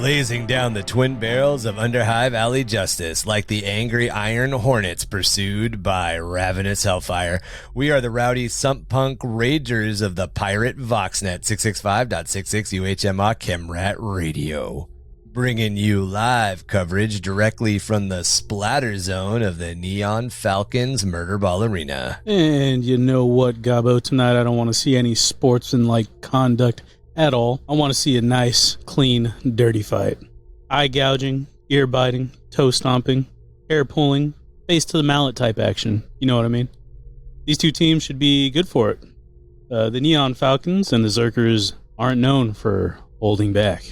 blazing down the twin barrels of Underhive Alley justice like the angry iron hornets pursued by ravenous hellfire. We are the rowdy sump punk ragers of the pirate Voxnet 665.66 UHMA Chemrat Radio, bringing you live coverage directly from the splatter zone of the Neon Falcons Murder Ball Arena. And you know what, Gobbo? Tonight I don't want to see any sportsmanlike conduct at all. I want to see a nice, clean, dirty fight. Eye gouging, ear biting, toe stomping, hair pulling, face to the mallet type action. You know what I mean? These two teams should be good for it. The Neon Falcons and the Zerkers aren't known for holding back.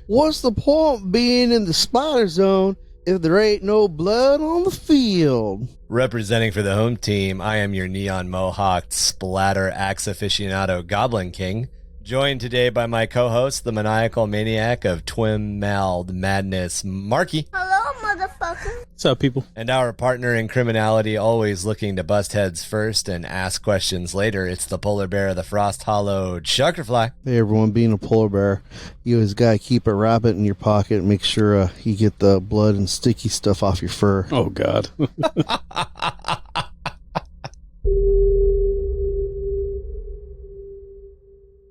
What's the point being in the splatter zone if there ain't no blood on the field? Representing for the home team, I am your neon mohawked splatter axe aficionado Goblin King, joined today by my co-host, the maniacal maniac of twin-mouthed madness, Marky. Hello, motherfucker. What's up, people? And our partner in criminality, always looking to bust heads first and ask questions later. It's the polar bear of the frost-hollowed ChuckerFly. Hey everyone, being a polar bear, you always gotta keep a rabbit in your pocket and make sure you get the blood and sticky stuff off your fur. Oh, God.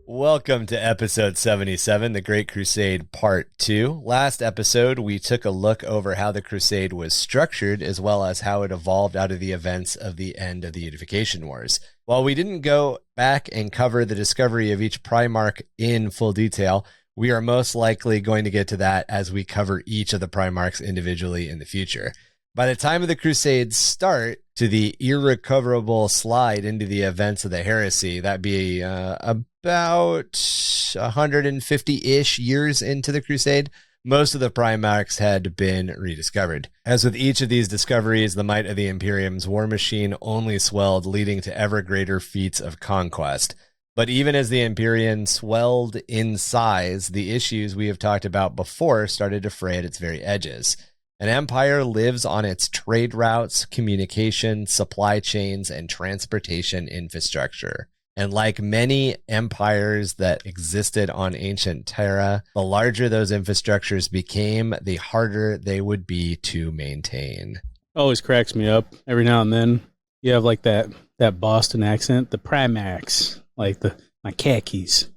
Welcome to episode 77, the Great Crusade Part 2. Last episode, we took a look over how the Crusade was structured, as well as how it evolved out of the events of the end of the Unification Wars. While we didn't go back and cover the discovery of each Primarch in full detail, we are most likely going to get to that as we cover each of the Primarchs individually in the future. By the time of the Crusade's start to the irrecoverable slide into the events of the heresy, that'd be about 150-ish years into the Crusade, most of the Primarchs had been rediscovered. As with each of these discoveries, the might of the Imperium's war machine only swelled, leading to ever greater feats of conquest. But even as the Imperium swelled in size, the issues we have talked about before started to fray at its very edges. An empire lives on its trade routes, communication, supply chains, and transportation infrastructure. And like many empires that existed on ancient Terra, the larger those infrastructures became, the harder they would be to maintain. Always cracks me up. Every now and then, you have like that Boston accent, the Primax, like my khakis.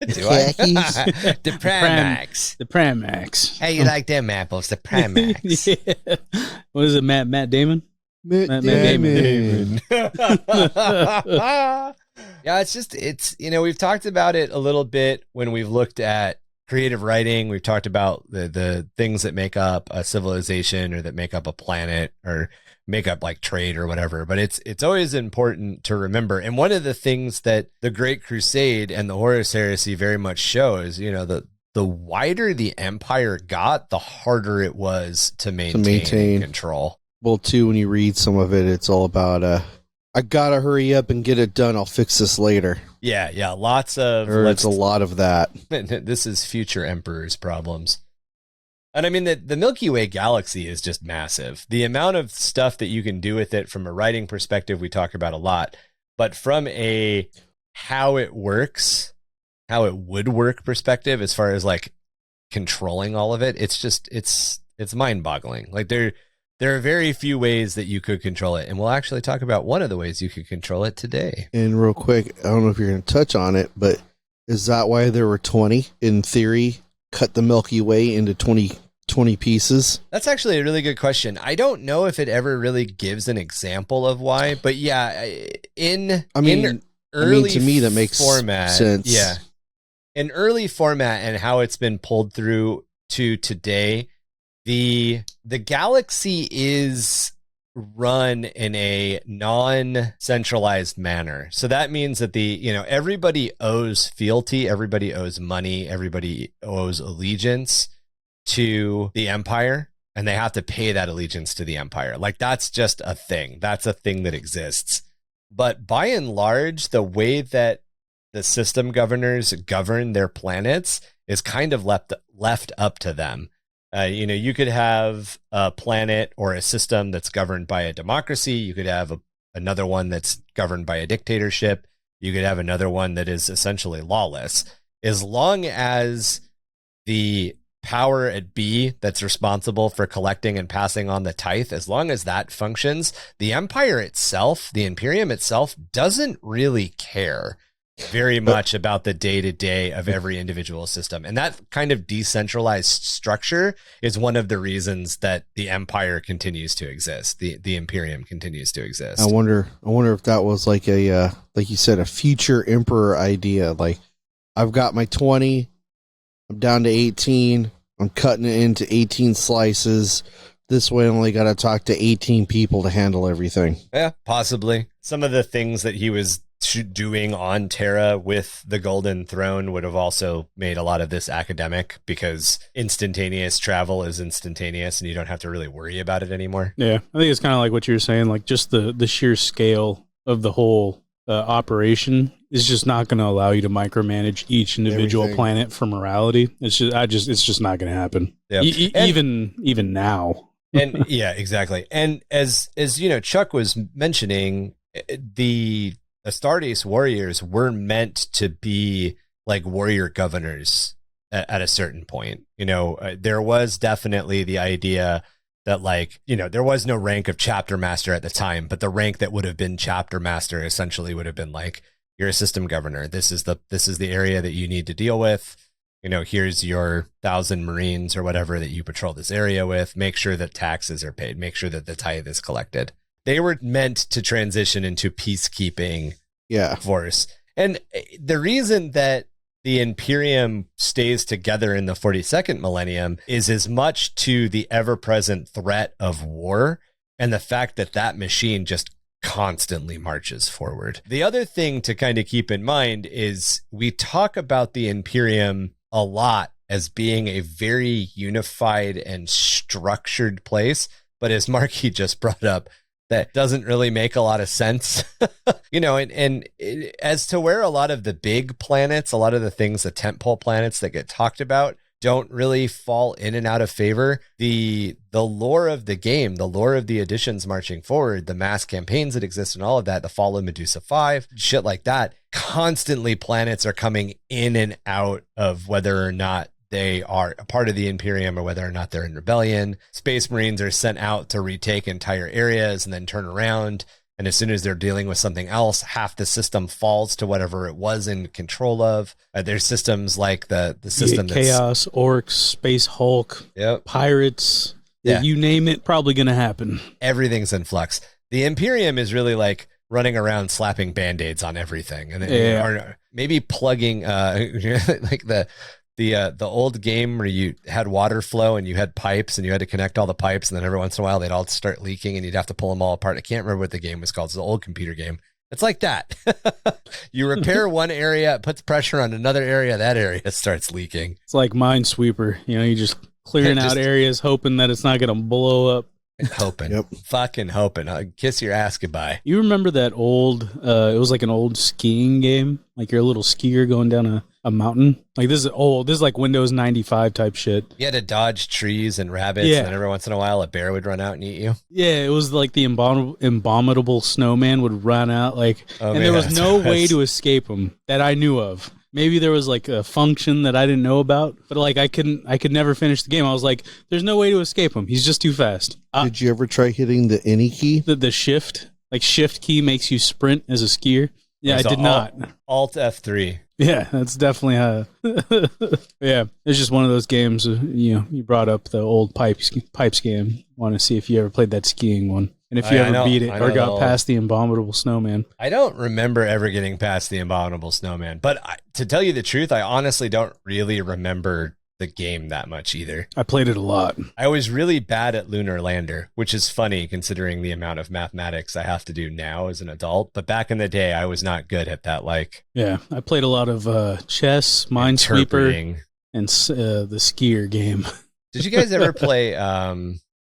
Do I? Khakis? The Primax. The Primax. How you like them apples? The Primax. Yeah. What is it, Matt Damon? Matt Damon. Yeah, it's we've talked about it a little bit when we've looked at creative writing. We've talked about the things that make up a civilization or that make up a planet or make up like trade or whatever, but it's always important to remember. And one of the things that the Great Crusade and the Horus Heresy very much show is, the wider the empire got, the harder it was to maintain control. Well, too, when you read some of it, it's all about, I gotta hurry up and get it done. I'll fix this later. Yeah. Lots of... It's a lot of that. This is future emperors' problems. And I mean, the Milky Way galaxy is just massive. The amount of stuff that you can do with it from a writing perspective, we talk about a lot. But from a how it works, how it would work perspective, as far as like controlling all of it, it's mind-boggling. Like there are very few ways that you could control it. And we'll actually talk about one of the ways you could control it today. And real quick, I don't know if you're going to touch on it, but is that why there were 20? In theory, cut the Milky Way into 20 pieces? That's actually a really good question. I don't know if it ever really gives an example of why, but yeah, in early to me that makes format, sense. Yeah. In early format and how it's been pulled through to today, the galaxy is run in a non-centralized manner. So that means that everybody owes fealty, everybody owes money, everybody owes allegiance to the empire, and they have to pay that allegiance to the empire. Like that's just a thing. That's a thing that exists. But by and large, the way that the system governors govern their planets is kind of left up to them. You could have a planet or a system that's governed by a democracy. You could have another one that's governed by a dictatorship. You could have another one that is essentially lawless. As long as the power at B that's responsible for collecting and passing on the tithe, as long as that functions, the Empire itself, the Imperium itself, doesn't really care very much about the day-to-day of every individual system. And that kind of decentralized structure is one of the reasons that the Empire continues to exist. The Imperium continues to exist. I wonder if that was like a, like you said, a future Emperor idea. Like, I've got my 20, I'm down to 18, I'm cutting it into 18 slices. This way I only got to talk to 18 people to handle everything. Yeah, possibly. Some of the things that he was doing on Terra with the Golden Throne would have also made a lot of this academic, because instantaneous travel is instantaneous and you don't have to really worry about it anymore. Yeah, I think it's kind of like what you're saying, like just the sheer scale of the whole operation is just not going to allow you to micromanage each individual planet for morality. It's just not going to happen. Yep. Even now. And yeah, exactly. And as you know, Chuck was mentioning, the Astartes warriors were meant to be like warrior governors at a certain point. You know, there was definitely the idea that, like, you know, there was no rank of chapter master at the time, but the rank that would have been chapter master essentially would have been like, you're a system governor. This is the area that you need to deal with. You know, here's your 1,000 Marines or whatever that you patrol this area with. Make sure that taxes are paid. Make sure that the tithe is collected. They were meant to transition into peacekeeping force. And the reason that the Imperium stays together in the 42nd millennium is as much to the ever-present threat of war and the fact that that machine just constantly marches forward. The other thing to kind of keep in mind is we talk about the Imperium a lot as being a very unified and structured place, but as Marky just brought up, that doesn't really make a lot of sense. You know, and as to where a lot of the big planets, a lot of the things, the tentpole planets that get talked about, don't really fall in and out of favor. The lore of the game, the lore of the editions marching forward, the mass campaigns that exist and all of that, the fall of Medusa 5, shit like that, constantly planets are coming in and out of whether or not they are a part of the Imperium or whether or not they're in rebellion. Space Marines are sent out to retake entire areas and then turn around. And as soon as they're dealing with something else, half the system falls to whatever it was in control of. There's systems like the system that's Chaos, Orcs, Space Hulk, Pirates. Yeah. You name it, probably going to happen. Everything's in flux. The Imperium is really like running around slapping Band-Aids on everything. And or maybe plugging like the old game where you had water flow and you had pipes and you had to connect all the pipes, and then every once in a while they'd all start leaking and you'd have to pull them all apart. I can't remember what the game was called. It's an old computer game. It's like that. You repair one area, it puts pressure on another area, that area starts leaking. It's like Minesweeper. You know, you just clearing out areas hoping that it's not going to blow up. Hoping. Fucking hoping. Kiss your ass goodbye. You remember that old, it was like an old skiing game? Like you're a little skier going down a mountain? Like this is old. This is like Windows 95 type shit. You had to dodge trees and rabbits, and then every once in a while a bear would run out and eat you. Yeah, it was like the abominable snowman would run out, like, and there was no way to escape him that I knew of. Maybe there was like a function that I didn't know about, but like I could never finish the game. I was like, there's no way to escape him. He's just too fast. Did you ever try hitting the any key? The shift, like shift key makes you sprint as a skier. Yeah, I did not. Alt F3. Yeah, that's definitely yeah, it's just one of those games. You know, you brought up the old pipes game. Want to see if you ever played that skiing one. And if you ever beat it or got past the abominable snowman. I don't remember ever getting past the abominable snowman. But to tell you the truth, I honestly don't really remember the game that much either. I played it a lot. I was really bad at Lunar Lander, which is funny considering the amount of mathematics I have to do now as an adult. But back in the day, I was not good at that. Yeah, I played a lot of chess, Minesweeper, and the skier game. Did you guys ever play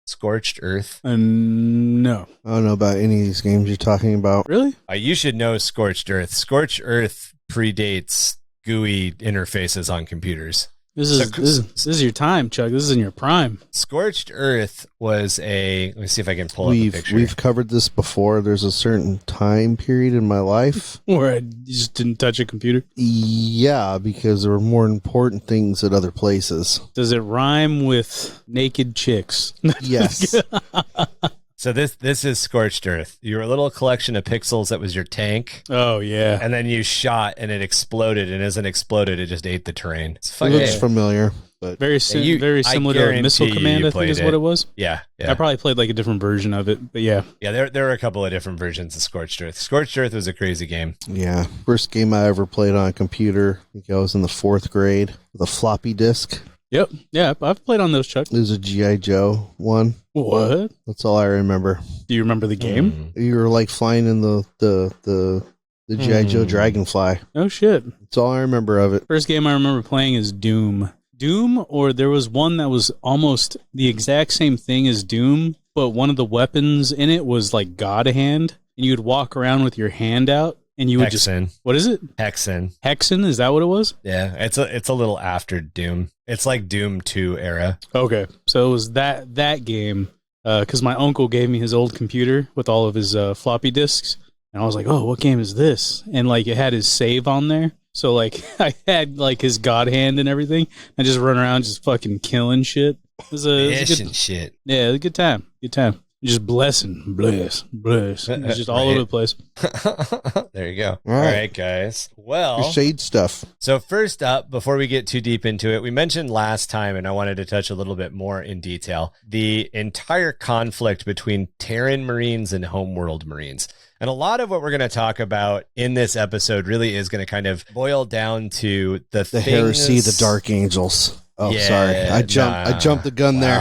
Scorched Earth? No. I don't know about any of these games you're talking about. Really? You should know Scorched Earth. Scorched Earth predates GUI interfaces on computers. This is your time, Chuck. This is in your prime. Scorched Earth was let me see if I can pull up the picture. We've covered this before. There's a certain time period in my life where I just didn't touch a computer. Yeah, because there were more important things at other places. Does it rhyme with naked chicks? Yes. So this is Scorched Earth. Your little collection of pixels that was your tank. Oh, yeah. And then you shot and it exploded, and as it exploded, it just ate the terrain. It looks familiar. But very similar to Missile Command, I think is what it was. Yeah. I probably played like a different version of it, but yeah. Yeah, there were a couple of different versions of Scorched Earth. Scorched Earth was a crazy game. Yeah. First game I ever played on a computer, I think I was in the 4th grade, with a floppy disk. Yep. Yeah, I've played on those, Chuck. It was a G.I. Joe one. What? That's all I remember. Do you remember the game? You were like flying in the G.I. Joe Dragonfly. Oh, shit. That's all I remember of it. First game I remember playing is Doom. Doom, or there was one that was almost the exact same thing as Doom, but one of the weapons in it was like God Hand, and you would walk around with your hand out. And you would Hexen. What is it? Hexen. Hexen, is that what it was? Yeah, it's a little after Doom. It's like Doom 2 era. Okay, so it was that game, because my uncle gave me his old computer with all of his floppy disks, and I was like, oh, what game is this? And like it had his save on there, so like I had like his God Hand and everything. I just run around just fucking killing shit. It was a good shit. Yeah, it was a good time. Just bless. It's just all over the place. There you go. All right, guys. Well, Crusade stuff. So first up, before we get too deep into it, we mentioned last time, and I wanted to touch a little bit more in detail, the entire conflict between Terran Marines and Homeworld Marines. And a lot of what we're going to talk about in this episode really is going to kind of boil down to the Heresy, the Dark Angels. Oh, yeah, sorry. I jumped the gun there.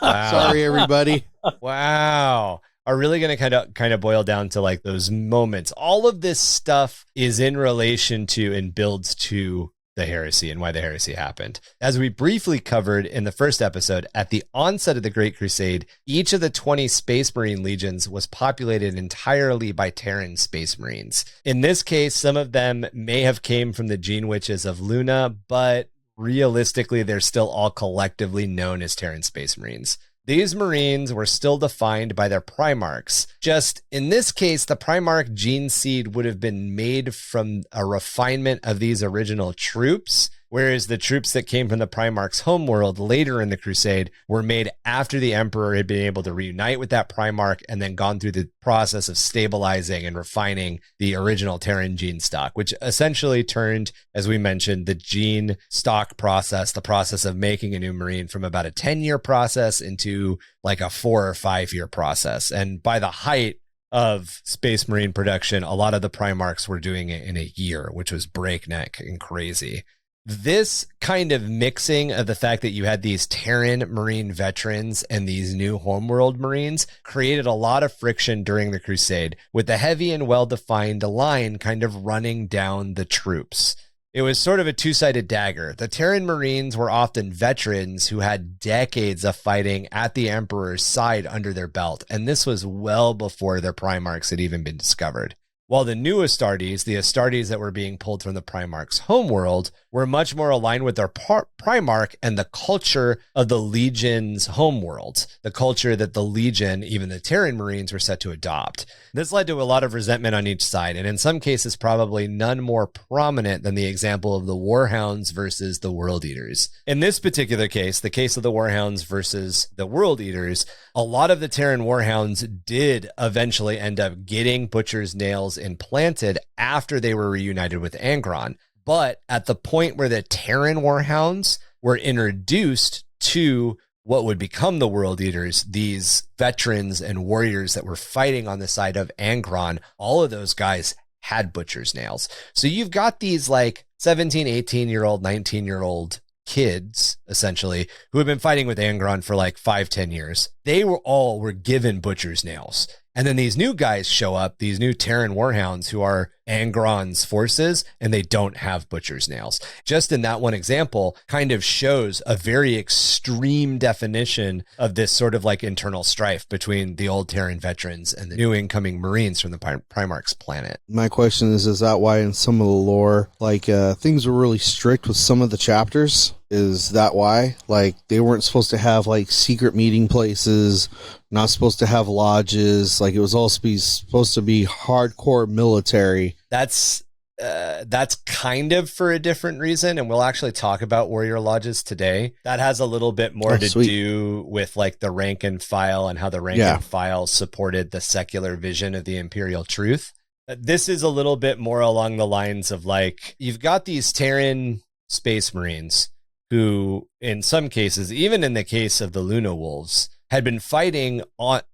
Wow. Sorry, everybody. Wow. Are really going to kind of boil down to like those moments. All of this stuff is in relation to and builds to the heresy and why the heresy happened. As we briefly covered in the first episode, at the onset of the Great Crusade, each of the 20 Space Marine legions was populated entirely by Terran Space Marines. In this case, some of them may have came from the Gene Witches of Luna, but realistically, they're still all collectively known as Terran Space Marines. These Marines were still defined by their Primarchs. Just in this case, the Primarch gene seed would have been made from a refinement of these original troops, whereas the troops that came from the Primarch's homeworld later in the Crusade were made after the Emperor had been able to reunite with that Primarch and then gone through the process of stabilizing and refining the original Terran gene stock, which essentially turned, as we mentioned, the gene stock process, the process of making a new Marine, from about a 10-year process into like a 4 or 5 year process. And by the height of Space Marine production, a lot of the Primarchs were doing it in a year, which was breakneck and crazy. This kind of mixing of the fact that you had these Terran Marine veterans and these new Homeworld Marines created a lot of friction during the Crusade, with the heavy and well-defined line kind of running down the troops. It was sort of a two-sided dagger. The Terran Marines were often veterans who had decades of fighting at the Emperor's side under their belt, and this was well before their Primarchs had even been discovered. While the new Astartes, the Astartes that were being pulled from the Primarch's homeworld, were much more aligned with their Primarch and the culture of the Legion's homeworld, the culture that the Legion, even the Terran Marines, were set to adopt. This led to a lot of resentment on each side, and in some cases probably none more prominent than the example of the Warhounds versus the World Eaters. In this particular case, the case of the Warhounds versus the World Eaters, a lot of the Terran Warhounds did eventually end up getting Butcher's nails implanted after they were reunited with Angron. But at the point where the Terran Warhounds were introduced to what would become the World Eaters, these veterans and warriors that were fighting on the side of Angron, all of those guys had Butcher's nails. So you've got these like 17, 18-year-old, 19-year-old kids, essentially, who have been fighting with Angron for like 5-10 years. They were given Butcher's nails. And then these new guys show up, these new Terran Warhounds who are Angron's forces, and they don't have Butcher's nails. Just in that one example kind of shows a very extreme definition of this sort of like internal strife between the old Terran veterans and the new incoming Marines from the Primarch's planet. My question is that why in some of the lore, like things were really strict with some of the chapters? Is that why? Like, they weren't supposed to have, like, secret meeting places, not supposed to have lodges. Like, it was all supposed to be hardcore military. That's kind of for a different reason, and we'll actually talk about warrior lodges today. That has a little bit more to do with, like, the rank and file and how the rank and file supported the secular vision of the imperial truth. This is a little bit more along the lines of, like, you've got these Terran Space Marines who, in some cases, even in the case of the Luna Wolves, had been fighting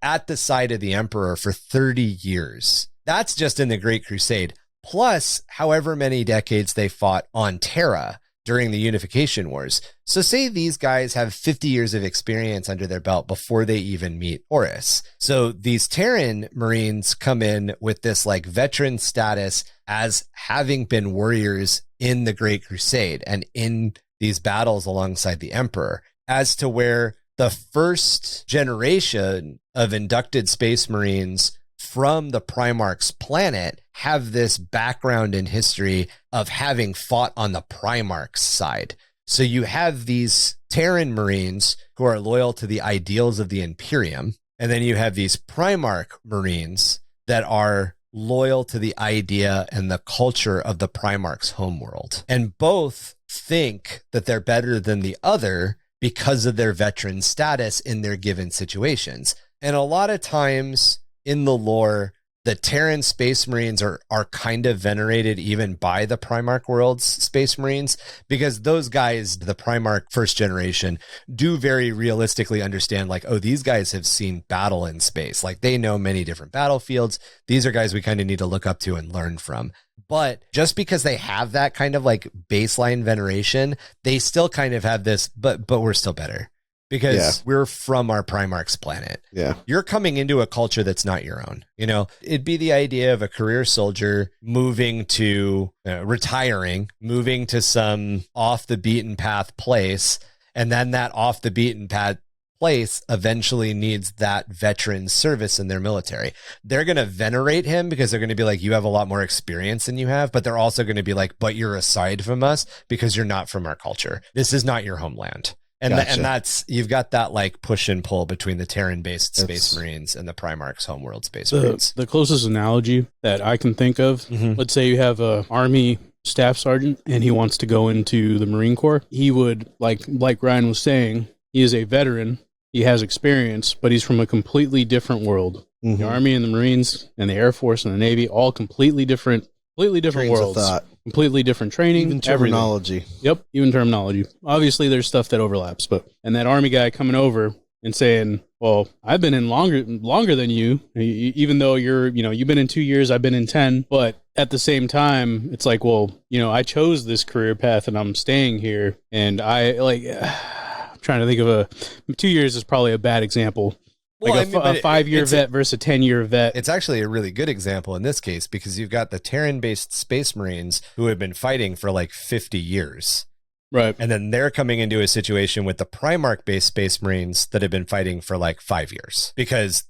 at the side of the Emperor for 30 years. That's just in the Great Crusade. Plus, however many decades they fought on Terra during the Unification Wars. So say these guys have 50 years of experience under their belt before they even meet Horus. So these Terran Marines come in with this, like, veteran status as having been warriors in the Great Crusade and in these battles alongside the Emperor, as to where the first generation of inducted Space Marines from the Primarch's planet have this background in history of having fought on the Primarch's side. So you have these Terran Marines who are loyal to the ideals of the Imperium, and then you have these Primarch Marines that are loyal to the idea and the culture of the Primarch's homeworld. And both think that they're better than the other because of their veteran status in their given situations. And a lot of times in the lore, the Terran Space Marines are kind of venerated even by the Primarch World's Space Marines, because those guys, the Primarch first generation, do very realistically understand, like, oh, these guys have seen battle in space. Like, they know many different battlefields. These are guys we kind of need to look up to and learn from. But just because they have that kind of, like, baseline veneration, they still kind of have this, but we're still better. Because we're from our Primarch's planet. Yeah. You're coming into a culture that's not your own. You know, it'd be the idea of a career soldier moving to, retiring, moving to some off the beaten path place. And then that off the beaten path place eventually needs that veteran service in their military. They're going to venerate him because they're going to be like, you have a lot more experience than you have. But they're also going to be like, but you're aside from us because you're not from our culture. This is not your homeland. And and that's, you've got that, like, push and pull between the Terran-based Space Marines and the Primarch's Homeworld Space Marines. The closest analogy that I can think of, let's say you have a Army staff sergeant and he wants to go into the Marine Corps. He would, like Ryan was saying, he is a veteran, he has experience, but he's from a completely different world. The Army and the Marines and the Air Force and the Navy, all completely different worlds. Completely different training. Even terminology. Everything. Yep, even terminology. Obviously, there's stuff that overlaps, and that Army guy coming over and saying, well, I've been in longer than you, even though you've been in 2 years, I've been in 10, but at the same time, it's like, well, I chose this career path and I'm staying here, and I'm trying to think of 2 years is probably a bad example. Well, like a 5-year vet versus a 10-year vet. It's actually a really good example in this case, because you've got the Terran-based Space Marines who have been fighting for like 50 years. Right. And then they're coming into a situation with the Primarch-based Space Marines that have been fighting for like 5 years. Because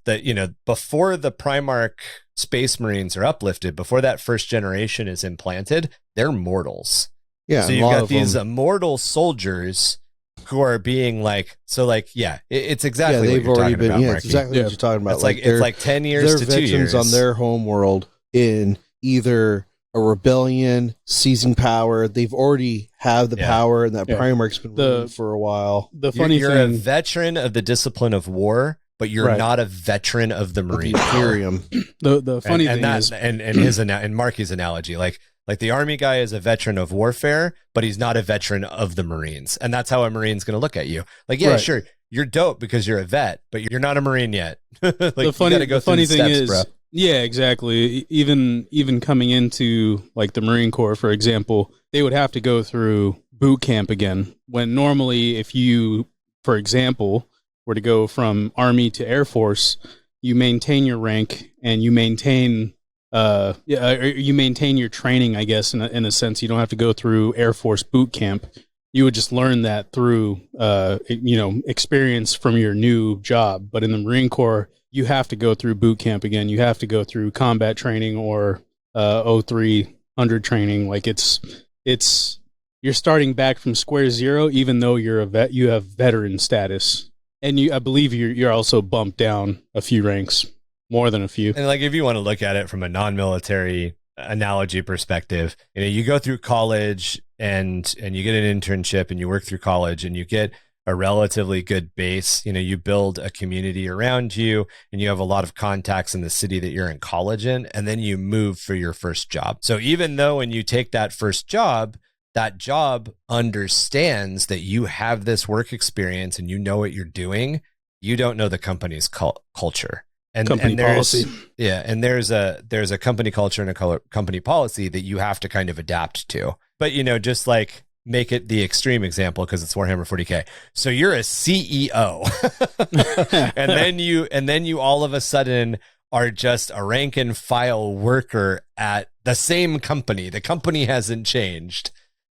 before the Primarch Space Marines are uplifted, before that first generation is implanted, they're mortals. Yeah. So you've got these immortal soldiers who are being it's exactly what you're talking about, Marky. It's exactly what you're talking about. It's like 10 years to 2 years. On their homeworld in either a rebellion, seizing power. They've already have the power, and that Primarch's been ruling for a while. The funny you're a veteran of the discipline of war, but you're not a veteran of the Marine Imperium. The funny thing is, and Marky's analogy, like the Army guy is a veteran of warfare, but he's not a veteran of the Marines. And that's how a Marine's going to look at you. Like, sure, you're dope because you're a vet, but you're not a Marine yet. The funny thing is, bro. Yeah, exactly. Even coming into like the Marine Corps, for example, they would have to go through boot camp again. When normally, if you, for example, were to go from Army to Air Force, you maintain your rank and you maintain your training, I guess, in a sense. You don't have to go through Air Force boot camp. You would just learn that through, experience from your new job. But in the Marine Corps, you have to go through boot camp again. You have to go through combat training or 0300 training. Like you're you're starting back from square zero, even though you're a vet. You have veteran status, and I believe you're also bumped down a few ranks, more than a few. And like, if you want to look at it from a non-military analogy perspective, you go through college and you get an internship and you work through college and you get a relatively good base. You build a community around you and you have a lot of contacts in the city that you're in college in, and then you move for your first job. So even though when you take that first job, that job understands that you have this work experience and you know what you're doing, you don't know the company's culture. And company policy. Yeah, and there's a company culture and a company policy that you have to kind of adapt to. But just like make it the extreme example because it's Warhammer 40k. So you're a CEO, and then you all of a sudden are just a rank and file worker at the same company. The company hasn't changed,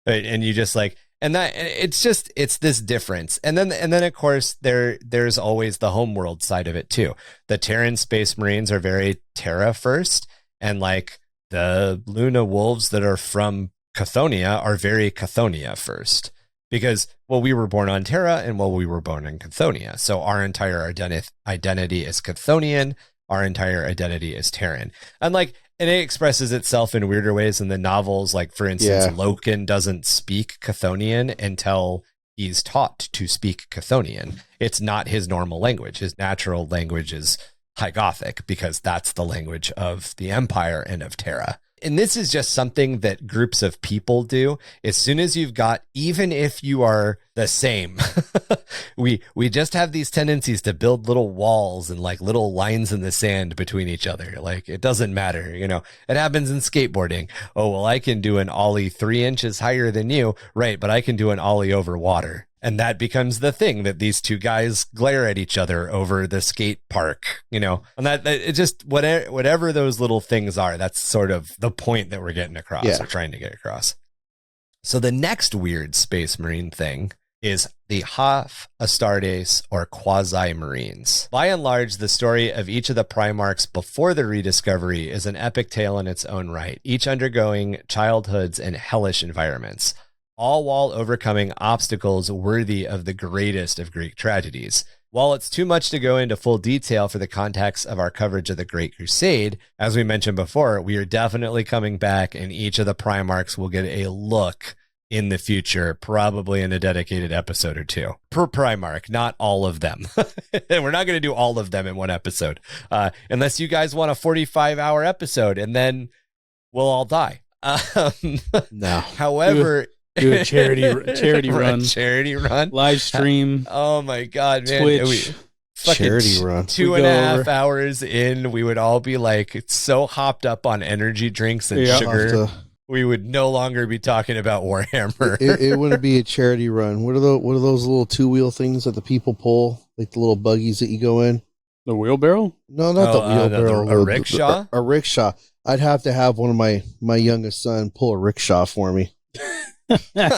right? And you just like. And that it's this difference. And then of course there's always the homeworld side of it too. The Terran Space Marines are very Terra first, and like the Luna Wolves that are from Chthoniya are very Chthoniya first. Because we were born on Terra and we were born in Chthoniya. So our entire identity is Chthonian, our entire identity is Terran. And it expresses itself in weirder ways in the novels. Like, for instance, Loken doesn't speak Chthonian until he's taught to speak Chthonian. It's not his normal language. His natural language is High Gothic because that's the language of the Empire and of Terra. And this is just something that groups of people do. As soon as you've got, even if you are the same, we just have these tendencies to build little walls and like little lines in the sand between each other. Like, it doesn't matter, it happens in skateboarding. Oh, well, I can do an ollie 3 inches higher than you. Right. But I can do an ollie over water. And that becomes the thing that these two guys glare at each other over the skate park, and that it just, whatever those little things are, that's sort of the point that we're getting across or trying to get across. So the next weird Space Marine thing is the Hive Astartes or Quasi-Marines. By and large, the story of each of the Primarchs before the rediscovery is an epic tale in its own right, each undergoing childhoods and hellish environments, all while overcoming obstacles worthy of the greatest of Greek tragedies. While it's too much to go into full detail for the context of our coverage of the Great Crusade, as we mentioned before, we are definitely coming back, and each of the Primarchs will get a look in the future, probably in a dedicated episode or two per Primarch, not all of them. And we're not going to do all of them in one episode, unless you guys want a 45-hour episode, and then we'll all die. No. However... Do a charity run. Charity run. Live stream. Oh my God, man. Twitch. Charity run. 2.5 hours in, we would all be like so hopped up on energy drinks and sugar. We would no longer be talking about Warhammer. It wouldn't be a charity run. What are those little 2-wheel things that the people pull? Like the little buggies that you go in? The wheelbarrow? No, not the wheelbarrow. A rickshaw? A rickshaw. I'd have to have one of my youngest son pull a rickshaw for me. Well,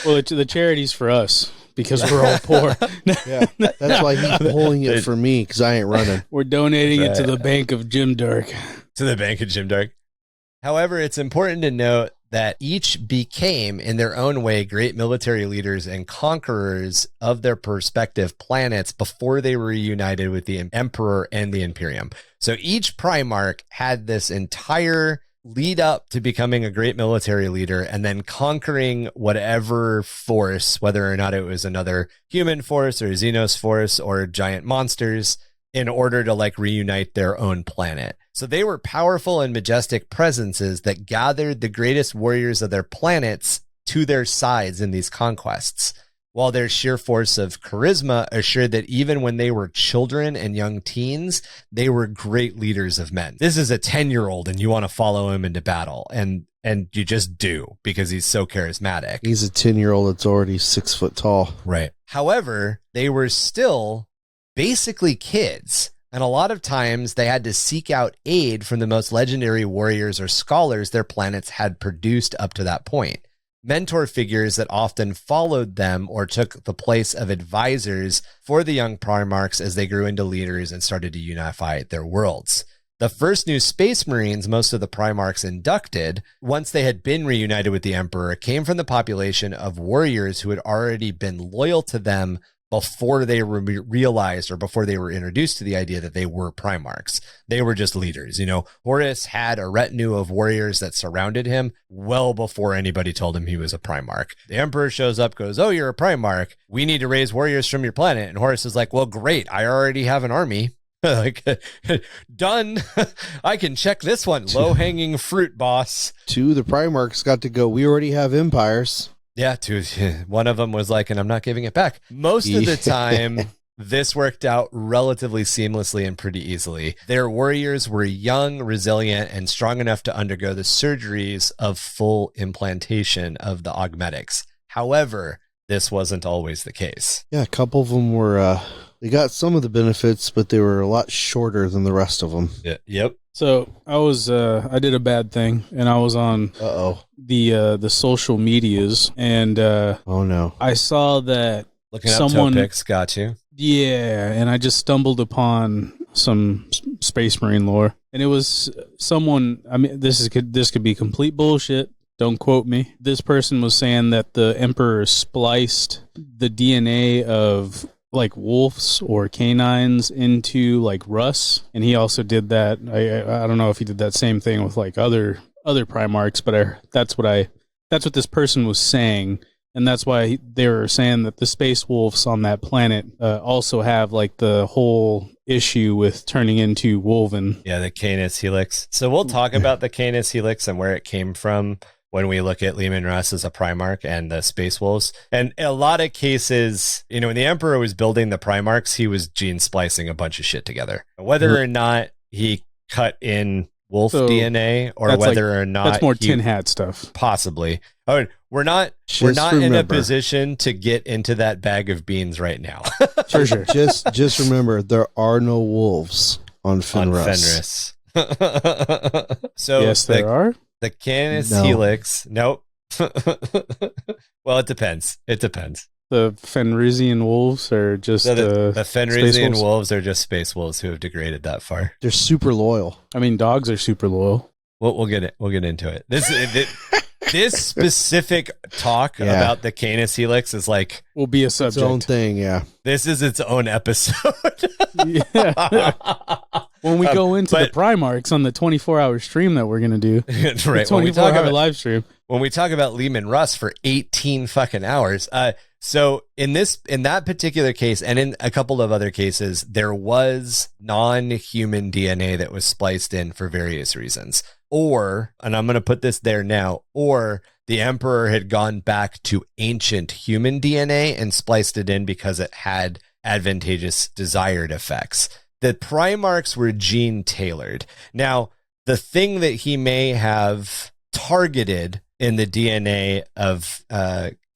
the charity's for us because we're all poor. Yeah, that's why he's pulling it for me because I ain't running. We're donating it to the Bank of Grimdark. To the Bank of Grimdark. However, it's important to note that each became, in their own way, great military leaders and conquerors of their respective planets before they were reunited with the Emperor and the Imperium. So each Primarch had this entire lead up to becoming a great military leader and then conquering whatever force, whether or not it was another human force or Xenos force or giant monsters, in order to like reunite their own planet. So they were powerful and majestic presences that gathered the greatest warriors of their planets to their sides in these conquests, while their sheer force of charisma assured that even when they were children and young teens, they were great leaders of men. This is a 10-year-old and you want to follow him into battle, and you just do because he's so charismatic. He's a 10-year-old that's already 6 foot tall. Right. However, they were still basically kids, and a lot of times they had to seek out aid from the most legendary warriors or scholars their planets had produced up to that point. Mentor figures that often followed them or took the place of advisors for the young Primarchs as they grew into leaders and started to unify their worlds. the first new Space Marines most of the Primarchs inducted, once they had been reunited with the Emperor, came from the population of warriors who had already been loyal to them before they were realized or before they were introduced to the idea that they were Primarchs. They were just leaders. You know, Horus had a retinue of warriors that surrounded him well before anybody told him he was a Primarch. The Emperor shows up, goes, "Oh, you're a Primarch. We need to raise warriors from your planet." And Horus is like, "Well, great. I already have an army." Like, done. I can check this one. Low-hanging fruit, boss. Two of the Primarchs got to go, "We already have empires." Yeah, one of them was like, "And I'm not giving it back." Most of the time, this worked out relatively seamlessly and pretty easily. Their warriors were young, resilient, and strong enough to undergo the surgeries of full implantation of the augmetics. However, this wasn't always the case. Yeah, a couple of them were, they got some of the benefits, but they were a lot shorter than the rest of them. Yeah, yep. So I did a bad thing, and I was on the social medias, and oh no, I saw that looking up toe pics got you. Yeah, and I just stumbled upon some Space Marine lore, and it was someone. I mean, this could be complete bullshit. Don't quote me. This person was saying that the Emperor spliced the DNA of like wolves or canines into like Russ, and he also did that. I don't know if he did that same thing with like other Primarchs, but that's what this person was saying, and that's why they were saying that the space wolves on that planet also have like the whole issue with turning into wolven. Yeah, the Canis Helix. So we'll talk about the Canis Helix and where it came from when we look at Leman Russ as a Primarch and the Space Wolves. And in a lot of cases, you know, when the Emperor was building the Primarchs, he was gene splicing a bunch of shit together. Whether or not he cut in wolf DNA or whether or not that's more tin hat stuff. Possibly. Oh, we're not in a position to get into that bag of beans right now. Sure. Just remember, there are no wolves on Fenris. So yes, there are. The Canis Helix. Nope. Well, it depends. The Fenrisian wolves are just the Fenrisian wolves are just space wolves who have degraded that far. They're super loyal. I mean, dogs are super loyal. We'll get into it. This specific talk about the Canis Helix is like will be a subject. Its own thing. Yeah. This is its own episode. Yeah. When we go into the Primarchs on the 24-hour stream that we're going to do. Right. 24-hour live stream. When we talk about Leman Russ for 18 fucking hours. So in that particular case, and in a couple of other cases, there was non-human DNA that was spliced in for various reasons. Or, and I'm going to put this there now, or the Emperor had gone back to ancient human DNA and spliced it in because it had advantageous desired effects. The Primarchs were gene tailored. Now, the thing that he may have targeted in the DNA of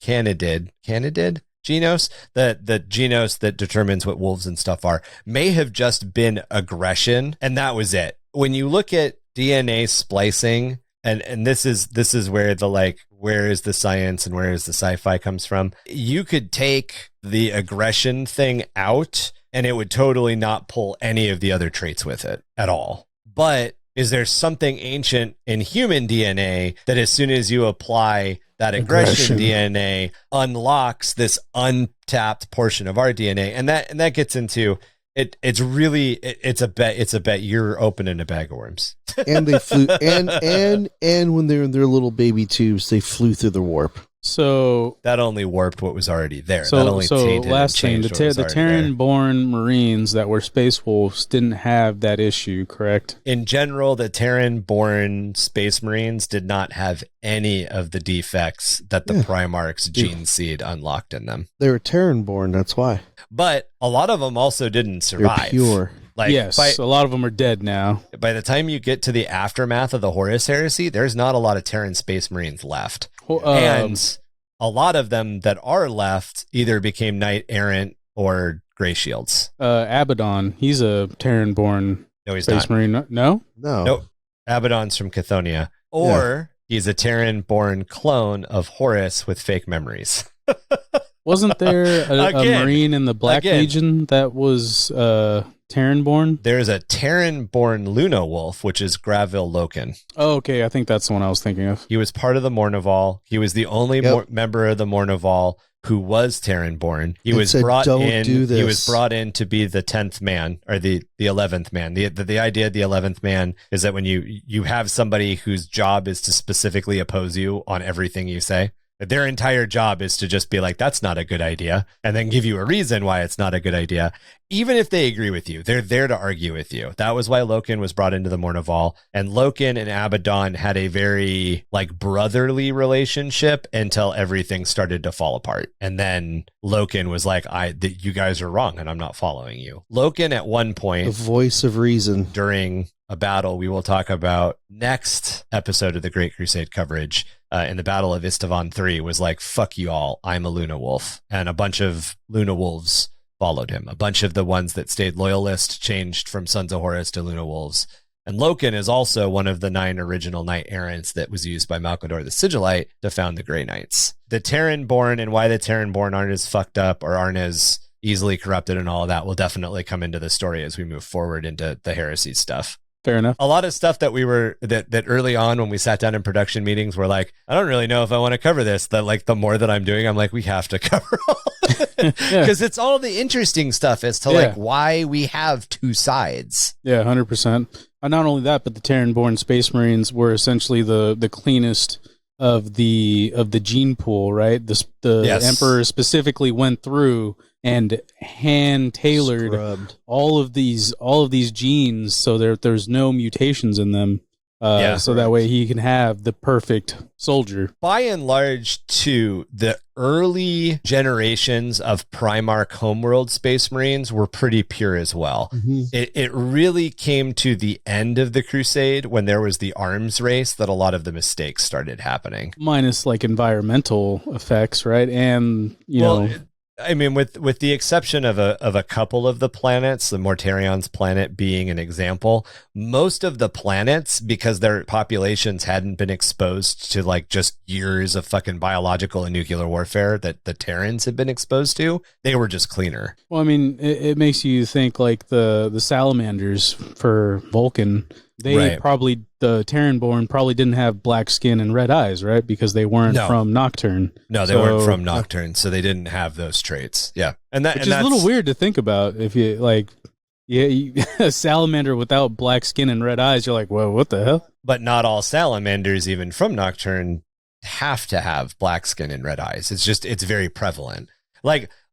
Canidid Genos, the Genos that determines what wolves and stuff are, may have just been aggression, and that was it. When you look at DNA splicing, and this is where the like, where is the science and where is the sci-fi comes from, you could take the aggression thing out and it would totally not pull any of the other traits with it at all. But is there something ancient in human DNA that as soon as you apply that aggression DNA unlocks this untapped portion of our DNA? And that gets into it. It's a bet you're opening a bag of worms. And they flew and when they're in their little baby tubes, they flew through the warp. So that only warped what was already there. So, that only last thing, the Terran-born Marines that were Space Wolves didn't have that issue, correct? In general, the Terran-born Space Marines did not have any of the defects that the Primarch's gene seed unlocked in them. They were Terran-born, that's why. But a lot of them also didn't survive. They're pure. Like, yes, a lot of them are dead now. By the time you get to the aftermath of the Horus Heresy, there's not a lot of Terran Space Marines left. And a lot of them that are left either became Knight Errant or Gray Shields. Abaddon, he's a Terran-born Space Marine. No? Nope. Abaddon's from Chthoniya. Or he's a Terran-born clone of Horus with fake memories. Wasn't there a Marine in the Black Legion that was Terran-born? There's a Terran-born Luna Wolf, which is Gravil Loken. Oh, okay. I think that's the one I was thinking of. He was part of the Mournival. He was the only member of the Mournival who was Terran-born. He was brought in. He was brought in to be the 10th man or the 11th man. The idea of the 11th man is that when you have somebody whose job is to specifically oppose you on everything you say. Their entire job is to just be like, that's not a good idea, and then give you a reason why it's not a good idea. Even if they agree with you, they're there to argue with you. That was why Loken was brought into the Mournival, and Loken and Abaddon had a very brotherly relationship until everything started to fall apart. And then Loken was like, you guys are wrong, and I'm not following you. Loken at one point, the voice of reason, during a battle we will talk about next episode of the Great Crusade coverage, in the Battle of Istavan 3, was like, fuck you all, I'm a Luna Wolf. And a bunch of Luna Wolves followed him. A bunch of the ones that stayed loyalist changed from Sons of Horus to Luna Wolves. And Loken is also one of the 9 original Knight Errants that was used by Malcador the Sigillite to found the Grey Knights. The Terran-born and why the Terran-born aren't as fucked up or aren't as easily corrupted and all of that will definitely come into the story as we move forward into the heresy stuff. Fair enough. A lot of stuff that we were that early on when we sat down in production meetings were like, I don't really know if I want to cover this. That the more that I'm doing, I'm like, we have to cover all because it's all the interesting stuff as to why we have two sides. Yeah, 100%. Not only that, but the Terran-born Space Marines were essentially the cleanest of the gene pool, right? The Emperor specifically went through and hand tailored all of these genes so there's no mutations in them. That way he can have the perfect soldier. By and large, too, the early generations of Primarch Homeworld Space Marines were pretty pure as well. Mm-hmm. It really came to the end of the Crusade when there was the arms race that a lot of the mistakes started happening. Minus environmental effects, right? And I mean, with the exception of a couple of the planets, the Mortarion's planet being an example, most of the planets, because their populations hadn't been exposed to just years of fucking biological and nuclear warfare that the Terrans had been exposed to, they were just cleaner. Well, I mean, it makes you think the salamanders for Vulcan. The Terran-born probably didn't have black skin and red eyes, right? Because they weren't from Nocturne. No, they weren't from Nocturne, so they didn't have those traits. Yeah. Which is a little weird to think about. If you a salamander without black skin and red eyes, you're like, whoa, what the hell? But not all salamanders, even from Nocturne, have to have black skin and red eyes. It's very prevalent.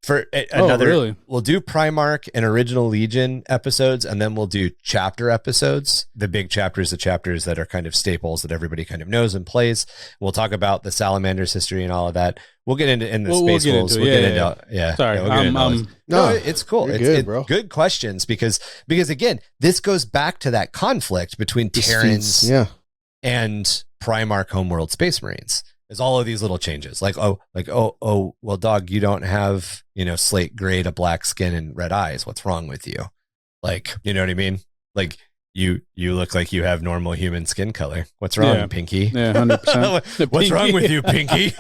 For another, really? We'll do Primarch and Original Legion episodes, and then we'll do chapter episodes. The big chapters, the chapters that are kind of staples that everybody kind of knows and plays. We'll talk about the Salamanders history and all of that. We'll get into Space Wolves. Sorry, no, it's cool. It's bro. Good questions because again, this goes back to that conflict between Terrans and Primarch Homeworld Space Marines. There's all of these little changes well, dog, you don't have, slate gray to black skin and red eyes. What's wrong with you? You know what I mean? You look like you have normal human skin color. What's wrong, Pinky? Yeah, 100%. What's wrong with you, Pinky?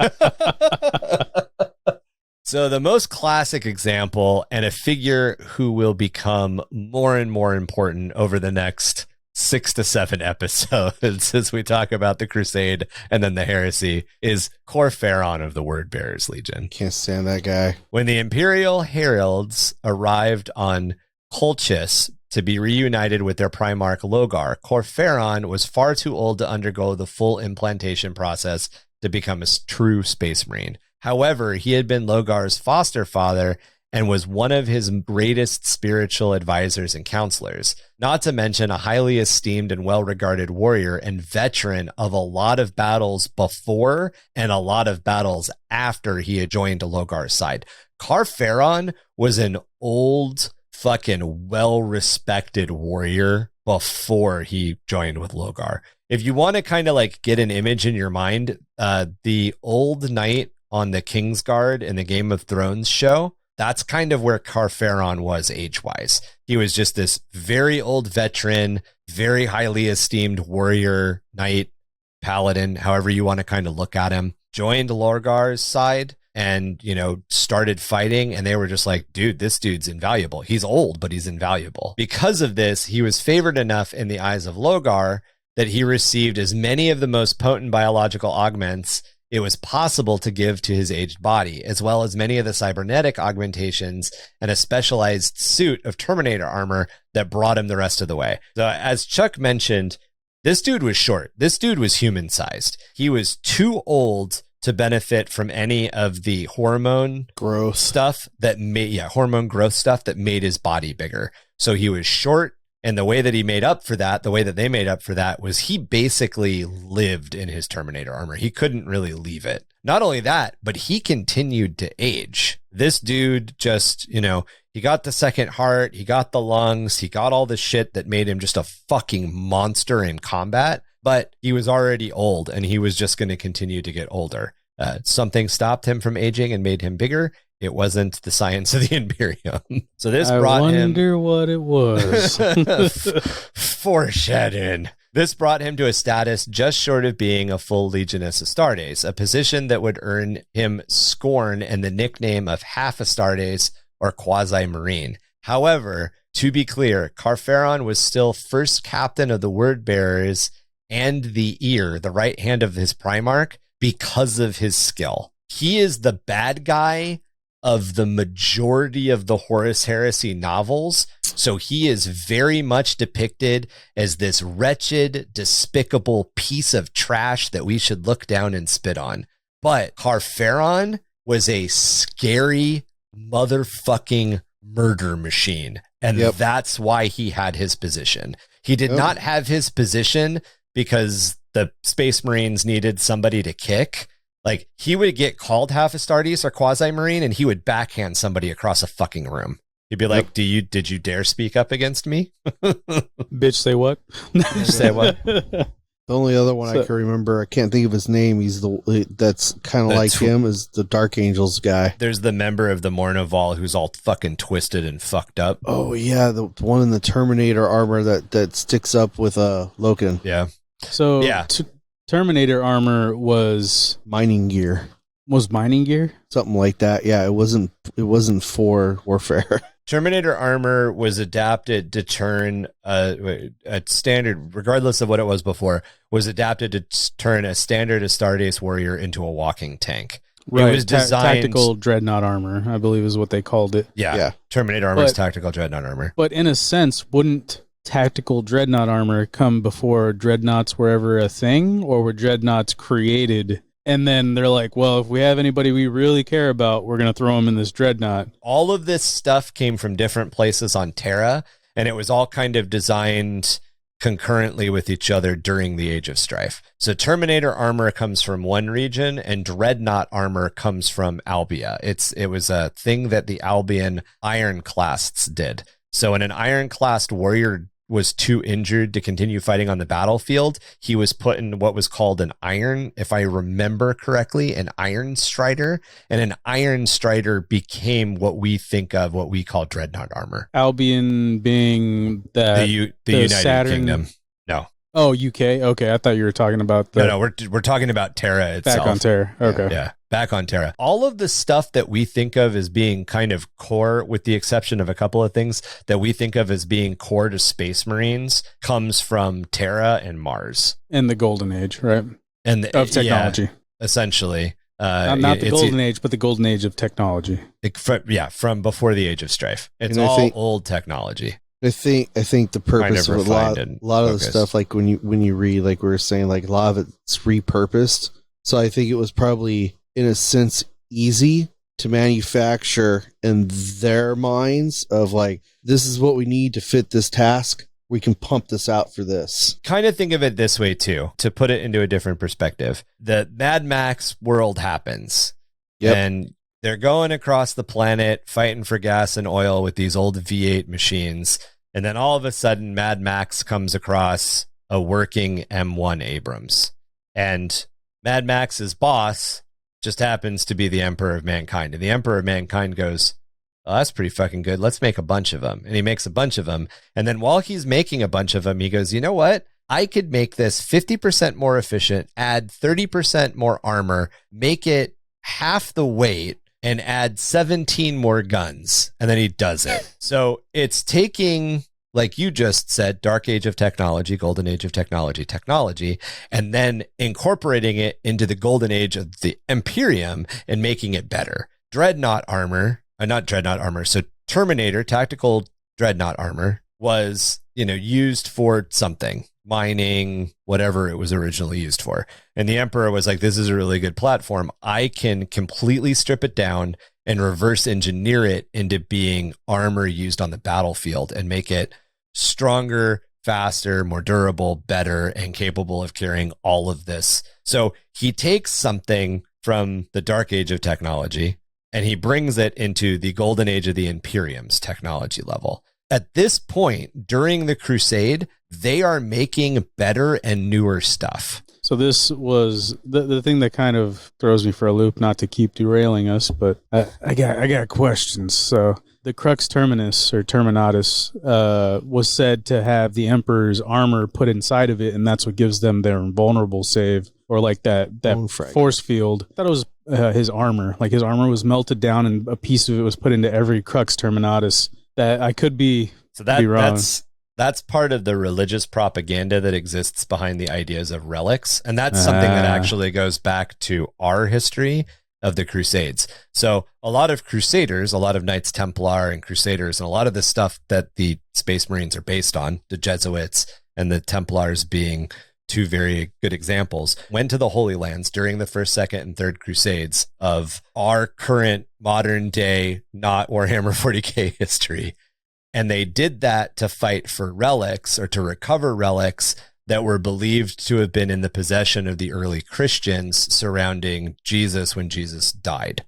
So the most classic example and a figure who will become more and more important over the next 6 to 7 episodes as we talk about the Crusade and then the Heresy is Khorffaron of the Wordbearers Legion. Can't stand that guy. When the Imperial Heralds arrived on Colchis to be reunited with their Primarch Logar, Khorffaron was far too old to undergo the full implantation process to become a true Space Marine. However, he had been Logar's foster father and was one of his greatest spiritual advisors and counselors, not to mention a highly esteemed and well-regarded warrior and veteran of a lot of battles before and a lot of battles after he had joined Logar's side. Khorffaron was an old, fucking well-respected warrior before he joined with Logar. If you want to kind of get an image in your mind, the old knight on the Kingsguard in the Game of Thrones show, that's kind of where Khorffaron was age-wise. He was just this very old veteran, very highly esteemed warrior, knight, paladin, however you want to kind of look at him. Joined Lorgar's side, and, started fighting, and they were just like, dude, this dude's invaluable. He's old, but he's invaluable. Because of this, he was favored enough in the eyes of Logar that he received as many of the most potent biological augments it was possible to give to his aged body, as well as many of the cybernetic augmentations and a specialized suit of Terminator armor that brought him the rest of the way. So as Chuck mentioned, this dude was short. This dude was human-sized. He was too old to benefit from any of the hormone growth stuff that made his body bigger. So he was short. And the way that he made up for that, the way that they made up for that, was he basically lived in his Terminator armor. He couldn't really leave it. Not only that, but he continued to age. This dude just, he got the second heart, he got the lungs, he got all the shit that made him just a fucking monster in combat. But he was already old, and he was just going to continue to get older. Something stopped him from aging and made him bigger. It wasn't the science of the Imperium. So this brought him... I wonder what it was. Foreshadowing. This brought him to a status just short of being a full Legionus Astartes, a position that would earn him scorn and the nickname of half Astartes or Quasi-Marine. However, to be clear, Carferon was still first captain of the Word Bearers and the ear, the right hand of his Primarch, because of his skill. He is the bad guy of the majority of the Horus Heresy novels. So he is very much depicted as this wretched, despicable piece of trash that we should look down and spit on. But Carferon was a scary motherfucking murder machine. And that's why he had his position. He did not have his position because the Space Marines needed somebody to kick. Like, he would get called half Astartes or Quasi-Marine, and he would backhand somebody across a fucking room. He'd be like, did you dare speak up against me? Bitch, say what? Say what? The only other one I can remember, I can't think of his name. That's kind of like him, is the Dark Angels guy. There's the member of the Mournival who's all fucking twisted and fucked up. Oh, yeah, the one in the Terminator armor that sticks up with Loken. Yeah. So, yeah. Terminator armor was mining gear. Mining gear? Something like that. Yeah, it wasn't for warfare. Terminator armor was adapted to turn a standard, regardless of what it was before, was adapted to turn a standard Astartes warrior into a walking tank. Right. It was designed tactical dreadnought armor, I believe is what they called it. Yeah. Terminator armor is tactical dreadnought armor. But in a sense, wouldn't tactical dreadnought armor come before dreadnoughts were ever a thing, or were dreadnoughts created and then they're like, well, if we have anybody we really care about, we're going to throw them in this dreadnought? All of this stuff came from different places on Terra, and it was all kind of designed concurrently with each other during the Age of Strife. So Terminator armor comes from one region, and Dreadnought armor comes from Albia. It was a thing that the Albion ironclasts did. So when an ironclast warrior was too injured to continue fighting on the battlefield, he was put in what was called an iron, if I remember correctly, an iron strider. And an iron strider became what we think of, what we call dreadnought armor. Albion being the United Saturn Kingdom. No. Oh, UK? Okay, I thought you were talking about the... No, we're talking about Terra itself. Back on Terra, okay. Yeah, back on Terra. All of the stuff that we think of as being kind of core, with the exception of a couple of things that we think of as being core to Space Marines, comes from Terra and Mars. And the Golden Age, right? And of technology. Yeah, essentially. Not the Golden Age, but the Golden Age of technology. From before the Age of Strife. It's old technology. I think the purpose of a lot of the stuff, like when you read, like we were saying, like a lot of it's repurposed. So I think it was probably, in a sense, easy to manufacture in their minds of like, this is what we need to fit this task. We can pump this out for this. Kind of think of it this way too, to put it into a different perspective. The Mad Max world happens. Yep. And they're going across the planet fighting for gas and oil with these old V8 machines. And then all of a sudden, Mad Max comes across a working M1 Abrams. And Mad Max's boss just happens to be the Emperor of Mankind. And the Emperor of Mankind goes, oh, that's pretty fucking good. Let's make a bunch of them. And he makes a bunch of them. And then while he's making a bunch of them, he goes, you know what? I could make this 50% more efficient, add 30% more armor, make it half the weight and add 17 more guns. And then he does it. So it's taking, like you just said, Dark Age of Technology, Golden Age of Technology, and then incorporating it into the Golden Age of the Imperium and making it better. Dreadnought armor, not Dreadnought armor, so Terminator, tactical Dreadnought armor was, used for something, mining, whatever it was originally used for. And the Emperor was like, this is a really good platform. I can completely strip it down and reverse engineer it into being armor used on the battlefield and make it stronger, faster, more durable, better, and capable of carrying all of this. So he takes something from the Dark Age of Technology and he brings it into the Golden Age of the Imperium's technology level. At this point, during the Crusade, they are making better and newer stuff. So this was the thing that kind of throws me for a loop, not to keep derailing us, but I got questions. So the Crux Terminus or Terminatus was said to have the Emperor's armor put inside of it, and that's what gives them their invulnerable save, or like that force field. I thought it was his armor. Like his armor was melted down, and a piece of it was put into every Crux Terminatus. That I could be wrong. That's part of the religious propaganda that exists behind the ideas of relics. And that's something that actually goes back to our history of the Crusades. So a lot of Crusaders, a lot of Knights Templar and Crusaders, and a lot of the stuff that the Space Marines are based on, the Jesuits and the Templars being two very good examples, went to the Holy Lands during the first, second, and third Crusades of our current modern day, not Warhammer 40k history. And they did that to fight for relics or to recover relics that were believed to have been in the possession of the early Christians surrounding Jesus when Jesus died.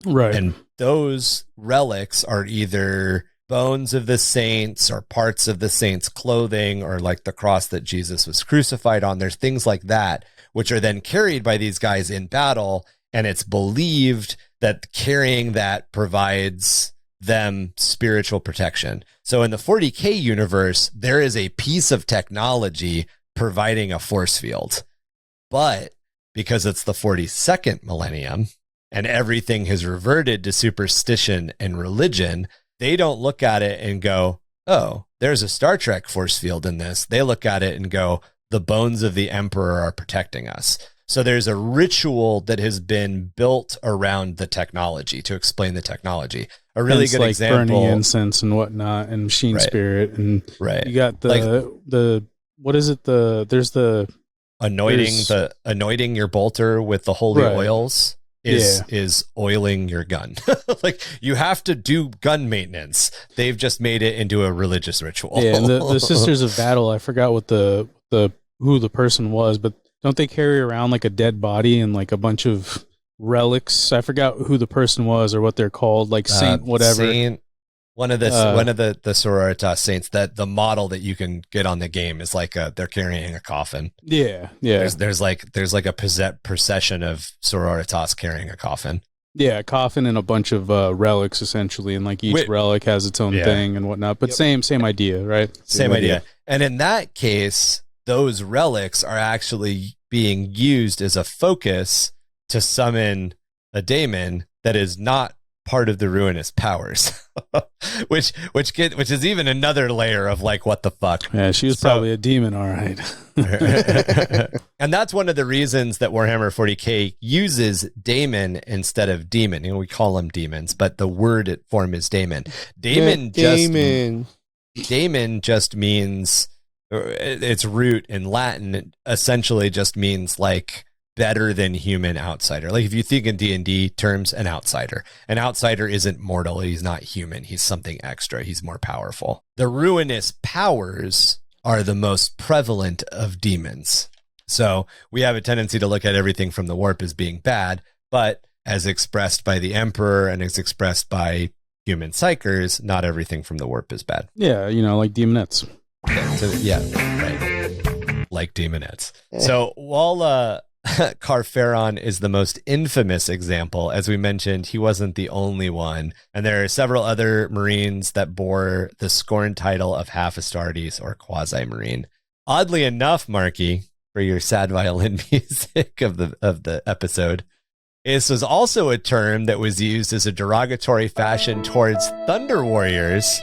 Right. And those relics are either bones of the saints or parts of the saints' clothing or like the cross that Jesus was crucified on. There's things like that, which are then carried by these guys in battle. And it's believed that carrying that provides them spiritual protection. So in the 40k universe, there is a piece of technology providing a force field. But because it's the 42nd millennium and everything has reverted to superstition and religion, they don't look at it and go, oh, there's a Star Trek force field in this. They look at it and go, the bones of the Emperor are protecting us. So there's a ritual that has been built around the technology to explain the technology. A really good example, burning incense and whatnot, and machine spirit, and you got the what is it? There's the anointing your bolter with the holy oils is oiling your gun. Like you have to do gun maintenance. They've just made it into a religious ritual. Yeah, and the Sisters of Battle. I forgot what the who the person was, but don't they carry around like a dead body and like a bunch of relics? I forgot who the person was or what they're called, like Saint whatever. One of the Sororitas saints, that the model that you can get on the game is like they're carrying a coffin. Yeah. There's like a procession of Sororitas carrying a coffin. Yeah, a coffin and a bunch of relics essentially, and like each relic has its own thing and whatnot. But same idea, right? Same idea. And in that case, those relics are actually being used as a focus to summon a daemon that is not part of the ruinous powers, which is even another layer of like, what the fuck? Yeah, she was probably a demon, all right. And that's one of the reasons that Warhammer 40k uses daemon instead of demon. We call them demons, but the word form is daemon. Daemon just means, its root in Latin, it essentially just means like better than human outsider. Like if you think in D&D terms, an outsider isn't mortal. He's not human. He's something extra. He's more powerful. The ruinous powers are the most prevalent of demons. So we have a tendency to look at everything from the warp as being bad, but as expressed by the Emperor and as expressed by human psychers, not everything from the warp is bad. Yeah, like demonettes. Right. Like demonettes. So while Carferon is the most infamous example, as we mentioned, he wasn't the only one. And there are several other Marines that bore the scorned title of half Astartes or Quasi-Marine. Oddly enough, Marky, for your sad violin music of the episode, This was also a term that was used as a derogatory fashion towards Thunder Warriors,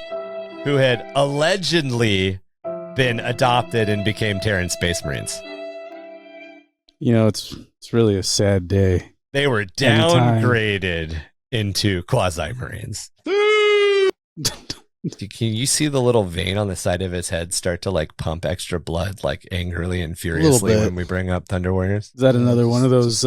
who had allegedly been adopted and became Terran Space Marines. You know, it's really a sad day. They were downgraded into Quasi-Marines. Can you see the little vein on the side of his head start to like pump extra blood like angrily and furiously when we bring up Thunder Warriors? Is that another one of those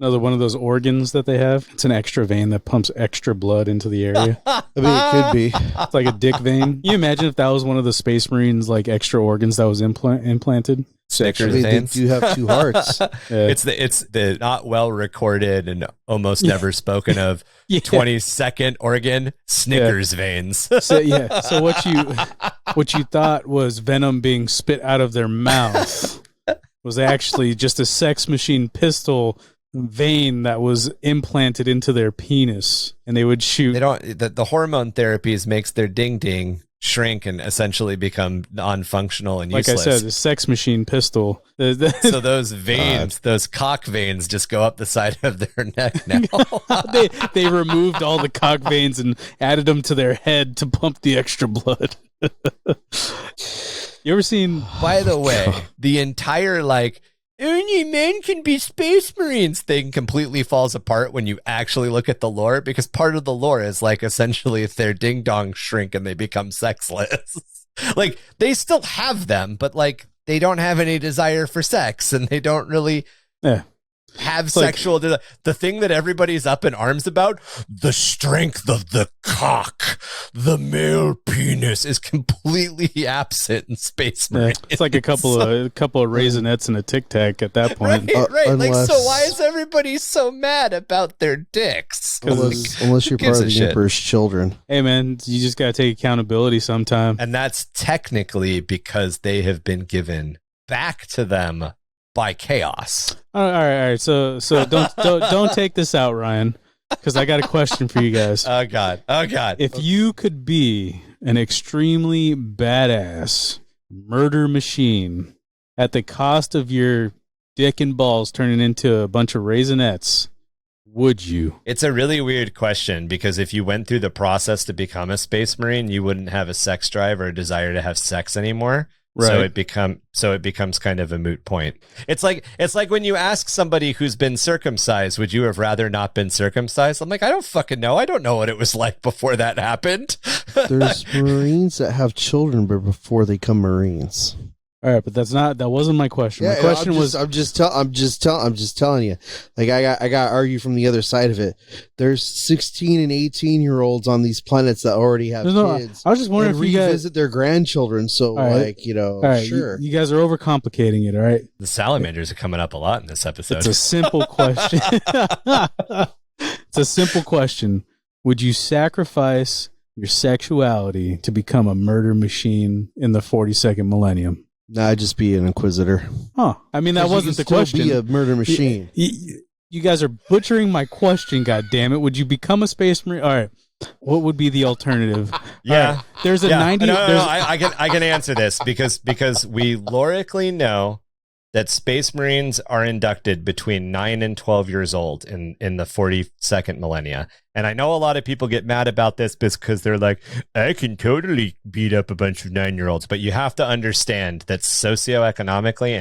another one of those organs that they have? It's an extra vein that pumps extra blood into the area. I mean, it could be. It's like a dick vein. Can you imagine if that was one of the Space Marines like extra organs that was implanted? Snickers They veins. do have two hearts. Yeah. It's the not well recorded and almost never spoken of 22nd organ, Snickers veins. So what you thought was venom being spit out of their mouth was actually just a sex machine pistol vein that was implanted into their penis, and they would shoot. They don't. The hormone therapies makes their ding ding shrink and essentially become non-functional and useless. Like I said, the sex machine pistol. So those veins, those cock veins, just go up the side of their neck now. they removed all the cock veins and added them to their head to pump the extra blood. You ever seen? By the way, the entire like only men can be Space Marines thing completely falls apart when you actually look at the lore, because part of the lore is like essentially if their ding dong shrink and they become sexless. Like they still have them, but like they don't have any desire for sex and they don't really have sexual desire. The thing that everybody's up in arms about, the strength of the cock, the male penis, is completely absent in Space Marines. It's like a couple of Raisinets and a Tic Tac at that point. Right. Like, so why is everybody so mad about their dicks? Unless you're part of the Emperor's children. Hey man, you just gotta take accountability sometime. And that's technically because they have been given back to them by chaos. All right. So don't take this out, Ryan, because I got a question for you guys. Oh God. If you could be an extremely badass murder machine at the cost of your dick and balls turning into a bunch of Raisinets, would you? It's a really weird question, because if you went through the process to become a Space Marine, you wouldn't have a sex drive or a desire to have sex anymore. Right. So it becomes kind of a moot point. It's like when you ask somebody who's been circumcised, would you have rather not been circumcised? I'm like, I don't fucking know. I don't know what it was like before that happened. There's Marines that have children before they become Marines. All right, but that wasn't my question. My question I'm just telling you. Like I got to argue from the other side of it. There's 16 and 18-year-olds on these planets that already have kids. I was just wondering if you guys revisit their grandchildren. So sure. You guys are overcomplicating it. All right. The salamanders are coming up a lot in this episode. It's a simple question. It's a simple question. Would you sacrifice your sexuality to become a murder machine in the 42nd millennium? Nah, I'd just be an inquisitor. Huh. I mean, that wasn't the question. Be a murder machine. You guys are butchering my question, God damn it. Would you become a Space Marine? All right. What would be the alternative? Yeah. Right. There's a 90. No, I can answer this because we lorically know that Space Marines are inducted between 9 and 12 years old in the 42nd millennia. And I know a lot of people get mad about this because they're like, I can totally beat up a bunch of 9-year-olds. But you have to understand that socioeconomically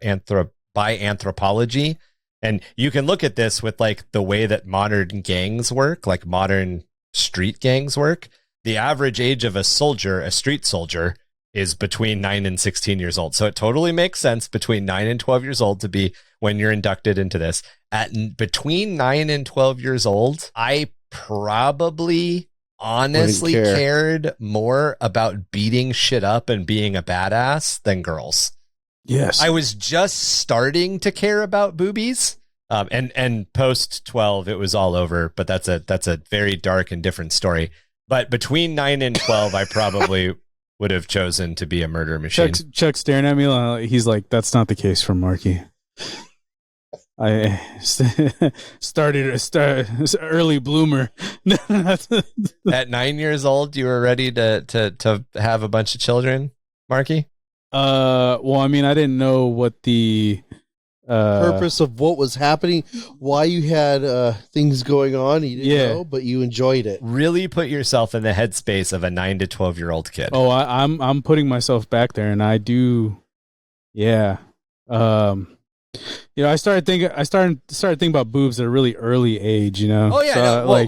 and by anthropology, and you can look at this with like the way that modern gangs work, like modern street gangs work. The average age of a street soldier, is between 9 and 16 years old. So it totally makes sense between 9 and 12 years old to be when you're inducted into this. Between 9 and 12 years old, I probably honestly cared more about beating shit up and being a badass than girls. Yes. I was just starting to care about boobies. And post 12, it was all over, but that's a very dark and different story. But between 9 and 12, I probably would have chosen to be a murder machine. Chuck's staring at me. He's like, that's not the case for Marky. I started early bloomer. At 9 years old, you were ready to have a bunch of children, Marky? Well, I mean, I didn't know what the purpose of what was happening, why you had things going on. You didn't know, but you enjoyed it. Really put yourself in the headspace of a 9 to 12-year-old kid. Oh, I'm putting myself back there, and I do. Yeah. I started thinking about boobs at a really early age, Oh yeah, so, I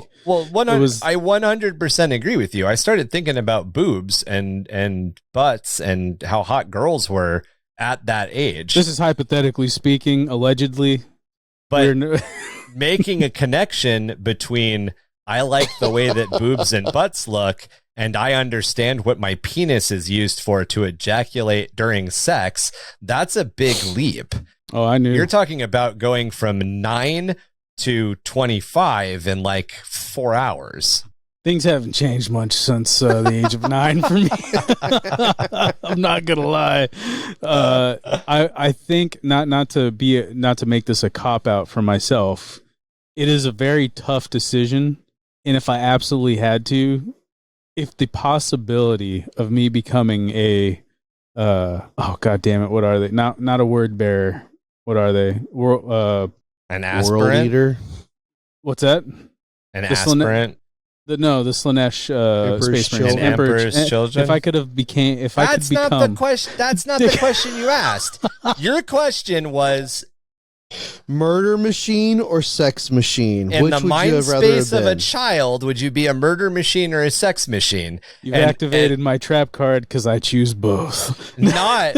100% agree with you. I started thinking about boobs and butts and how hot girls were at that age. This is hypothetically speaking, allegedly, but making a connection between I like the way that boobs and butts look, and I understand what my penis is used for to ejaculate during sex. That's a big leap. Oh, I knew. You're talking about going from 9 to 25 in like 4 hours. Things haven't changed much since the age of 9 for me. I'm not gonna lie. I think not to make this a cop out for myself. It is a very tough decision, and if I absolutely had to, if the possibility of me becoming a oh god damn it, what are they? Not a word bearer. What are they? An aspirant? World eater? What's that? An aspirant? The Space Marines. Emperor's children. If I could have became, That's not the question you asked. Your question was murder machine or sex machine. In Which the would mind you have rather space of been? a child, would you be a murder machine or a sex machine? You've activated my trap card because I choose both. Not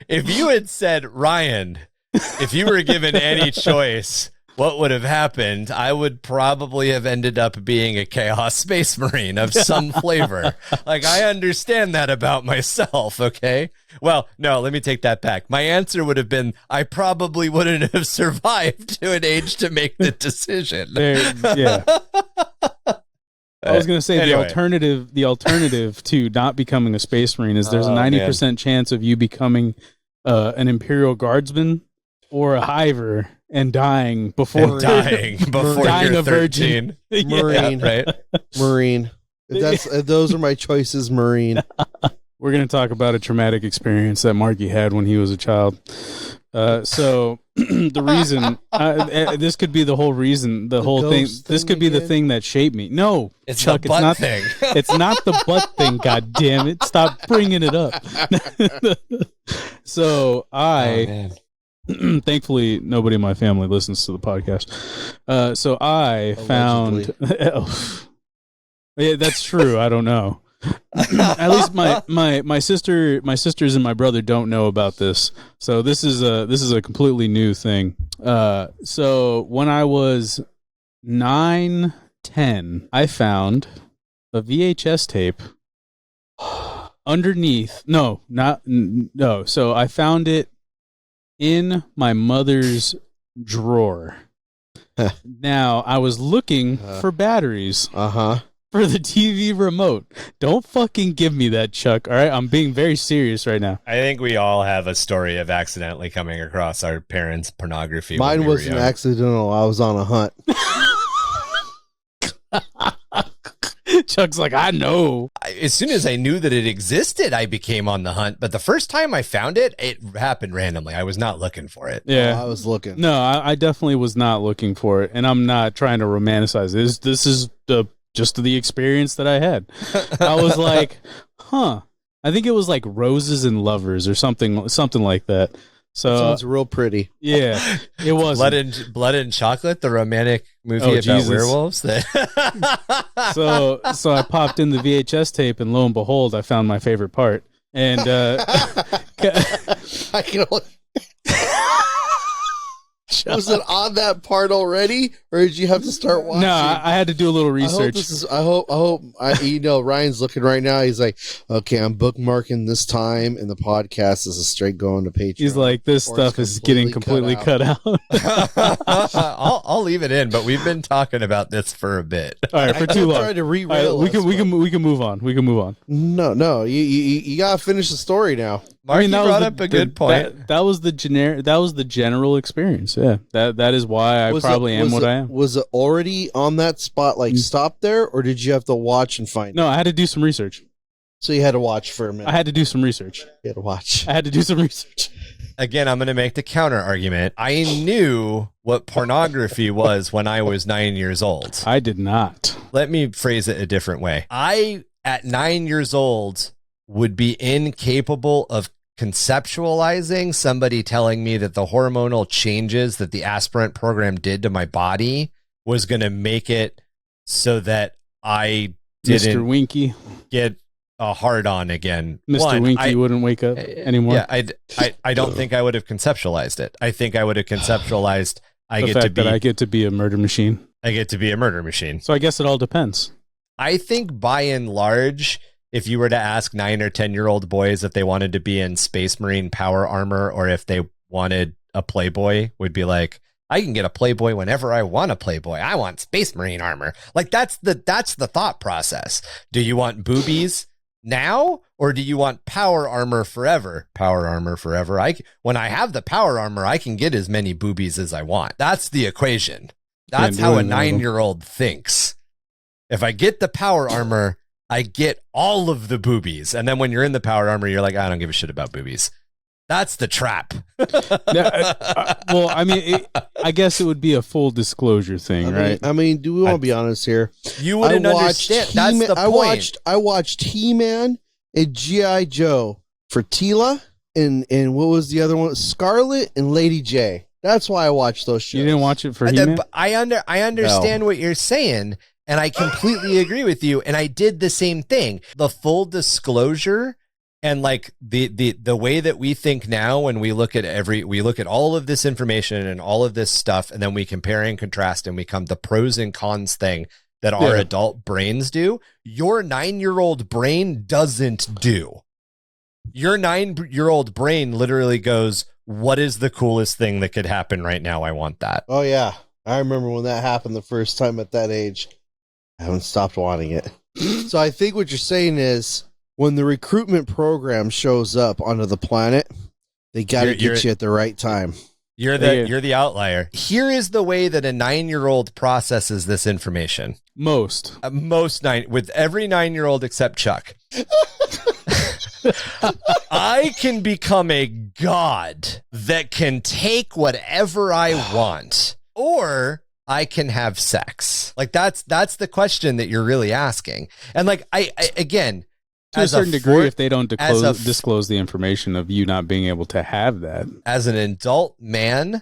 if you had said, Ryan, if you were given any choice, what would have happened? I would probably have ended up being a Chaos Space Marine of some flavor. Like, I understand that about myself, okay? Well, no, let me take that back. My answer would have been, I probably wouldn't have survived to an age to make the decision. Yeah. I was going to say Anyway. the alternative to not becoming a Space Marine is there's a 90% chance of you becoming an Imperial Guardsman or a Hiver and dying before dying dying you're a virgin. 13. Marine, right? Marine. Those are my choices. Marine. We're going to talk about a traumatic experience that Marky had when he was a child. So the reason this could be the whole reason, the whole thing. This could be the thing that shaped me. No, It's Chuck, the butt it's not thing. It's not the butt thing. God damn it! Stop bringing it up. So thankfully, nobody in my family listens to the podcast. So I found. Yeah, that's true. I don't know. At least my sisters and my brother don't know about this. So this is a completely new thing. So when I was 9, 10, I found a VHS tape underneath. No. So I found it in my mother's drawer. Now I was looking for batteries. For the TV remote. Don't fucking give me that, Chuck. All right, I'm being very serious right now. I think we all have a story of accidentally coming across our parents' pornography. Mine wasn't accidental. I was on a hunt. Chuck's like, I know. As soon as I knew that it existed, I became on the hunt. But the first time I found it, it happened randomly. I was not looking for it. Yeah, I was looking. No, I definitely was not looking for it, and I'm not trying to romanticize this. This is just the experience that I had. I was like, I think it was like Roses and Lovers or something like that. So sounds real pretty. Yeah, it was Blood and Chocolate, the romantic movie about Jesus. werewolves. So I popped in the VHS tape, and lo and behold, I found my favorite part. And I can only... Was it on that part already, or did you have to start watching? No, I had to do a little research. I hope Ryan's looking right now. He's like, okay, I'm bookmarking this time, and the podcast is a straight going to Patreon. He's like, this stuff is getting completely cut out. I'll leave it in, but we've been talking about this for a bit. All right, for too long. Trying to we can move on. We can move on. No, you gotta finish the story now. Marky brought up a good point. That was the general experience. Yeah, that is why I probably am what I am. Was it already on that spot, like stop there, or did you have to watch and find it? No, I had to do some research. So you had to watch for a minute. I had to do some research. You had to watch. I had to do some research. again, I'm going to make the counter argument. I knew what pornography was when I was 9 years old. I did not. Let me phrase it a different way. I, at 9 years old, would be incapable of conceptualizing somebody telling me that the hormonal changes that the aspirant program did to my body was going to make it so that I didn't Mr. Winky get a hard on again. Mr. Winky wouldn't wake up anymore. Yeah, I don't think I would have conceptualized it. I think I would have conceptualized I get to be a murder machine. I get to be a murder machine. So I guess it all depends. I think by and large, if you were to ask 9 or 10-year-old boys if they wanted to be in Space Marine power armor or if they wanted a Playboy, would be like, I can get a Playboy whenever I want a Playboy. I want Space Marine armor. Like that's the thought process. Do you want boobies now or do you want power armor forever? Power armor forever. When I have the power armor, I can get as many boobies as I want. That's the equation. That's how a 9-year-old thinks. If I get the power armor, I get all of the boobies. And then when you're in the power armor, you're like, I don't give a shit about boobies. That's the trap. Well, I mean, I guess it would be a full disclosure thing, right? I mean, do we want to be honest here? You wouldn't understand. That's the point. I watched He-Man and G.I. Joe for Tila and what was the other one? Scarlet and Lady J. That's why I watched those shows. You didn't watch it for He-Man? I understand what you're saying, and I completely agree with you. And I did the same thing. The full disclosure. And like the way that we think now when we look at all of this information and all of this stuff, and then we compare and contrast and we come the pros and cons thing that our adult brains do, your 9-year-old brain doesn't do. Your 9-year-old brain literally goes, what is the coolest thing that could happen right now? I want that. Oh yeah. I remember when that happened the first time at that age. I haven't stopped wanting it. So I think what you're saying is, when the recruitment program shows up onto the planet, they got to get you at the right time. You're the outlier. Here is the way that a 9-year-old processes this information. Most with every 9-year-old except Chuck. I can become a god that can take whatever I want, or I can have sex. Like that's the question that you're really asking. And like I again. To a certain degree, if they don't disclose the information of you not being able to have that. As an adult man,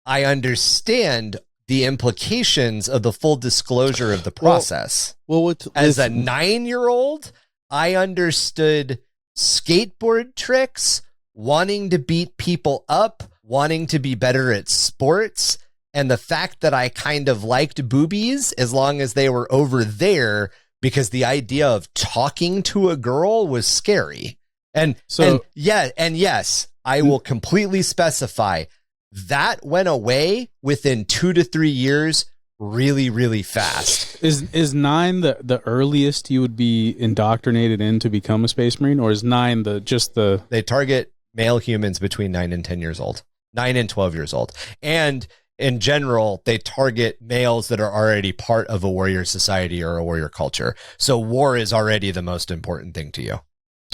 I understand the implications of the full disclosure of the process. As a 9-year-old, I understood skateboard tricks, wanting to beat people up, wanting to be better at sports, and the fact that I kind of liked boobies as long as they were over there, because the idea of talking to a girl was scary. And yes, I will completely specify that went away within 2 to 3 years really, really fast. Is 9 the earliest you would be indoctrinated in to become a Space Marine, or is 9 They target male humans between 9 and 10 years old, 9 and 12 years old. And in general, they target males that are already part of a warrior society or a warrior culture. So war is already the most important thing to you.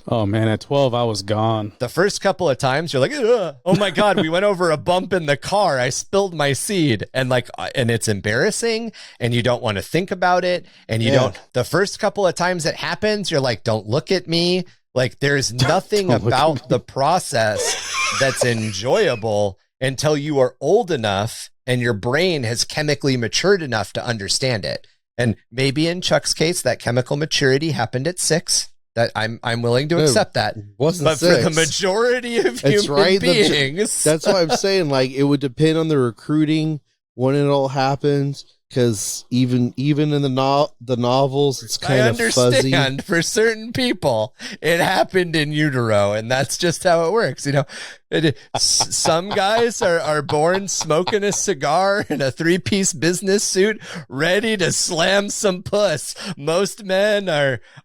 Oh man, at 12, I was gone. The first couple of times you're like, ugh, oh my God, we went over a bump in the car. I spilled my seed. And it's embarrassing and you don't want to think about it. And the first couple of times it happens, you're like, don't look at me. Like there's nothing about the process that's enjoyable until you are old enough and your brain has chemically matured enough to understand it. And maybe in Chuck's case, that chemical maturity happened at 6. That I'm willing to accept that. But 6. For the majority of human beings, that's why I'm saying, like, it would depend on the recruiting when it all happens. Because even in the novels, it's kind of fuzzy. I understand for certain people, it happened in utero, and that's just how it works. You know, some guys are born smoking a cigar in a 3-piece business suit, ready to slam some puss. Most men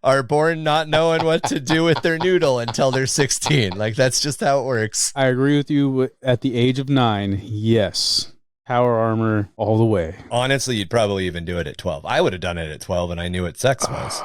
are born not knowing what to do with their noodle until they're 16. Like that's just how it works. I agree with you. At the age of 9, yes. Power armor all the way. Honestly, you'd probably even do it at 12. I would have done it at 12 and I knew what sex was.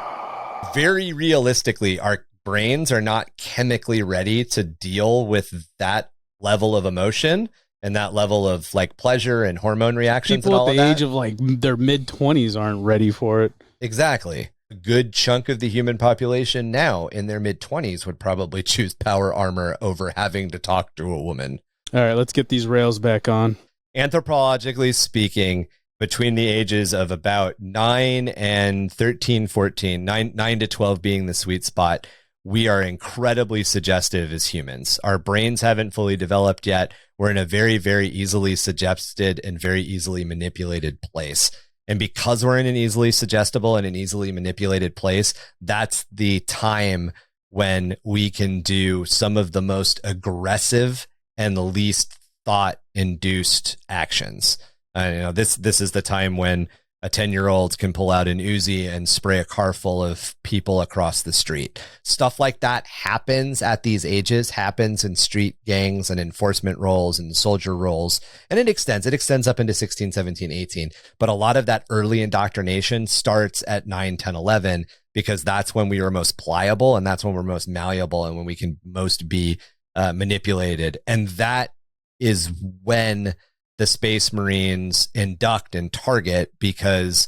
Very realistically, our brains are not chemically ready to deal with that level of emotion and that level of like pleasure and hormone reactions. People and all at the of that. age of like their mid-20s aren't ready for it. Exactly. A good chunk of the human population now in their mid-20s would probably choose power armor over having to talk to a woman. All right, let's get these rails back on. Anthropologically speaking, between the ages of about 9 and 13, 14, 9 to 12 being the sweet spot, we are incredibly suggestive as humans. Our brains haven't fully developed yet. We're in a very, very easily suggested and very easily manipulated place. And because we're in an easily suggestible and an easily manipulated place, that's the time when we can do some of the most aggressive and the least thought-induced actions. This is the time when a 10-year-old can pull out an Uzi and spray a car full of people across the street. Stuff like that happens at these ages, happens in street gangs and enforcement roles and soldier roles. And it extends up into 16, 17, 18. But a lot of that early indoctrination starts at 9, 10, 11, because that's when we are most pliable and that's when we're most malleable and when we can most be manipulated. And that is when the Space Marines induct and target, because,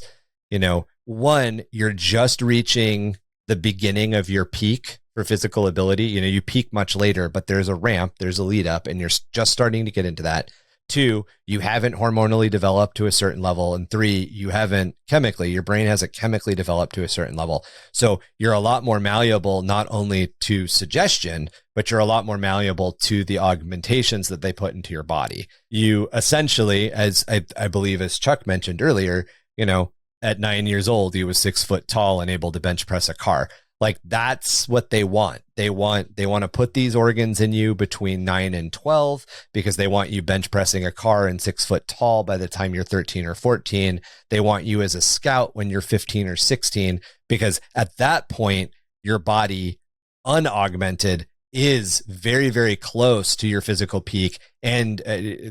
one, you're just reaching the beginning of your peak for physical ability. You peak much later, but there's a ramp, there's a lead up, and you're just starting to get into that. 2, you haven't hormonally developed to a certain level. And 3, you haven't chemically, your brain hasn't chemically developed to a certain level. So you're a lot more malleable, not only to suggestion, but you're a lot more malleable to the augmentations that they put into your body. You essentially, as I believe, as Chuck mentioned earlier, at 9 years old, he was 6 foot tall and able to bench press a car. Like, that's what they want. They want to put these organs in you between 9 and 12 because they want you bench pressing a car and 6 foot tall by the time you're 13 or 14. They want you as a scout when you're 15 or 16, because at that point, your body unaugmented is very, very close to your physical peak, and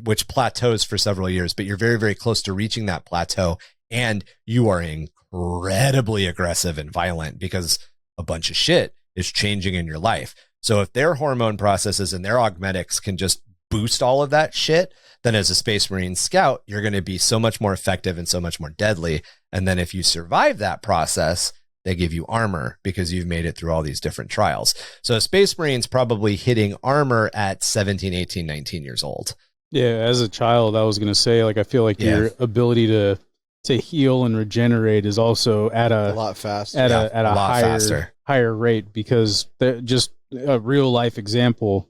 which plateaus for several years, but you're very, very close to reaching that plateau, and you are incredibly aggressive and violent because a bunch of shit is changing in your life. So if their hormone processes and their augmetics can just boost all of that shit, then as a Space Marine scout, you're going to be so much more effective and so much more deadly. And then if you survive that process, they give you armor because you've made it through all these different trials. So a Space Marine's probably hitting armor at 17, 18, 19 years old. Yeah, as a child, I was going to say, I feel like your ability to heal and regenerate is also at a lot faster, at a higher rate, because just a real life example,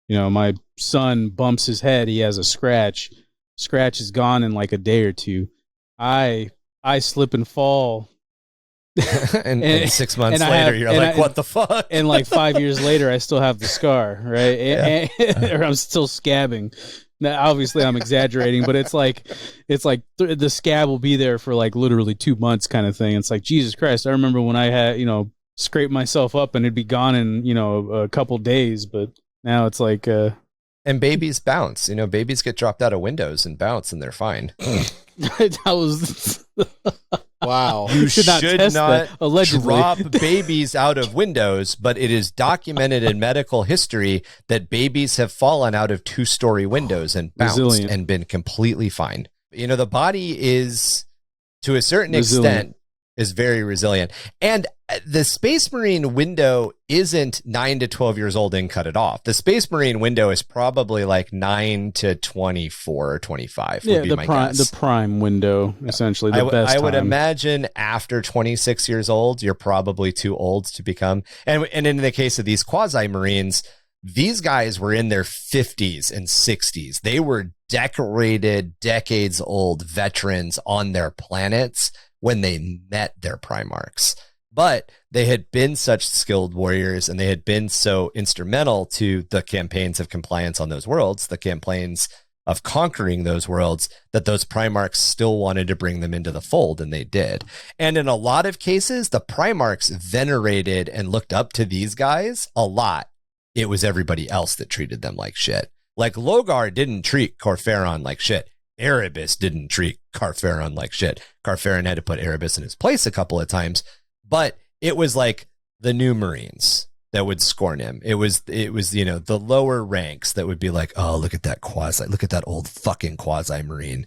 my son bumps his head, he has a scratch is gone in like a day or two. I slip and fall and 6 months later you're like, what the fuck? And like 5 years later I still have the scar, right? Or I'm still scabbing. Now, obviously I'm exaggerating, but it's like the scab will be there for like literally 2 months kind of thing. It's like, Jesus Christ, I remember when I had, scrape myself up and it'd be gone in, a couple days, but now it's like and babies bounce. Babies get dropped out of windows and bounce and they're fine. That was wow. You should not allegedly drop babies out of windows, but it is documented in medical history that babies have fallen out of 2-story windows and bounced and been completely fine. The body is, to a certain extent, is very resilient. And the Space Marine window isn't 9 to 12 years old and cut it off. The Space Marine window is probably like 9 to 24 or 25 would be my guess. The prime window, essentially, the best I would time. imagine after 26 years old, you're probably too old to become. And in the case of these Quasi-Marines, these guys were in their 50s and 60s. They were decorated, decades-old veterans on their planets when they met their Primarchs. But they had been such skilled warriors and they had been so instrumental to the campaigns of compliance on those worlds, the campaigns of conquering those worlds, that those Primarchs still wanted to bring them into the fold, and they did. And in a lot of cases, the Primarchs venerated and looked up to these guys a lot. It was everybody else that treated them like shit. Like Logar didn't treat Corferon like shit. Erebus didn't treat Carferon like shit. Carferon had to put Erebus in his place a couple of times, but it was like the new Marines. that would scorn him. It was, the lower ranks that would be like, oh, look at that old fucking Quasi-Marine.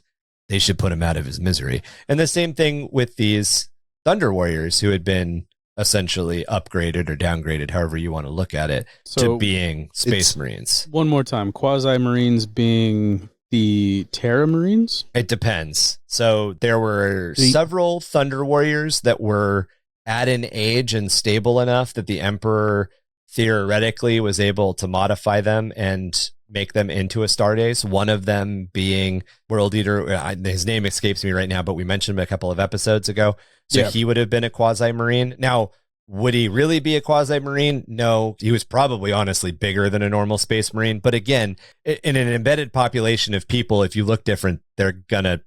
They should put him out of his misery. And the same thing with these Thunder Warriors who had been essentially upgraded or downgraded, however you want to look at it, to being Space Marines. One more time, Quasi-Marines being the Terra Marines? It depends. So there were several Thunder Warriors that were at an age and stable enough that the Emperor theoretically was able to modify them and make them into Astartes. One of them being World Eater. His name escapes me right now, but we mentioned him a couple of episodes ago. So he would have been a Quasi-Marine. Now, would he really be a Quasi-Marine? No, he was probably honestly bigger than a normal Space Marine. But again, in an embedded population of people, if you look different, they're gonna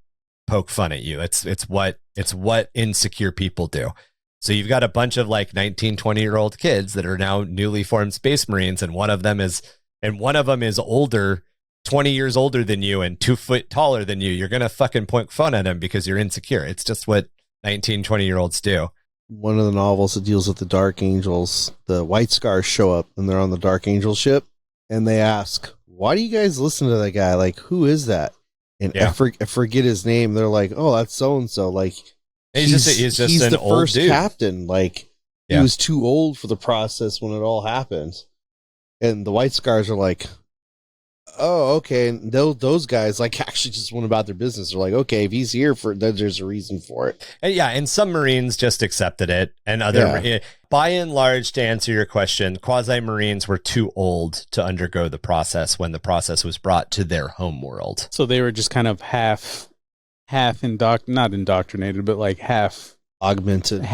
poke fun at you. It's what insecure people do. So you've got a bunch of like 19, 20-year-old kids that are now newly formed Space Marines, and one of them is older, 20 years older than you and 2 foot taller than you. You're going to fucking poke fun at him because you're insecure. It's just what 19, 20-year-olds do. One of the novels that deals with the Dark Angels, the White Scars show up and they're on the Dark Angel ship and they ask, why do you guys listen to that guy? Like, who is that? And I forget his name. They're like, oh, that's so-and-so. Like, he's an the old first dude. Captain. Like, he was too old for the process when it all happened. And the White Scars are like, oh, okay. And those guys like actually just went about their business. They're like, okay, if he's here there's a reason for it. And some Marines just accepted it, and by and large, to answer your question, Quasi-Marines were too old to undergo the process when the process was brought to their home world. So they were just kind of not indoctrinated, but like half augmented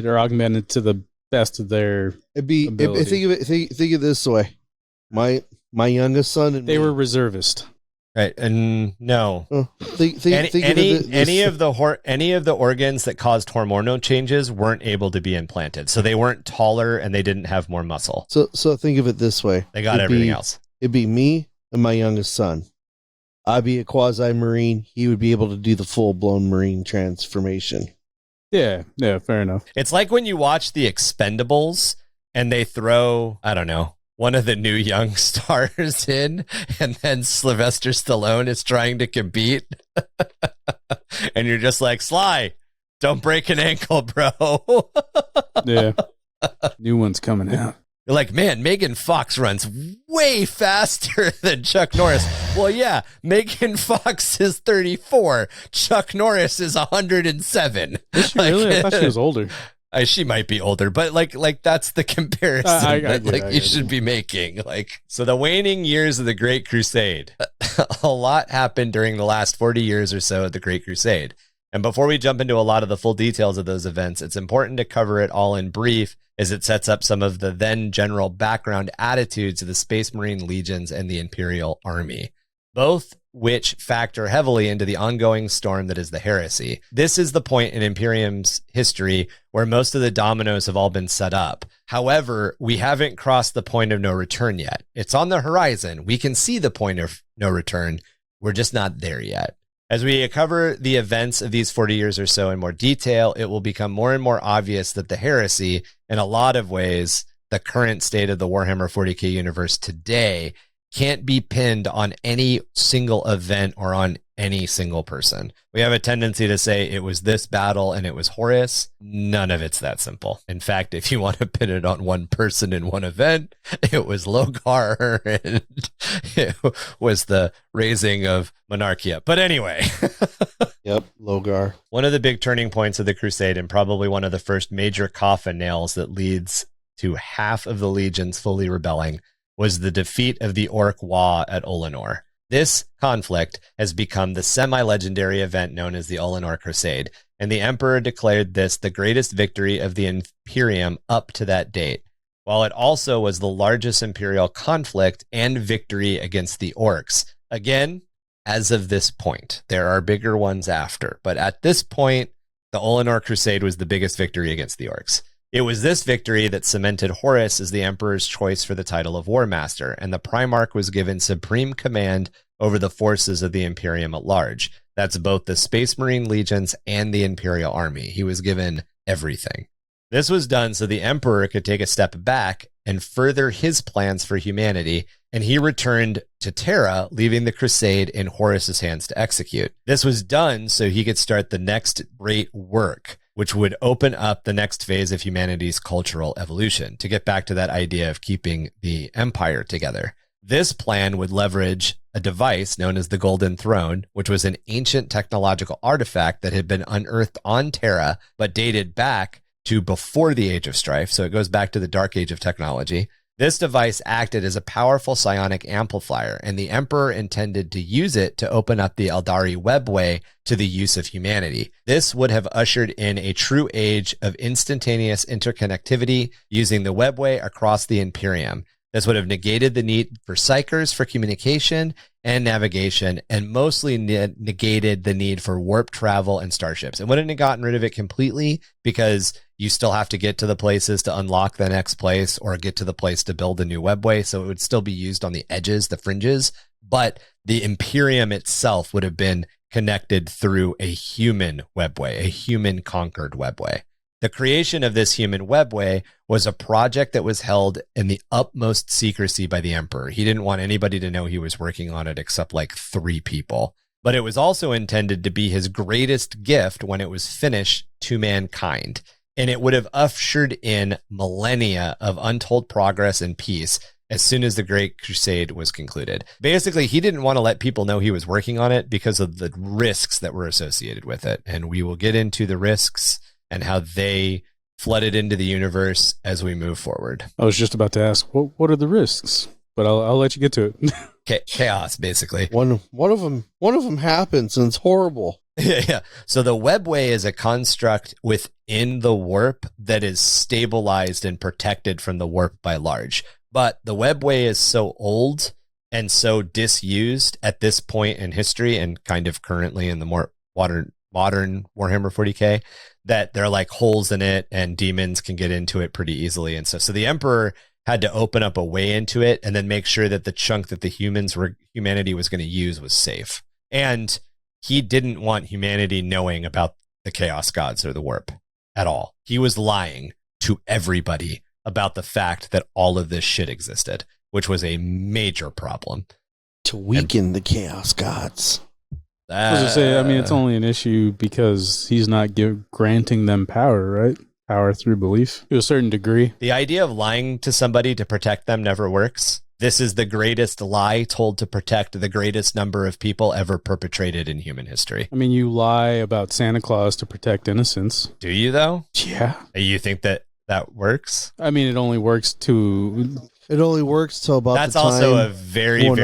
or augmented to the best of their ability. Think of it this way. My youngest son and they were reservist, right? And no, any of the organs that caused hormonal changes weren't able to be implanted, so they weren't taller and they didn't have more muscle. So think of it this way: they got everything else. It'd be me and my youngest son. I'd be a Quasi-Marine. He would be able to do the full-blown Marine transformation. Yeah, fair enough. It's like when you watch The Expendables and they throw, I don't know, one of the new young stars in, and then Sylvester Stallone is trying to compete. And you're just like, Sly, don't break an ankle, bro. Yeah. New one's coming out. You're like, man, Megan Fox runs way faster than Chuck Norris. Well, yeah, Megan Fox is 34. Chuck Norris is 107. Is she really? I thought she was older. She might be older, but like that's the comparison you should be making. So the waning years of the Great Crusade, a lot happened during the last 40 years or so of the Great Crusade. And before we jump into a lot of the full details of those events, it's important to cover it all in brief, as it sets up some of the then general background attitudes of the Space Marine legions and the Imperial Army, both which factor heavily into the ongoing storm that is the heresy. This is the point in Imperium's history where most of the dominoes have all been set up. However, we haven't crossed the point of no return yet. It's on the horizon. We can see the point of no return. We're just not there yet. As we cover the events of these 40 years or so in more detail, it will become more and more obvious that the heresy, in a lot of ways, the current state of the Warhammer 40k universe today, can't be pinned on any single event or on any single person. We have a tendency to say it was this battle and it was Horus. None of it's that simple. In fact, if you want to pin it on one person in one event, it was Logar and it was the raising of Monarchia. But anyway. Yep, Logar. One of the big turning points of the Crusade, and probably one of the first major coffin nails that leads to half of the legions fully rebelling, was the defeat of the Orc Wa at Olenor. This conflict has become the semi-legendary event known as the Olenor Crusade, and the Emperor declared this the greatest victory of the Imperium up to that date, while it also was the largest Imperial conflict and victory against the Orcs. Again, as of this point, there are bigger ones after, but at this point, the Olenor Crusade was the biggest victory against the Orcs. It was this victory that cemented Horus as the Emperor's choice for the title of War Master, and the Primarch was given supreme command over the forces of the Imperium at large. That's both the Space Marine legions and the Imperial Army. He was given everything. This was done so the Emperor could take a step back and further his plans for humanity, and he returned to Terra, leaving the Crusade in Horus's hands to execute. This was done so he could start the next great work, which would open up the next phase of humanity's cultural evolution, to get back to that idea of keeping the empire together. This plan would leverage a device known as the Golden Throne, which was an ancient technological artifact that had been unearthed on Terra, but dated back to before the Age of Strife, so it goes back to the Dark Age of technology. This device acted as a powerful psionic amplifier, and the Emperor intended to use it to open up the Eldari webway to the use of humanity. This would have ushered in a true age of instantaneous interconnectivity using the webway across the Imperium. This would have negated the need for psychers for communication and navigation, and mostly negated the need for warp travel and starships. It wouldn't have gotten rid of it completely, because you still have to get to the places to unlock the next place or get to the place to build a new webway. So it would still be used on the edges, the fringes, but the Imperium itself would have been connected through a human webway, a human conquered webway. The creation of this human webway was a project that was held in the utmost secrecy by the Emperor. He didn't want anybody to know he was working on it except like 3 people. But it was also intended to be his greatest gift when it was finished to mankind. And it would have ushered in millennia of untold progress and peace as soon as the Great Crusade was concluded. Basically, he didn't want to let people know he was working on it because of the risks that were associated with it. And we will get into the risks and how they flooded into the universe as we move forward. I was just about to ask, what are the risks? But I'll let you get to it. Chaos, basically. One of them happens, and it's horrible. Yeah. So the webway is a construct within the warp that is stabilized and protected from the warp by large. But the webway is so old and so disused at this point in history, and kind of currently in the more modern Warhammer 40k, that there are like holes in it and demons can get into it pretty easily. And so the Emperor had to open up a way into it and then make sure that the chunk that humanity was going to use was safe. And he didn't want humanity knowing about the Chaos Gods or the warp at all. He was lying to everybody about the fact that all of this shit existed, which was a major problem. To weaken the Chaos Gods. I was going to say, I mean, it's only an issue because he's not granting them power, right? Power through belief to a certain degree. The idea of lying to somebody to protect them never works. This is the greatest lie told to protect the greatest number of people ever perpetrated in human history. I mean, you lie about Santa Claus to protect innocence. Do you, though? Yeah. You think that works? I mean, it only works till about that's the time also a very when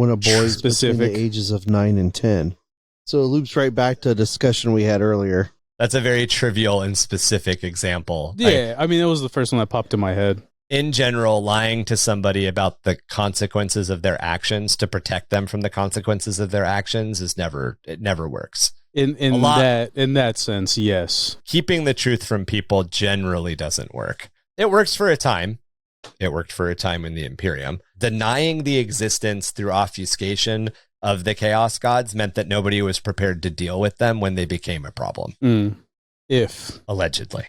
a boy is specific, between the ages of 9 and 10. So it loops right back to a discussion we had earlier. That's a very trivial and specific example. Yeah, I mean, it was the first one that popped in my head. In general, lying to somebody about the consequences of their actions to protect them from the consequences of their actions it never works. In that sense, yes. Keeping the truth from people generally doesn't work. It works for a time. It worked for a time in the Imperium. Denying the existence through obfuscation of the Chaos Gods meant that nobody was prepared to deal with them when they became a problem. Allegedly.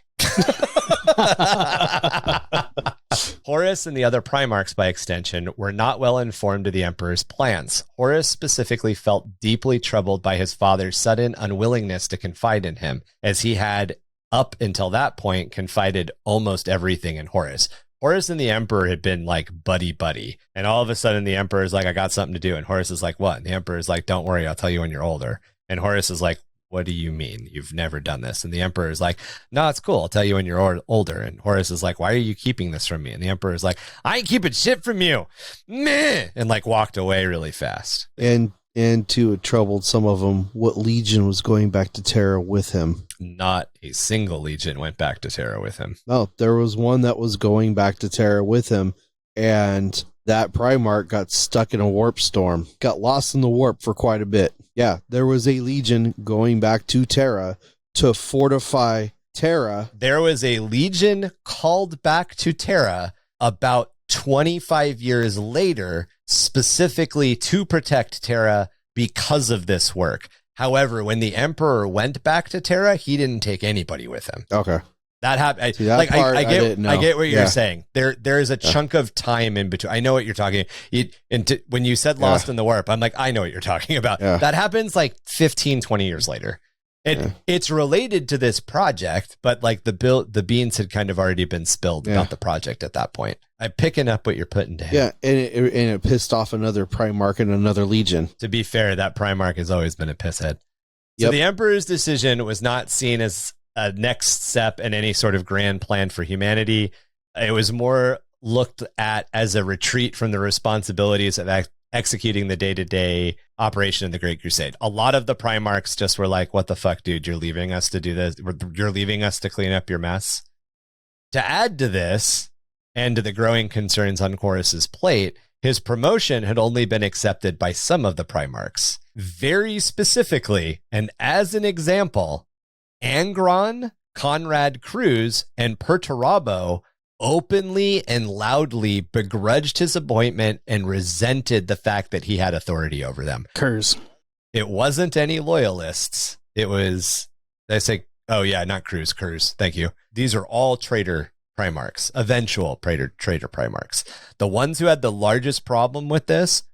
Horus and the other Primarchs, by extension, were not well informed of the Emperor's plans. Horus specifically felt deeply troubled by his father's sudden unwillingness to confide in him, as he had, up until that point, confided almost everything in Horus. Horus and the Emperor had been like buddy-buddy, and all of a sudden the Emperor is like, I got something to do, and Horus is like, what? And the Emperor is like, don't worry, I'll tell you when you're older. And Horus is like, what do you mean? You've never done this. And the Emperor is like, no, it's cool. I'll tell you when you're older. And Horus is like, why are you keeping this from me? And the Emperor is like, I ain't keeping shit from you. Meh. And like walked away really fast. And to it troubled some of them, what legion was going back to Terra with him? Not a single legion went back to Terra with him. No, there was one that was going back to Terra with him. And that Primarch got stuck in a warp storm, got lost in the warp for quite a bit. Yeah, there was a legion going back to Terra to fortify Terra. There was a legion called back to Terra about 25 years later, specifically to protect Terra because of this work. However, when the Emperor went back to Terra, he didn't take anybody with him. Okay. That happened. That part I didn't know. I get what you're saying. There is a chunk of time in between. I know what you're talking. When you said Lost in the Warp, I'm like, I know what you're talking about. Yeah. That happens like 15, 20 years later. It's related to this project, but like the beans had kind of already been spilled about the project at that point. I'm picking up what you're putting down. Yeah, and it pissed off another Primarch and another Legion. To be fair, that Primarch has always been a pisshead. So the Emperor's decision was not seen as a next step in any sort of grand plan for humanity. It was more looked at as a retreat from the responsibilities of executing the day-to-day operation of the Great Crusade. A lot of the Primarchs just were like, what the fuck, dude? You're leaving us to do this? You're leaving us to clean up your mess? To add to this, and to the growing concerns on Horus's plate, his promotion had only been accepted by some of the Primarchs. Very specifically, and as an example, Angron, Conrad Cruz, and Perturabo openly and loudly begrudged his appointment and resented the fact that he had authority over them. Cruz. It wasn't any loyalists. It was, not Cruz. Thank you. These are all traitor Primarchs, eventual traitor Primarchs. The ones who had the largest problem with this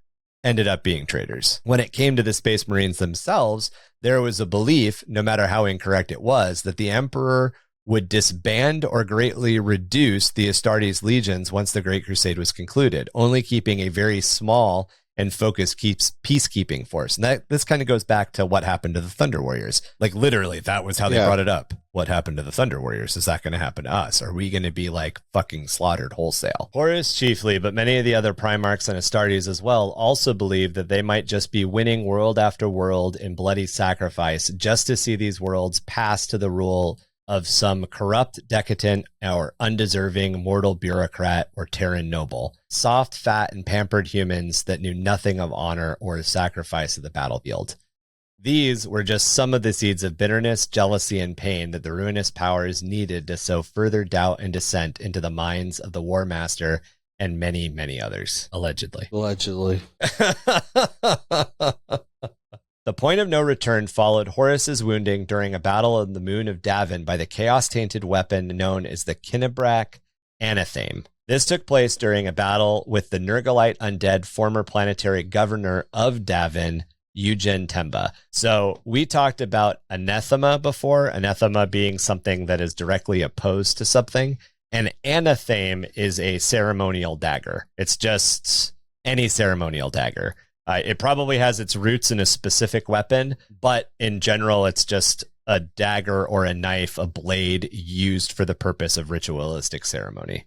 ended up being traitors. When it came to the Space Marines themselves, there was a belief, no matter how incorrect it was, that the Emperor would disband or greatly reduce the Astartes legions once the Great Crusade was concluded, only keeping a very small and focused peacekeeping force. And this kind of goes back to what happened to the Thunder Warriors. Like literally, that was how they brought it up. What happened to the Thunder Warriors? Is that going to happen to us? Are we going to be like fucking slaughtered wholesale? Horus chiefly, but many of the other Primarchs and Astartes as well, also believed that they might just be winning world after world in bloody sacrifice just to see these worlds pass to the rule of some corrupt, decadent, or undeserving mortal bureaucrat or Terran noble. Soft, fat, and pampered humans that knew nothing of honor or the sacrifice of the battlefield. These were just some of the seeds of bitterness, jealousy, and pain that the ruinous powers needed to sow further doubt and dissent into the minds of the War Master and many, many others. Allegedly. The point of no return followed Horus's wounding during a battle on the moon of Davin by the chaos-tainted weapon known as the Kinnebrak Anatheme. This took place during a battle with the Nurgalite undead former planetary governor of Davin, Eugen Temba. So we talked about anathema before, anathema being something that is directly opposed to something. And anatheme is a ceremonial dagger. It's just any ceremonial dagger. It probably has its roots in a specific weapon, but in general, it's just a dagger or a knife, a blade used for the purpose of ritualistic ceremony.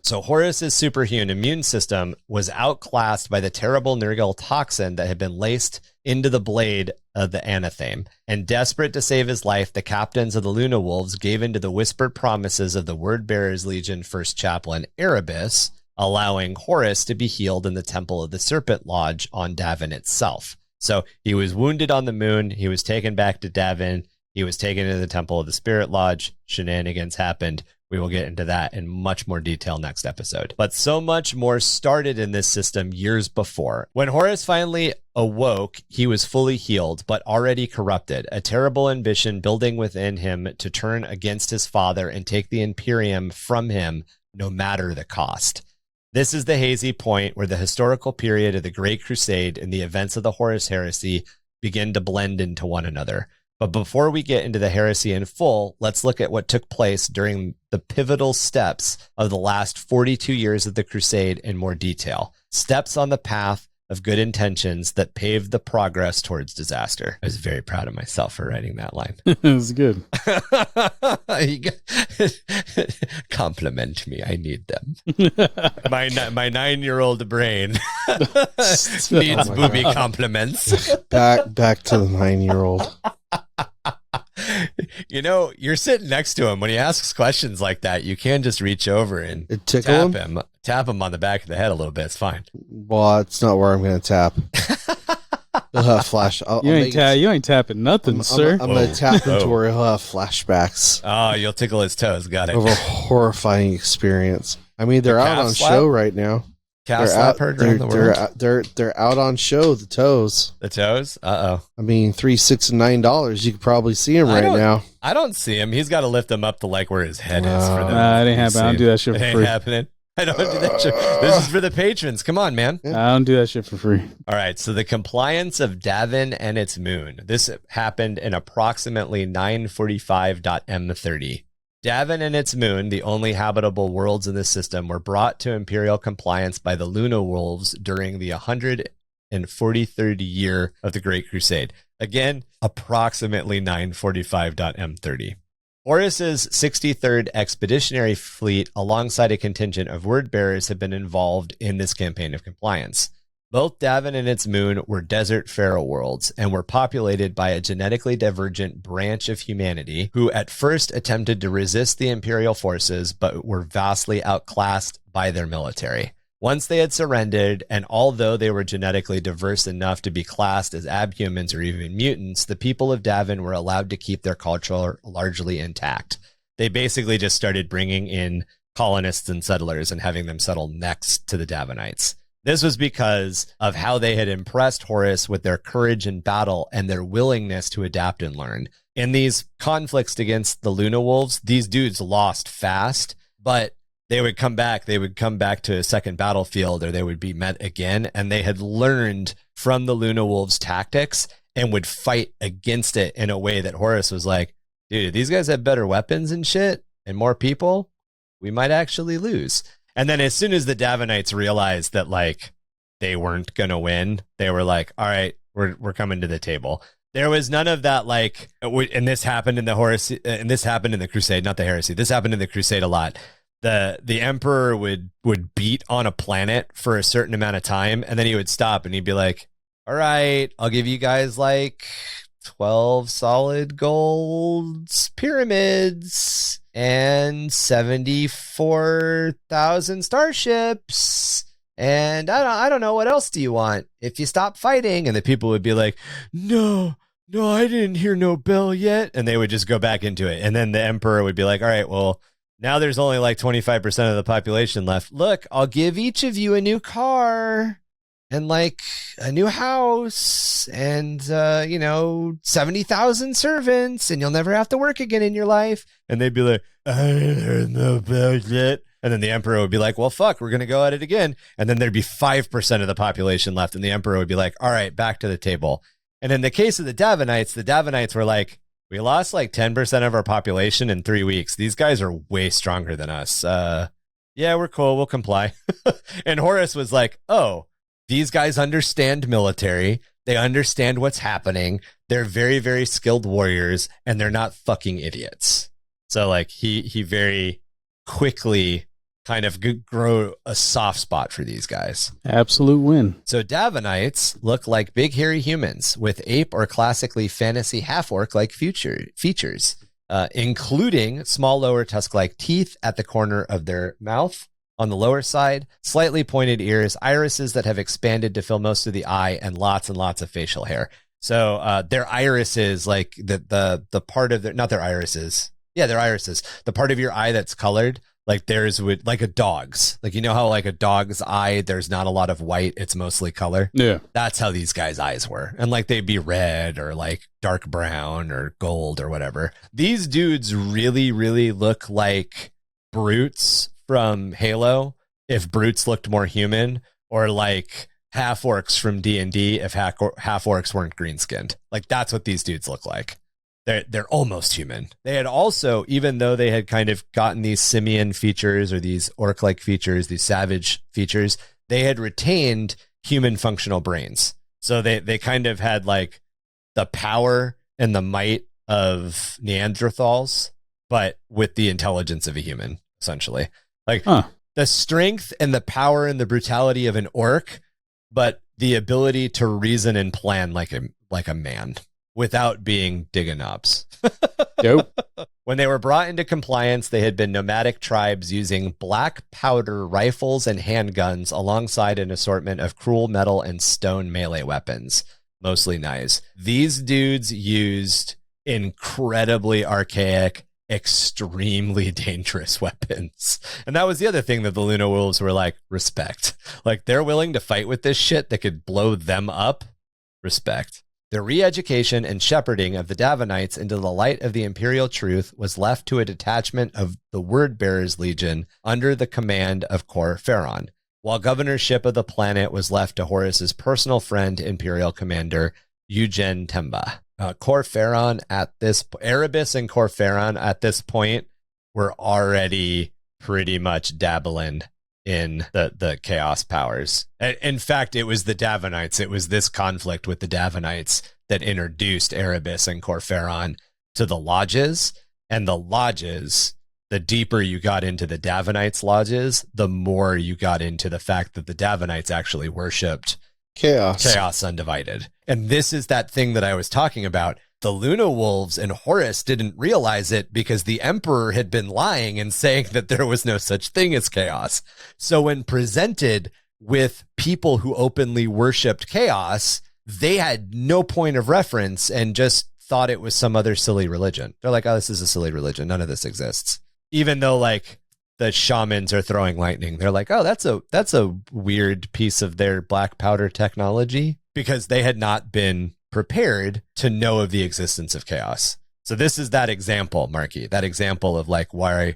So Horus's superhuman immune system was outclassed by the terrible Nurgle toxin that had been laced into the blade of the anatheme. And desperate to save his life, the captains of the Luna Wolves gave in to the whispered promises of the Word-Bearers Legion First Chaplain Arbites, allowing Horus to be healed in the Temple of the Serpent Lodge on Davin itself. So he was wounded on the moon. He was taken back to Davin. He was taken to the Temple of the Spirit Lodge. Shenanigans happened. We will get into that in much more detail next episode. But so much more started in this system years before. When Horus finally awoke, he was fully healed, but already corrupted. A terrible ambition building within him to turn against his father and take the Imperium from him, no matter the cost. This is the hazy point where the historical period of the Great Crusade and the events of the Horus Heresy begin to blend into one another. But before we get into the heresy in full, let's look at what took place during the pivotal steps of the last 42 years of the Crusade in more detail. Steps on the path of good intentions that paved the progress towards disaster. I was very proud of myself for writing that line. It was good. Compliment me. I need them. My 9-year-old brain needs booby compliments. Back to the 9-year-old. You know, you're sitting next to him when he asks questions like that. You can just reach over and tap him on the back of the head a little bit. It's fine. Well, it's not where I'm going to tap. He'll have flash. You ain't tapping nothing, sir. I'm going to tap into where he'll have flashbacks. Oh, you'll tickle his toes. Got it. Of a horrifying experience. I mean, they're out on show right now. Cast slap heard around the world. They're out on show. The toes. The toes. I mean, $3, $6, and $9. You could probably see him right now. I don't see him. He's got to lift him up to like where his head is for them. It ain't happening. I don't do that shit for free. It ain't happening. I don't do that shit. This is for the patrons. Come on, man. I don't do that shit for free. All right. So the compliance of Davin and its moon. This happened in approximately 945.m30. Davin and its moon, the only habitable worlds in this system, were brought to Imperial compliance by the Luna Wolves during the 143rd year of the Great Crusade. Again, approximately 945.m30. Horus's 63rd Expeditionary Fleet, alongside a contingent of word bearers, have been involved in this campaign of compliance. Both Davin and its moon were desert pharaoh worlds and were populated by a genetically divergent branch of humanity who at first attempted to resist the Imperial forces but were vastly outclassed by their military. Once they had surrendered, and although they were genetically diverse enough to be classed as abhumans or even mutants, the people of Davin were allowed to keep their culture largely intact. They basically just started bringing in colonists and settlers and having them settle next to the Davinites. This was because of how they had impressed Horus with their courage in battle and their willingness to adapt and learn. In these conflicts against the Luna Wolves, these dudes lost fast, but they would come back to a second battlefield, or they would be met again, and they had learned from the Luna Wolves' tactics and would fight against it in a way that Horus was like, dude, these guys have better weapons and shit and more people. We might actually lose. And then as soon as the Davinites realized that like they weren't going to win, they were like, all right, we're coming to the table. There was none of that, like, and this happened in the Horus, and this happened in the Crusade, not the Heresy. This happened in the Crusade a lot. The emperor would beat on a planet for a certain amount of time, and then he would stop and he'd be like, all right, I'll give you guys like 12 solid gold pyramids and 74,000 starships. And I don't know, what else do you want? If you stop fighting. And the people would be like, no, I didn't hear no bell yet. And they would just go back into it. And then the emperor would be like, all right, well, now there's only like 25% of the population left. Look, I'll give each of you a new car and like a new house and, 70,000 servants, and you'll never have to work again in your life. And they'd be like, I don't know about it. And then the emperor would be like, well, fuck, we're going to go at it again. And then there'd be 5% of the population left. And the emperor would be like, all right, back to the table. And in the case of the Davinites were like, we lost like 10% of our population in 3 weeks. These guys are way stronger than us. Yeah, we're cool. We'll comply. And Horus was like, oh, these guys understand military. They understand what's happening. They're very, very skilled warriors, and they're not fucking idiots. So like he very quickly kind of grow a soft spot for these guys. Absolute win. So Davinites look like big hairy humans with ape or classically fantasy half-orc like features, including small lower tusk-like teeth at the corner of their mouth on the lower side, slightly pointed ears, irises that have expanded to fill most of the eye, and lots of facial hair. So their irises, like the part of their, not their irises. Yeah, their irises. The part of your eye that's colored, like theirs would, like a dog's. Like, you know how like a dog's eye, there's not a lot of white, it's mostly color? Yeah. That's how these guys' eyes were. And like they'd be red or like dark brown or gold or whatever. These dudes really, really look like brutes from Halo, if brutes looked more human, or like half orcs from D&D if half orcs weren't green skinned. Like that's what these dudes look like. They're almost human. They had also, even though they had kind of gotten these simian features or these orc-like features, these savage features, they had retained human functional brains. So they kind of had like the power and the might of Neanderthals, but with the intelligence of a human, essentially. Like the strength and the power and the brutality of an orc, but the ability to reason and plan like a man without being digging-knobs. Dope. When they were brought into compliance, they had been nomadic tribes using black powder rifles and handguns alongside an assortment of cruel metal and stone melee weapons, mostly knives. These dudes used incredibly archaic, extremely dangerous weapons. And that was the other thing that the Luna Wolves were like, respect. Like, they're willing to fight with this shit that could blow them up. Respect. The re-education and shepherding of the Davanites into the light of the imperial truth was left to a detachment of the Word-Bearers Legion under the command of Khor-Pharon, while governorship of the planet was left to Horus's personal friend, Imperial Commander Eugen Temba. Khor-Pharon at this Arbites and Khor-Pharon at this point were already pretty much dabbling in the chaos powers. In fact, it was the Davanites. It was this conflict with the Davanites that introduced Arbites and Khor-Pharon to the lodges. And the lodges, the deeper you got into the Davanites' lodges, the more you got into the fact that the Davanites actually worshipped Chaos Undivided. And this is that thing that I was talking about. The Luna Wolves and Horus didn't realize it because the Emperor had been lying and saying that there was no such thing as chaos. So when presented with people who openly worshipped chaos, they had no point of reference and just thought it was some other silly religion. They're like, oh, this is a silly religion. None of this exists. Even though, like, the shamans are throwing lightning, they're like, oh, that's a weird piece of their black powder technology, because they had not been prepared to know of the existence of chaos. So this is that example, Marky, that example of like why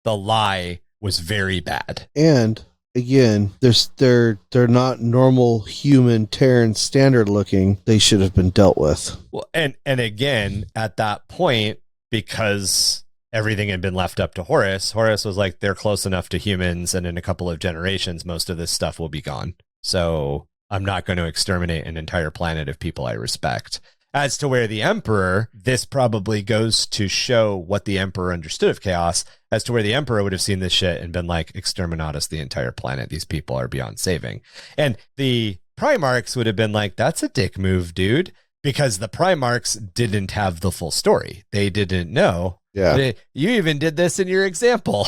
the lie was very bad. And again, they're not normal human Terran standard looking. They should have been dealt with. Well, and again, at that point, because everything had been left up to Horus was like, they're close enough to humans, and in a couple of generations, most of this stuff will be gone. So I'm not going to exterminate an entire planet of people I respect. As to where the Emperor, this probably goes to show what the Emperor understood of chaos, as to where the Emperor would have seen this shit and been like, exterminatus the entire planet. These people are beyond saving. And the Primarchs would have been like, that's a dick move, dude, because the Primarchs didn't have the full story. They didn't know. Yeah. You even did this in your example.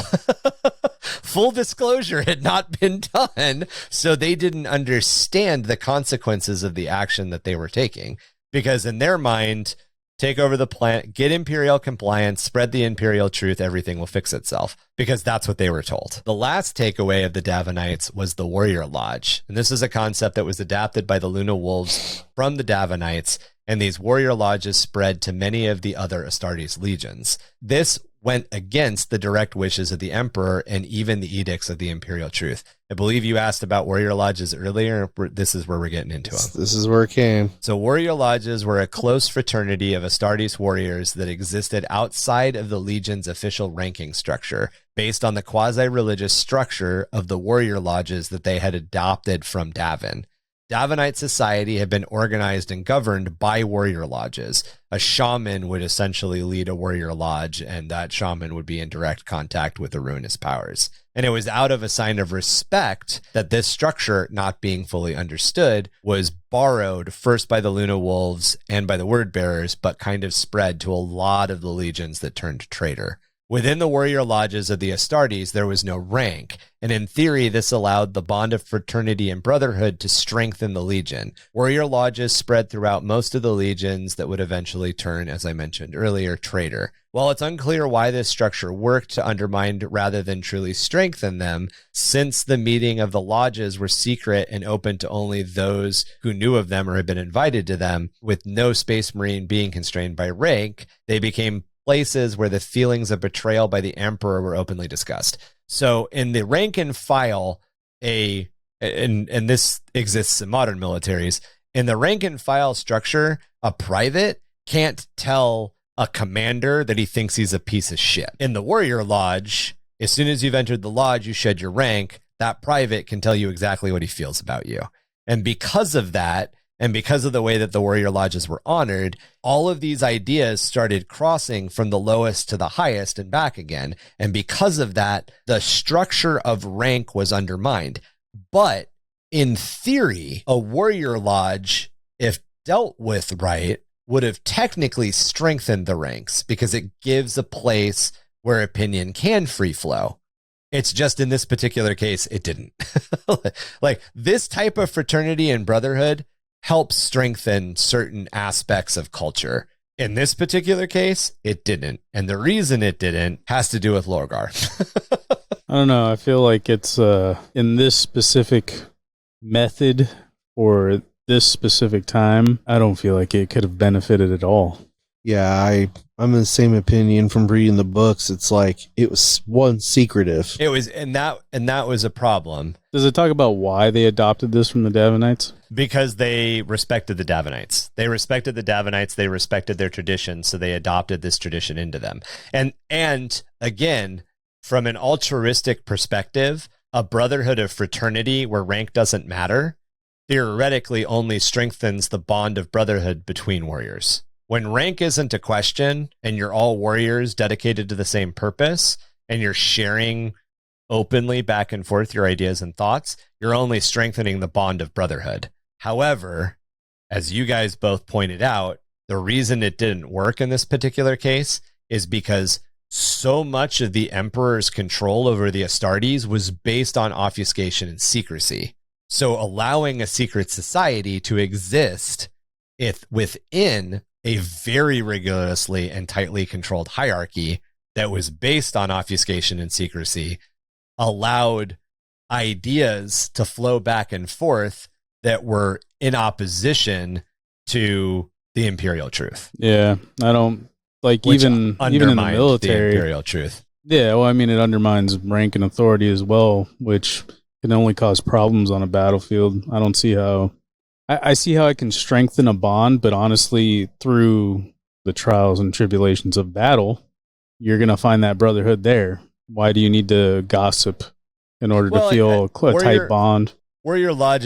Full disclosure had not been done, so they didn't understand the consequences of the action that they were taking. Because in their mind, take over the planet, get Imperial compliance, spread the Imperial truth, everything will fix itself. Because that's what they were told. The last takeaway of the Davanites was the Warrior Lodge. And this is a concept that was adapted by the Luna Wolves from the Davanites, and these warrior lodges spread to many of the other Astartes legions. This went against the direct wishes of the Emperor and even the edicts of the Imperial truth. I believe you asked about warrior lodges earlier. This is where we're getting into them. This is where it came. So warrior lodges were a close fraternity of Astartes warriors that existed outside of the legion's official ranking structure, based on the quasi-religious structure of the warrior lodges that they had adopted from Davin. Davanite society had been organized and governed by warrior lodges. A shaman would essentially lead a warrior lodge, and that shaman would be in direct contact with the ruinous powers. And it was out of a sign of respect that this structure, not being fully understood, was borrowed first by the Luna Wolves and by the Word Bearers, but kind of spread to a lot of the legions that turned traitor. Within the warrior lodges of the Astartes, there was no rank, and in theory, this allowed the bond of fraternity and brotherhood to strengthen the legion. Warrior lodges spread throughout most of the legions that would eventually turn, as I mentioned earlier, traitor. While it's unclear why this structure worked to undermine rather than truly strengthen them, since the meeting of the lodges were secret and open to only those who knew of them or had been invited to them, with no Space Marine being constrained by rank, they became places where the feelings of betrayal by the Emperor were openly discussed. So in the rank and file, and this exists in modern militaries, in the rank and file structure, a private can't tell a commander that he thinks he's a piece of shit. In the warrior lodge, as soon as you've entered the lodge, you shed your rank, that private can tell you exactly what he feels about you. And because of that, and because of the way that the warrior lodges were honored, all of these ideas started crossing from the lowest to the highest and back again. And because of that, the structure of rank was undermined. But in theory, a warrior lodge, if dealt with right, would have technically strengthened the ranks because it gives a place where opinion can free flow. It's just in this particular case, it didn't. Like this type of fraternity and brotherhood helps strengthen certain aspects of culture. In this particular case, it didn't. And the reason it didn't has to do with Lorgar. I don't know. I feel like it's in this specific method or this specific time, I don't feel like it could have benefited at all. Yeah, I'm in the same opinion from reading the books. It's like it was one secretive. It was, and that was a problem. Does it talk about why they adopted this from the Davanites? Because they respected the Davanites. They respected the Davanites. They respected their tradition, so they adopted this tradition into them. And again, from an altruistic perspective, a brotherhood of fraternity where rank doesn't matter theoretically only strengthens the bond of brotherhood between warriors. When rank isn't a question and you're all warriors dedicated to the same purpose and you're sharing openly back and forth your ideas and thoughts, you're only strengthening the bond of brotherhood. However, as you guys both pointed out, the reason it didn't work in this particular case is because so much of the Emperor's control over the Astartes was based on obfuscation and secrecy. So allowing a secret society to exist within a very rigorously and tightly controlled hierarchy that was based on obfuscation and secrecy allowed ideas to flow back and forth that were in opposition to the imperial truth. Yeah, I don't like even in the military. The imperial truth. Yeah, well, I mean, it undermines rank and authority as well, which can only cause problems on a battlefield. I don't see how. I see how it can strengthen a bond, but honestly, through the trials and tribulations of battle, you're going to find that brotherhood there. Why do you need to gossip in order to feel a tight bond? A warrior lodge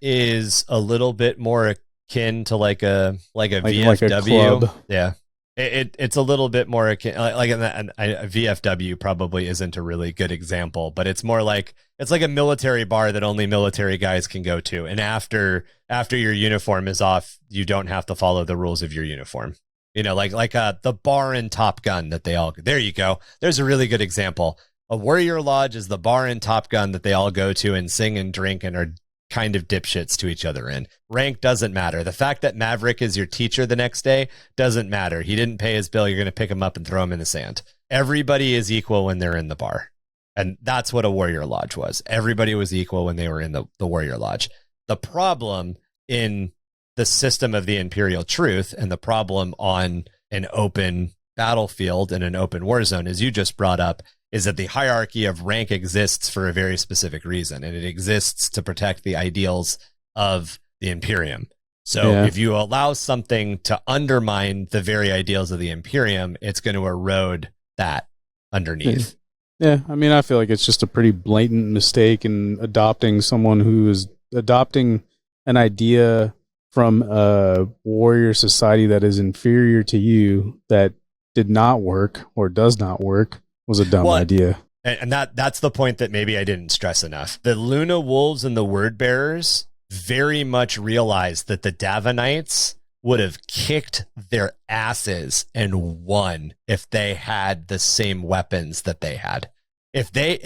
is a little bit more akin to like a VFW. Like a club. Yeah. It's a little bit more akin, like a VFW probably isn't a really good example, but it's more like it's like a military bar that only military guys can go to. And after your uniform is off, you don't have to follow the rules of your uniform. You know, like the bar in Top Gun that they all. There you go. There's a really good example. A warrior lodge is the bar in Top Gun that they all go to and sing and drink and are kind of dipshits to each other in. Rank doesn't matter. The fact that Maverick is your teacher the next day doesn't matter. He didn't pay his bill. You're going to pick him up and throw him in the sand. Everybody is equal when they're in the bar. And that's what a warrior lodge was. Everybody was equal when they were in the warrior lodge. The problem in the system of the imperial truth and the problem on an open battlefield and an open war zone, as you just brought up, is that the hierarchy of rank exists for a very specific reason, and it exists to protect the ideals of the Imperium. So if you allow something to undermine the very ideals of the Imperium, it's going to erode that underneath. Yeah, I mean, I feel like it's just a pretty blatant mistake in adopting someone who is adopting an idea from a warrior society that is inferior to you that did not work or does not work. Was a dumb idea. And that's the point that maybe I didn't stress enough. The Luna Wolves and the Word Bearers very much realized that the Davanites would have kicked their asses and won if they had the same weapons that they had. If they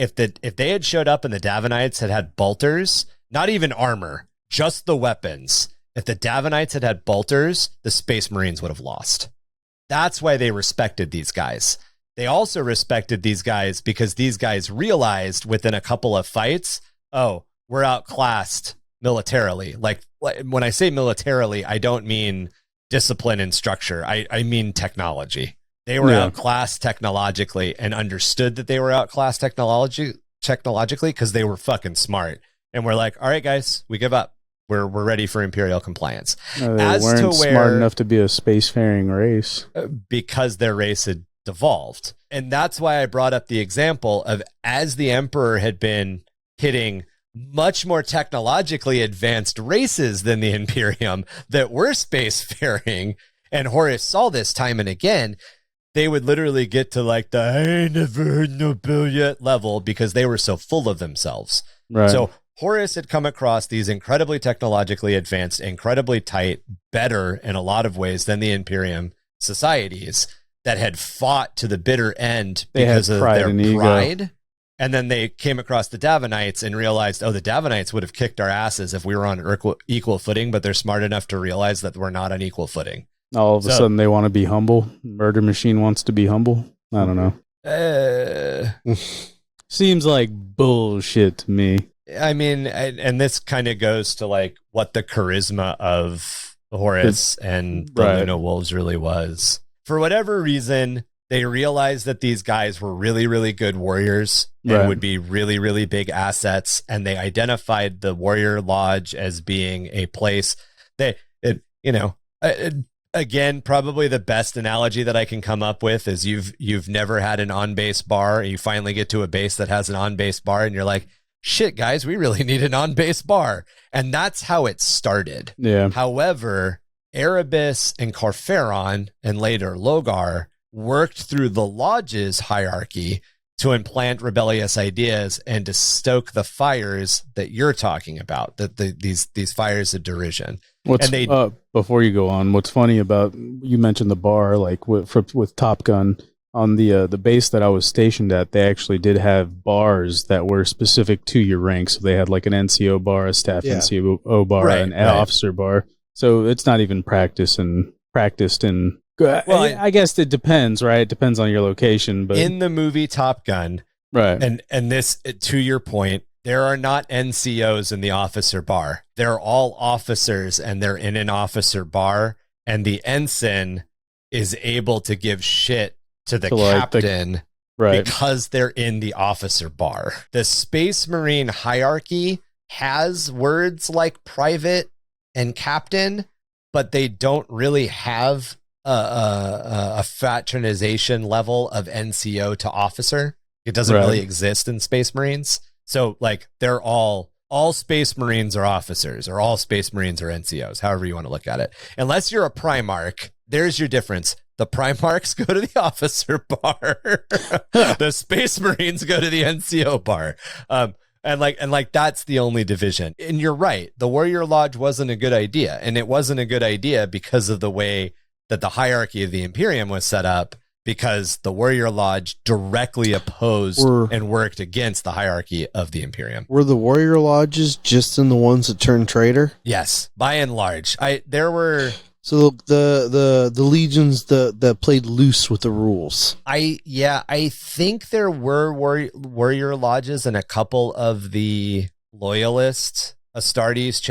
had showed up and the Davanites had bolters, not even armor, just the weapons. If the Davanites had bolters, the Space Marines would have lost. That's why they respected these guys. They also respected these guys because these guys realized within a couple of fights, oh, we're outclassed militarily. Like when I say militarily, I don't mean discipline and structure. I mean technology. They were outclassed technologically and understood that they were outclassed technologically because they were fucking smart. And we're like, all right, guys, we give up. We're ready for Imperial compliance. They weren't smart enough to be a spacefaring race. Because their race had devolved. And that's why I brought up the example of as the Emperor had been hitting much more technologically advanced races than the Imperium that were spacefaring, and Horus saw this time and again, they would literally get to like the I never heard no bill yet level because they were so full of themselves. Right. So Horus had come across these incredibly technologically advanced, incredibly tight, better in a lot of ways than the Imperium societies that had fought to the bitter end because of their pride And then they came across the Davanites and realized, oh, the Davanites would have kicked our asses if we were on equal footing, but they're smart enough to realize that we're not on equal footing. All of a sudden they want to be humble. Murder Machine wants to be humble. I don't know. Seems like bullshit to me. I mean, and this kind of goes to like what the charisma of Horus and the Luna Wolves really was. For whatever reason, they realized that these guys were really, really good warriors and would be really, really big assets. And they identified the Warrior Lodge as being a place that, again, probably the best analogy that I can come up with is you've never had an on-base bar. And you finally get to a base that has an on-base bar and you're like, shit, guys, we really need an on-base bar. And that's how it started. Yeah. However, Erebus and Carferon and later Logar worked through the Lodge's hierarchy to implant rebellious ideas and to stoke the fires that you're talking about, that these fires of derision. Before you go on, what's funny about, you mentioned the bar, like with Top Gun, on the base that I was stationed at, they actually did have bars that were specific to your rank. So they had like an NCO bar, a staff NCO bar, an officer bar. So it's not even practiced in. Well, I guess it depends, right? It depends on your location. But in the movie Top Gun, right, and this, to your point, there are not NCOs in the officer bar. They're all officers, and they're in an officer bar. And the ensign is able to give shit to the captain because they're in the officer bar. The Space Marine hierarchy has words like private and captain, but they don't really have a fraternization level of NCO to officer. It doesn't really exist in Space Marines. So like they're all Space Marines are officers, or all Space Marines are NCOs, however you want to look at it. Unless you're a Primarch, there's your difference. The Primarchs go to the officer bar. The Space Marines go to the NCO bar. And that's the only division. And you're right. The Warrior Lodge wasn't a good idea. And it wasn't a good idea because of the way that the hierarchy of the Imperium was set up, because the Warrior Lodge directly opposed and worked against the hierarchy of the Imperium. Were the Warrior Lodges just in the ones that turned traitor? Yes, by and large. There were... So the legions that played loose with the rules. I think there were warrior lodges in a couple of the loyalist Astartes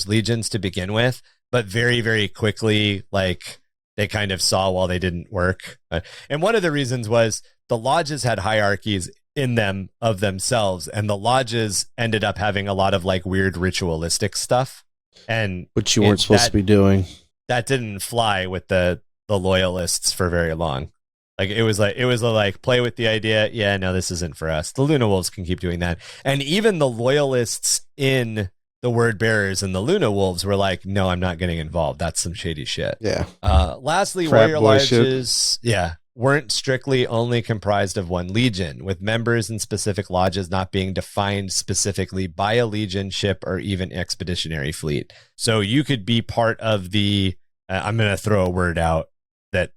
legions to begin with, but very, very quickly, like, they kind of saw while they didn't work. And one of the reasons was the lodges had hierarchies in them of themselves, and the lodges ended up having a lot of like weird ritualistic stuff. And which you weren't supposed to be doing. That didn't fly with the loyalists for very long. Like it was like play with the idea. Yeah, no, this isn't for us. The Luna Wolves can keep doing that. And even the loyalists in the Word Bearers and the Luna Wolves were like, no, I'm not getting involved. That's some shady shit. Yeah. Lastly, Warrior Lodges, weren't strictly only comprised of one legion, with members in specific lodges not being defined specifically by a legion, ship, or even expeditionary fleet. So you could be part of the, I'm going to throw a word out that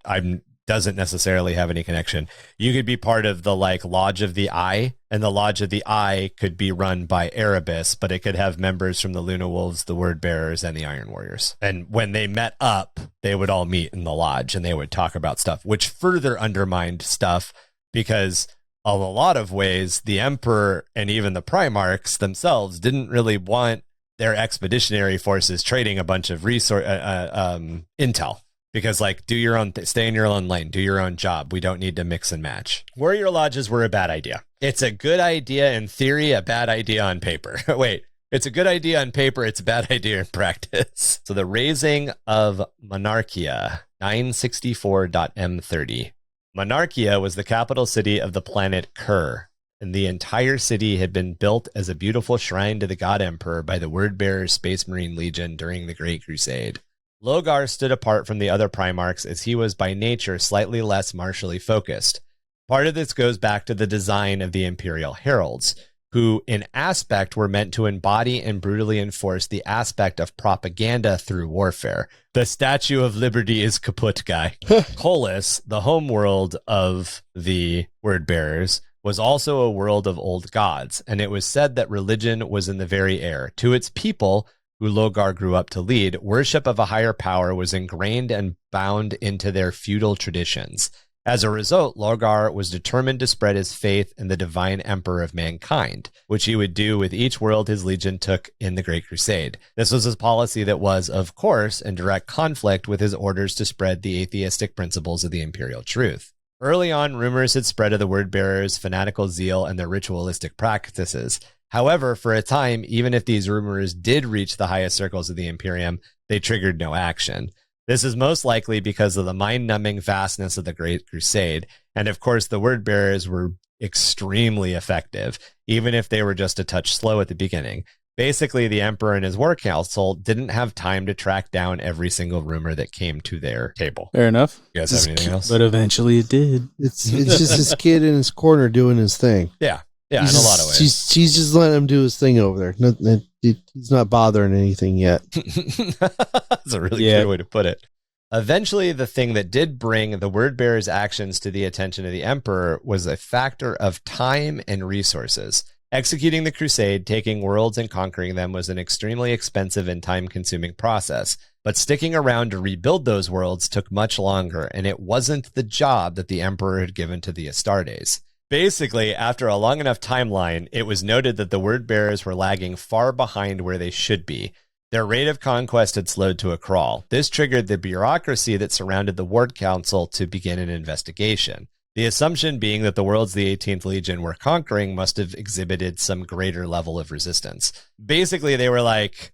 doesn't necessarily have any connection. You could be part of the like Lodge of the Eye, and the Lodge of the Eye could be run by Erebus, but it could have members from the Luna Wolves, the Word Bearers, and the Iron Warriors. And when they met up, they would all meet in the lodge and they would talk about stuff, which further undermined stuff, because in a lot of ways, the Emperor and even the Primarchs themselves didn't really want their expeditionary forces trading a bunch of intel. Because, like, do your own, stay in your own lane, do your own job. We don't need to mix and match. Warrior Lodges were a bad idea. It's a good idea in theory, a bad idea on paper. Wait, it's a good idea on paper, it's a bad idea in practice. So the raising of Monarchia, 964.m30. Monarchia was the capital city of the planet Kur, and the entire city had been built as a beautiful shrine to the God Emperor by the Word-Bearer Space Marine Legion during the Great Crusade. Logar stood apart from the other Primarchs as he was by nature slightly less martially focused. Part of this goes back to the design of the Imperial Heralds, who in aspect were meant to embody and brutally enforce the aspect of propaganda through warfare. The Statue of Liberty is kaput, guy. Polis, the homeworld of the Word Bearers, was also a world of old gods, and it was said that religion was in the very air. To its people, who Logar grew up to lead, worship of a higher power was ingrained and bound into their feudal traditions. As a result, Logar was determined to spread his faith in the divine emperor of mankind, which he would do with each world his legion took in the Great Crusade. This was a policy that was, of course, in direct conflict with his orders to spread the atheistic principles of the imperial truth. Early on, rumors had spread of the word-bearers' fanatical zeal and their ritualistic practices. However, for a time, even if these rumors did reach the highest circles of the Imperium, they triggered no action. This is most likely because of the mind-numbing vastness of the Great Crusade, and of course the word-bearers were extremely effective, even if they were just a touch slow at the beginning. Basically, the Emperor and his war council didn't have time to track down every single rumor that came to their table. Fair enough. You guys have anything else? But eventually it did. It's just this kid in his corner doing his thing. Yeah, in a lot of ways. She's just letting him do his thing over there. He's not bothering anything yet. That's a really good way to put it. Eventually, the thing that did bring the word-bearers' actions to the attention of the Emperor was a factor of time and resources. Executing the crusade, taking worlds and conquering them was an extremely expensive and time-consuming process, but sticking around to rebuild those worlds took much longer, and it wasn't the job that the Emperor had given to the Astartes. Basically, after a long enough timeline, it was noted that the word-bearers were lagging far behind where they should be. Their rate of conquest had slowed to a crawl. This triggered the bureaucracy that surrounded the Ward Council to begin an investigation. The assumption being that the worlds the 18th Legion were conquering must have exhibited some greater level of resistance. Basically, they were like,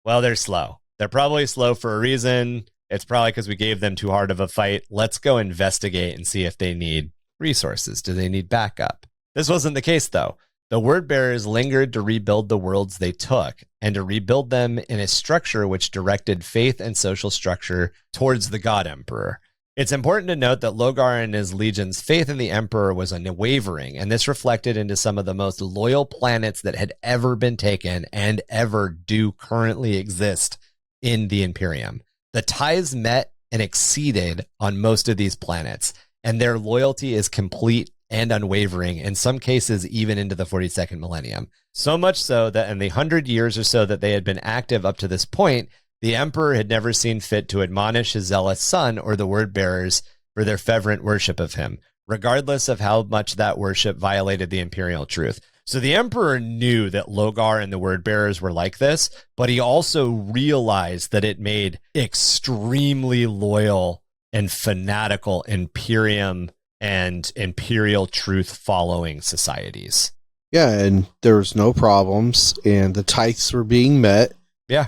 well, they're slow. They're probably slow for a reason. It's probably because we gave them too hard of a fight. Let's go investigate and see if they need resources. Do they need backup? This wasn't the case, though. The word-bearers lingered to rebuild the worlds they took, and to rebuild them in a structure which directed faith and social structure towards the God Emperor. It's important to note that Logar and his legion's faith in the Emperor was unwavering, and this reflected into some of the most loyal planets that had ever been taken and ever do currently exist in the Imperium. The ties met and exceeded on most of these planets, and their loyalty is complete and unwavering, in some cases even into the 42nd millennium. So much so that in the 100 years or so that they had been active up to this point, the Emperor had never seen fit to admonish his zealous son or the word-bearers for their fervent worship of him, regardless of how much that worship violated the imperial truth. So the Emperor knew that Logar and the word-bearers were like this, but he also realized that it made extremely loyal and fanatical Imperium and imperial truth following societies. Yeah, and there was no problems, and the tithes were being met. Yeah.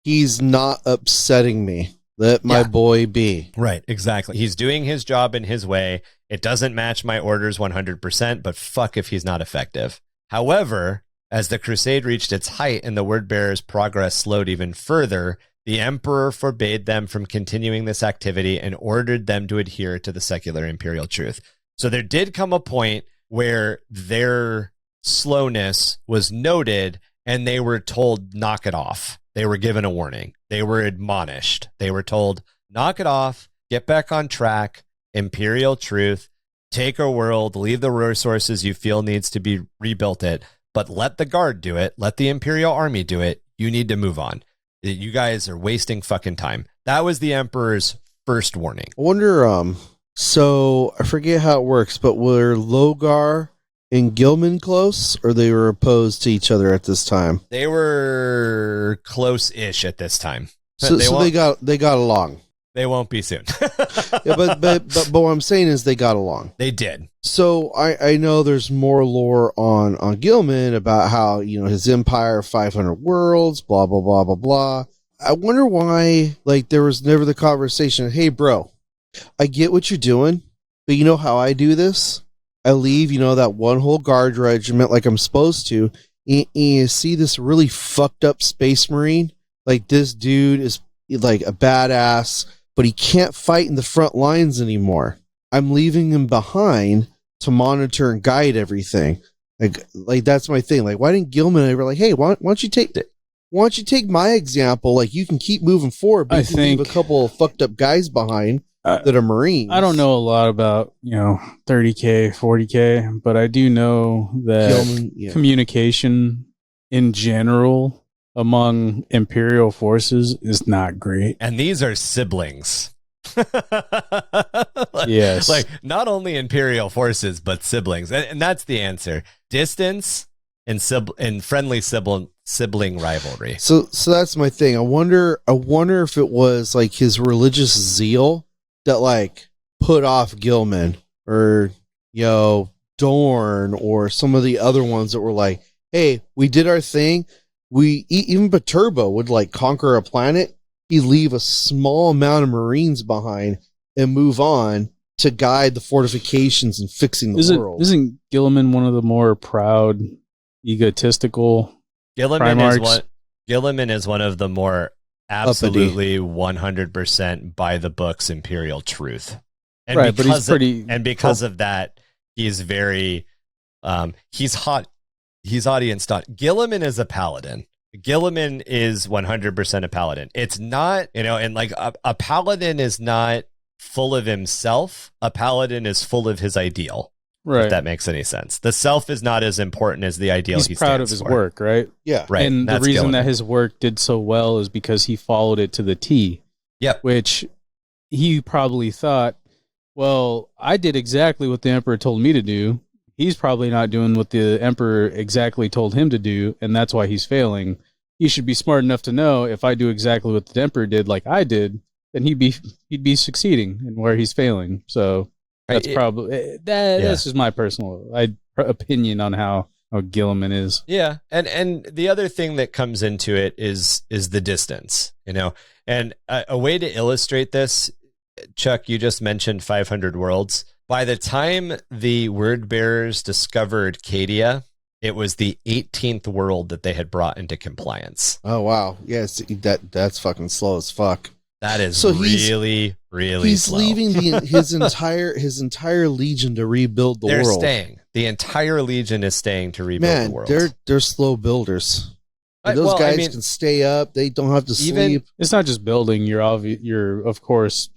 He's not upsetting me. Let my boy be. Right, exactly. He's doing his job in his way. It doesn't match my orders 100%, but fuck if he's not effective. However, as the crusade reached its height and the word-bearers' progress slowed even further, the Emperor forbade them from continuing this activity and ordered them to adhere to the secular imperial truth. So there did come a point where their slowness was noted and they were told, knock it off. They were given a warning. They were admonished. They were told, knock it off, get back on track, imperial truth, take a world, leave the resources you feel needs to be rebuilt it, but let the guard do it. Let the imperial army do it. You need to move on. You guys are wasting fucking time. That was the Emperor's first warning. I wonder, so I forget how it works, but were Logar and Gilman close, or they were opposed to each other at this time? They were close-ish at this time. So they got along. They won't be soon. Yeah, but what I'm saying is they got along. They did. So I know there's more lore on Gilman about how, his empire, 500 worlds, blah, blah, blah, blah, blah. I wonder why, there was never the conversation, hey, bro, I get what you're doing, but you know how I do this? I leave, that one whole guard regiment like I'm supposed to, and you see this really fucked up Space Marine? This dude is like a badass, but he can't fight in the front lines anymore. I'm leaving him behind to monitor and guide everything. Like that's my thing. Why didn't Gilman ever hey, why don't you take my example? You can keep moving forward, but you can leave a couple of fucked up guys behind that are Marines. I don't know a lot about 30k, 40k, but I do know that communication in general among Imperial forces is not great. And these are siblings. Yes. Like not only Imperial forces, but siblings. And that's the answer. Distance and friendly sibling rivalry. So that's my thing. I wonder if it was like his religious zeal that like put off Gilman or Dorn or some of the other ones that were like, hey, we did our thing. Even Baturbo would like conquer a planet. He'd leave a small amount of Marines behind and move on to guide the fortifications and fixing the world. Isn't Gilliman one of the more proud, egotistical Primarchs? Gilliman is one of the more absolutely 100% by the books Imperial truth. And right, but he's pretty... And because of that, he's very... he's hot. He's audience dot. Gilliman is a paladin. Gilliman is 100% a paladin. It's not, and like a paladin is not full of himself. A paladin is full of his ideal. Right. If that makes any sense. The self is not as important as the ideal. He's proud of his work, right? Yeah. Right. And the reason that his work did so well is because he followed it to the T. Yep. Which he probably thought, well, I did exactly what the Emperor told me to do. He's probably not doing what the Emperor exactly told him to do, and that's why he's failing. He should be smart enough to know if I do exactly what the Emperor did, like I did, then he'd be succeeding in where he's failing. So that's that's just my personal opinion on how Gilliman is. Yeah, and the other thing that comes into it is the distance, and a way to illustrate this, Chuck, you just mentioned 500 worlds. By the time the word bearers discovered Cadia, it was the 18th world that they had brought into compliance. Oh wow! Yes, that's fucking slow as fuck. That is really slow. He's leaving his entire legion to rebuild the world. They're staying. The entire legion is staying to rebuild the world. They're slow builders. Those guys can stay up. They don't have to sleep. It's not just building. You're of course,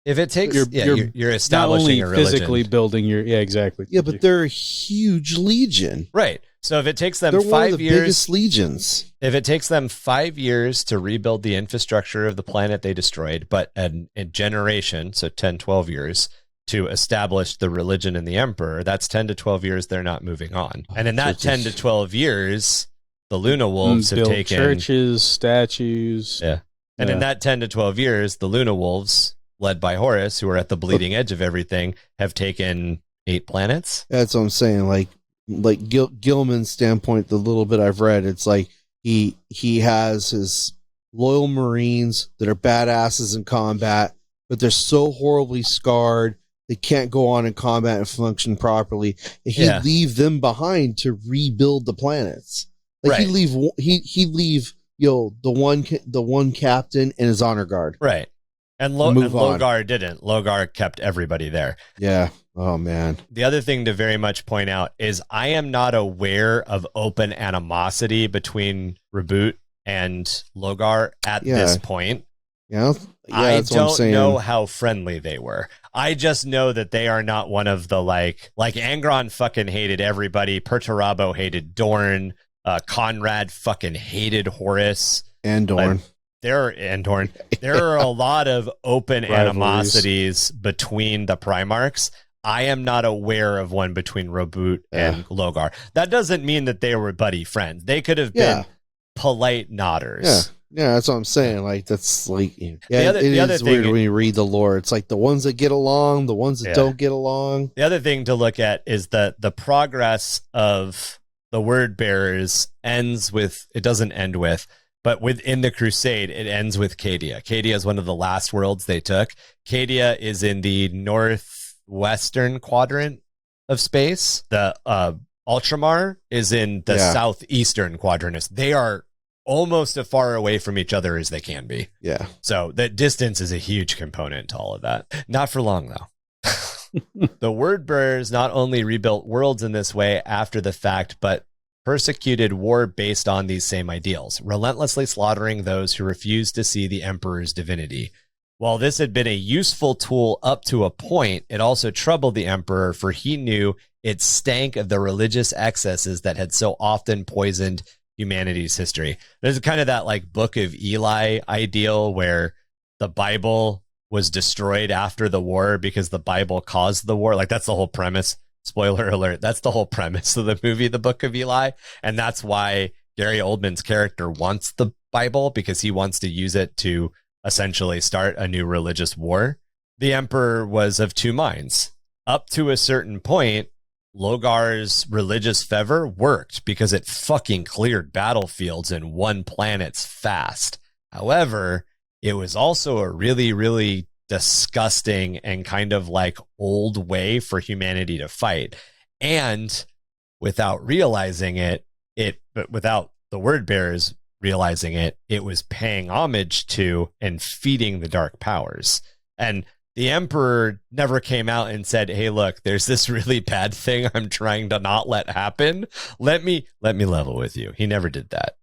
if it takes, you're establishing a religion. Physically building exactly. Yeah, but they're a huge legion. Right. So if it takes them they're 5 one of the years, biggest legions. If it takes them 5 years to rebuild the infrastructure of the planet they destroyed, but a generation, so 10, 12 years, to establish the religion and the emperor, that's 10 to 12 years they're not moving on. And in that 10 to 12 years, the Luna Wolves have taken churches, statues. Yeah. And in that 10 to 12 years, the Luna Wolves, led by Horus, who are at the bleeding edge of everything, have taken 8 planets. That's what I'm saying. Like Gilman's standpoint, the little bit I've read, it's like he has his loyal Marines that are badasses in combat, but they're so horribly scarred they can't go on in combat and function properly. And he'd leave them behind to rebuild the planets. Like he'd leave the one captain and his honor guard. Right. And Logar didn't. Logar kept everybody there. Yeah. Oh, man. The other thing to very much point out is I am not aware of open animosity between Reboot and Logar at this point. Yeah. I don't know how friendly they were. I just know that they are not one of the like Angron fucking hated everybody. Perturabo hated Dorn. Conrad fucking hated Horus. And Dorn. There are a lot of open animosities between the Primarchs. I am not aware of one between Reboot and Logar. That doesn't mean that they were buddy friends. They could have been polite nodders. Yeah, that's what I'm saying. Like that's like it other is thing, weird when you read the lore. It's like the ones that get along, the ones that don't get along. The other thing to look at is the progress of the word bearers doesn't end with. But within the Crusade, it ends with Cadia. Cadia is one of the last worlds they took. Cadia is in the northwestern quadrant of space. The Ultramar is in the southeastern quadrant. They are almost as far away from each other as they can be. Yeah. So the distance is a huge component to all of that. Not for long, though. The word bearers not only rebuilt worlds in this way after the fact, but persecuted war based on these same ideals, relentlessly slaughtering those who refused to see the emperor's divinity. While this had been a useful tool up to a point, it also troubled the emperor, for he knew it stank of the religious excesses that had so often poisoned humanity's history. There's kind of that like Book of Eli ideal where the Bible was destroyed after the war because the Bible caused the war. Like that's the whole premise. Spoiler alert. That's the whole premise of the movie, The Book of Eli. And that's why Gary Oldman's character wants the Bible, because he wants to use it to essentially start a new religious war. The emperor was of two minds. Up to a certain point, Logar's religious fervor worked because it fucking cleared battlefields and won planets fast. However, it was also a really, really disgusting and kind of like old way for humanity to fight. And without realizing it, but without the word bearers realizing it, it was paying homage to and feeding the dark powers. And the emperor never came out and said, hey, look, there's this really bad thing I'm trying to not let happen. Let me level with you. He never did that.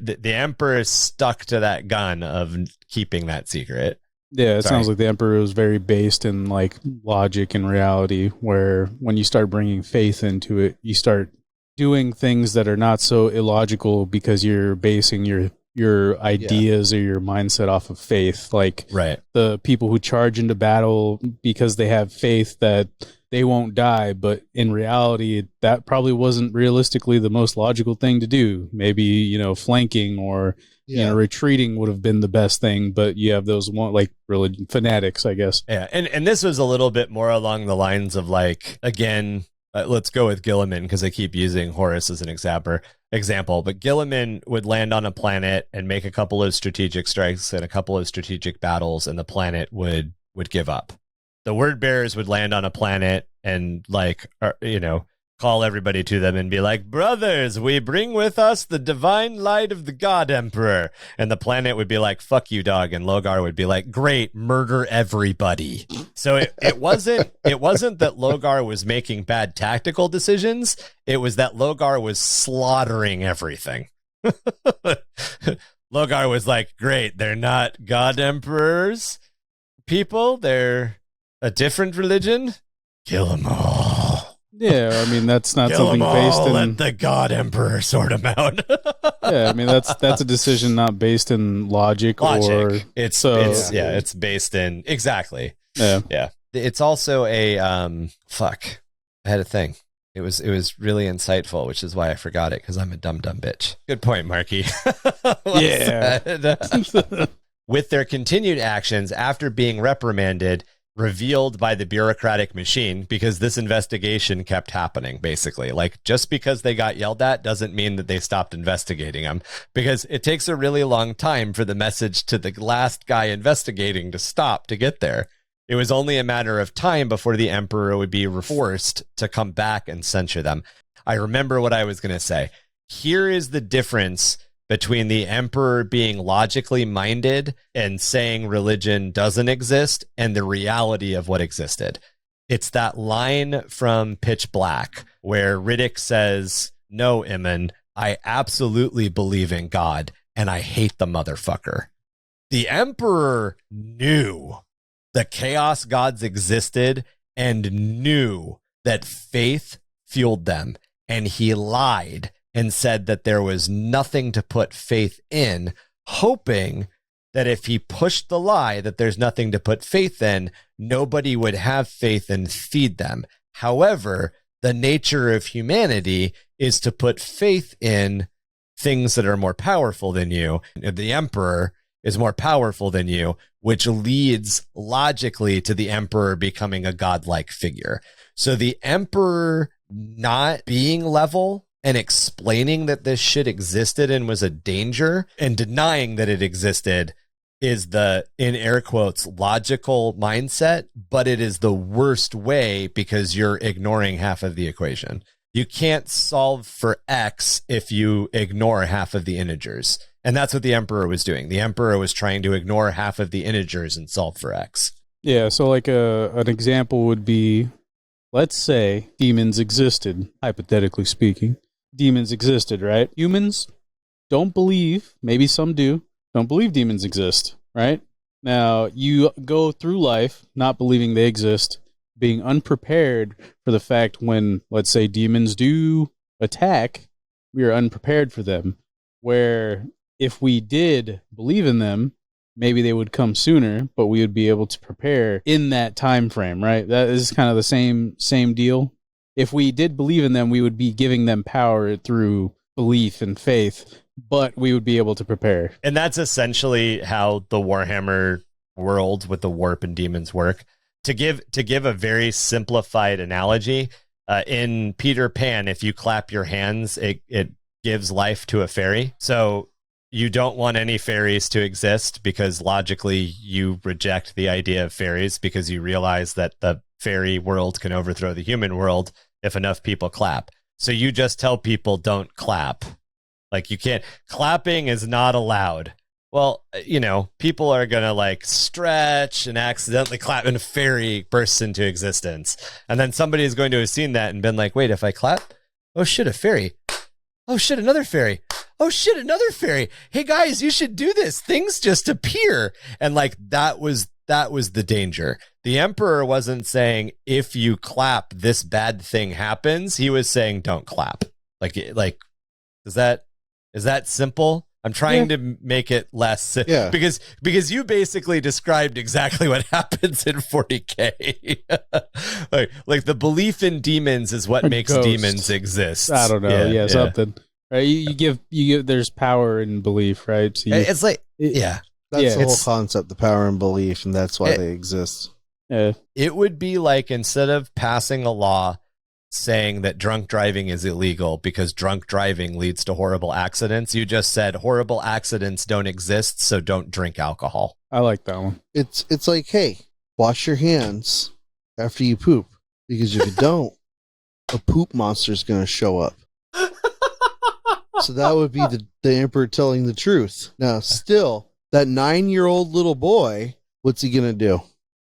The emperor stuck to that gun of keeping that secret. Yeah, it sounds like the emperor was very based in like logic and reality, where when you start bringing faith into it, you start doing things that are not so illogical because you're basing your ideas or your mindset off of faith. Like the people who charge into battle because they have faith that they won't die, but in reality, that probably wasn't realistically the most logical thing to do. Maybe, flanking or retreating would have been the best thing, but you have those like religion fanatics, I guess. Yeah, and this was a little bit more along the lines of like, again, let's go with Gilliman because I keep using Horus as an example, but Gilliman would land on a planet and make a couple of strategic strikes and a couple of strategic battles, and the planet would give up. The word bearers would land on a planet and call everybody to them and be like, brothers, we bring with us the divine light of the God Emperor. And the planet would be like, fuck you, dog. And Logar would be like, great, murder everybody. So it wasn't that Logar was making bad tactical decisions. It was that Logar was slaughtering everything. Logar was like, great, they're not God Emperors people. They're a different religion. Kill them all. Yeah, I mean, that's not Kill something them based all, in... let the God Emperor sort them out. Yeah, I mean, that's a decision not based in logic. Or... It's based in... Exactly. Yeah. It's also a... I had a thing. It was really insightful, which is why I forgot it, because I'm a dumb bitch. Good point, Marky. Yeah. With their continued actions after being reprimanded, revealed by the bureaucratic machine, because this investigation kept happening, basically. Like, just because they got yelled at doesn't mean that they stopped investigating them, because it takes a really long time for the message to the last guy investigating to stop to get there. It was only a matter of time before the emperor would be forced to come back and censure them. I remember what I was going to say. Here is the difference between the emperor being logically minded and saying religion doesn't exist and the reality of what existed. It's that line from Pitch Black where Riddick says, no, Eamon, I absolutely believe in God and I hate the motherfucker. The emperor knew the chaos gods existed and knew that faith fueled them, and he lied and said that there was nothing to put faith in, hoping that if he pushed the lie that there's nothing to put faith in, nobody would have faith and feed them. However, the nature of humanity is to put faith in things that are more powerful than you. The emperor is more powerful than you, which leads logically to the emperor becoming a godlike figure. So the emperor not being level and explaining that this shit existed and was a danger and denying that it existed is the, in air quotes, logical mindset, but it is the worst way because you're ignoring half of the equation. You can't solve for X if you ignore half of the integers. And that's what the emperor was doing. The emperor was trying to ignore half of the integers and solve for X. Yeah, so like an example would be, let's say demons existed, hypothetically speaking. Demons existed, right? Humans don't believe, maybe some do, don't believe demons exist, right? Now, you go through life not believing they exist, being unprepared for the fact when, let's say, demons do attack, we are unprepared for them. Where if we did believe in them, maybe they would come sooner, but we would be able to prepare in that time frame, right? That is kind of the same deal. If we did believe in them, we would be giving them power through belief and faith, but we would be able to prepare. And that's essentially how the Warhammer world with the warp and demons work. To give a very simplified analogy, in Peter Pan, if you clap your hands, it gives life to a fairy. So you don't want any fairies to exist because logically you reject the idea of fairies because you realize that the fairy world can overthrow the human world if enough people clap. So you just tell people don't clap. Like you can't, clapping is not allowed. Well, you know, people are going to like stretch and accidentally clap and a fairy bursts into existence. And then somebody is going to have seen that and been like, wait, if I clap, oh shit, a fairy. Oh shit, another fairy. Oh shit, another fairy. Hey guys, you should do this. Things just appear. And like that was the danger. The Emperor wasn't saying if you clap, this bad thing happens. He was saying don't clap. Like is that simple? I'm trying to make it less because you basically described exactly what happens in 40k. like the belief in demons is what makes demons exist. I don't know. Something. Right? You give there's power in belief, right? So it's like that's the whole concept, the power and belief, and that's why they exist. Yeah. It would be like instead of passing a law saying that drunk driving is illegal because drunk driving leads to horrible accidents, you just said horrible accidents don't exist, so don't drink alcohol. I like that one. It's like, hey, wash your hands after you poop, because if you don't, a poop monster's going to show up. So that would be the Emperor telling the truth. Now, still, that 9-year-old little boy, what's he going to do?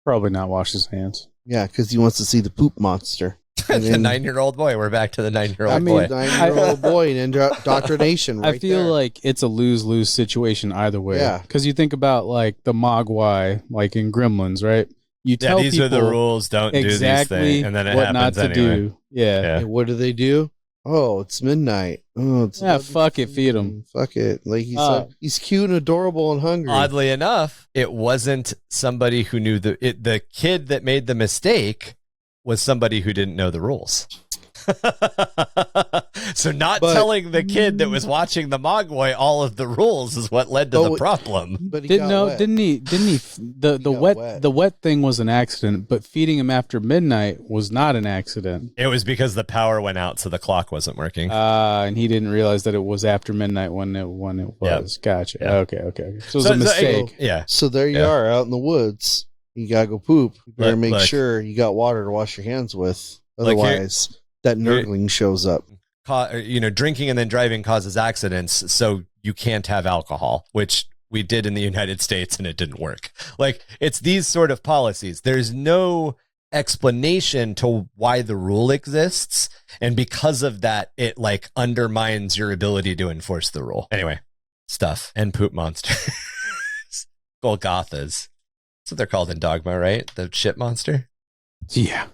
Probably not wash his hands. Yeah, because he wants to see the poop monster. The 9-year-old boy. We're back to the 9-year-old boy. 9-year-old boy and indoctrination. Right, I feel there. like it's a lose-lose situation either way. Yeah, because you think about like the Mogwai, like in Gremlins, right? You tell these people are the rules. Don't do these things, and then it what happens not to anyway. do. Yeah. And what do? Oh, it's midnight. Oh, it's fuck it, feed him. Fuck it. Like he said, he's cute and adorable and hungry. Oddly enough, it wasn't somebody who knew the kid that made the mistake was somebody who didn't know the rules. So telling the kid that was watching the Mogwai all of the rules is what led to the problem. But didn't he the wet thing was an accident, but feeding him after midnight was not an accident. It was because the power went out, so the clock wasn't working. And he didn't realize that it was after midnight when it was. Yep. Gotcha. Yeah. Okay. So it was a mistake. So there you are out in the woods. You gotta go poop. You better make sure you got water to wash your hands with. Otherwise, that nerdling shows up. Drinking and then driving causes accidents, so you can't have alcohol, which we did in the United States and it didn't work. Like, it's these sort of policies. There's no explanation to why the rule exists, and because of that, it like undermines your ability to enforce the rule. Anyway, stuff and poop monsters. Golgothas. That's what they're called in Dogma, right? The shit monster? Yeah.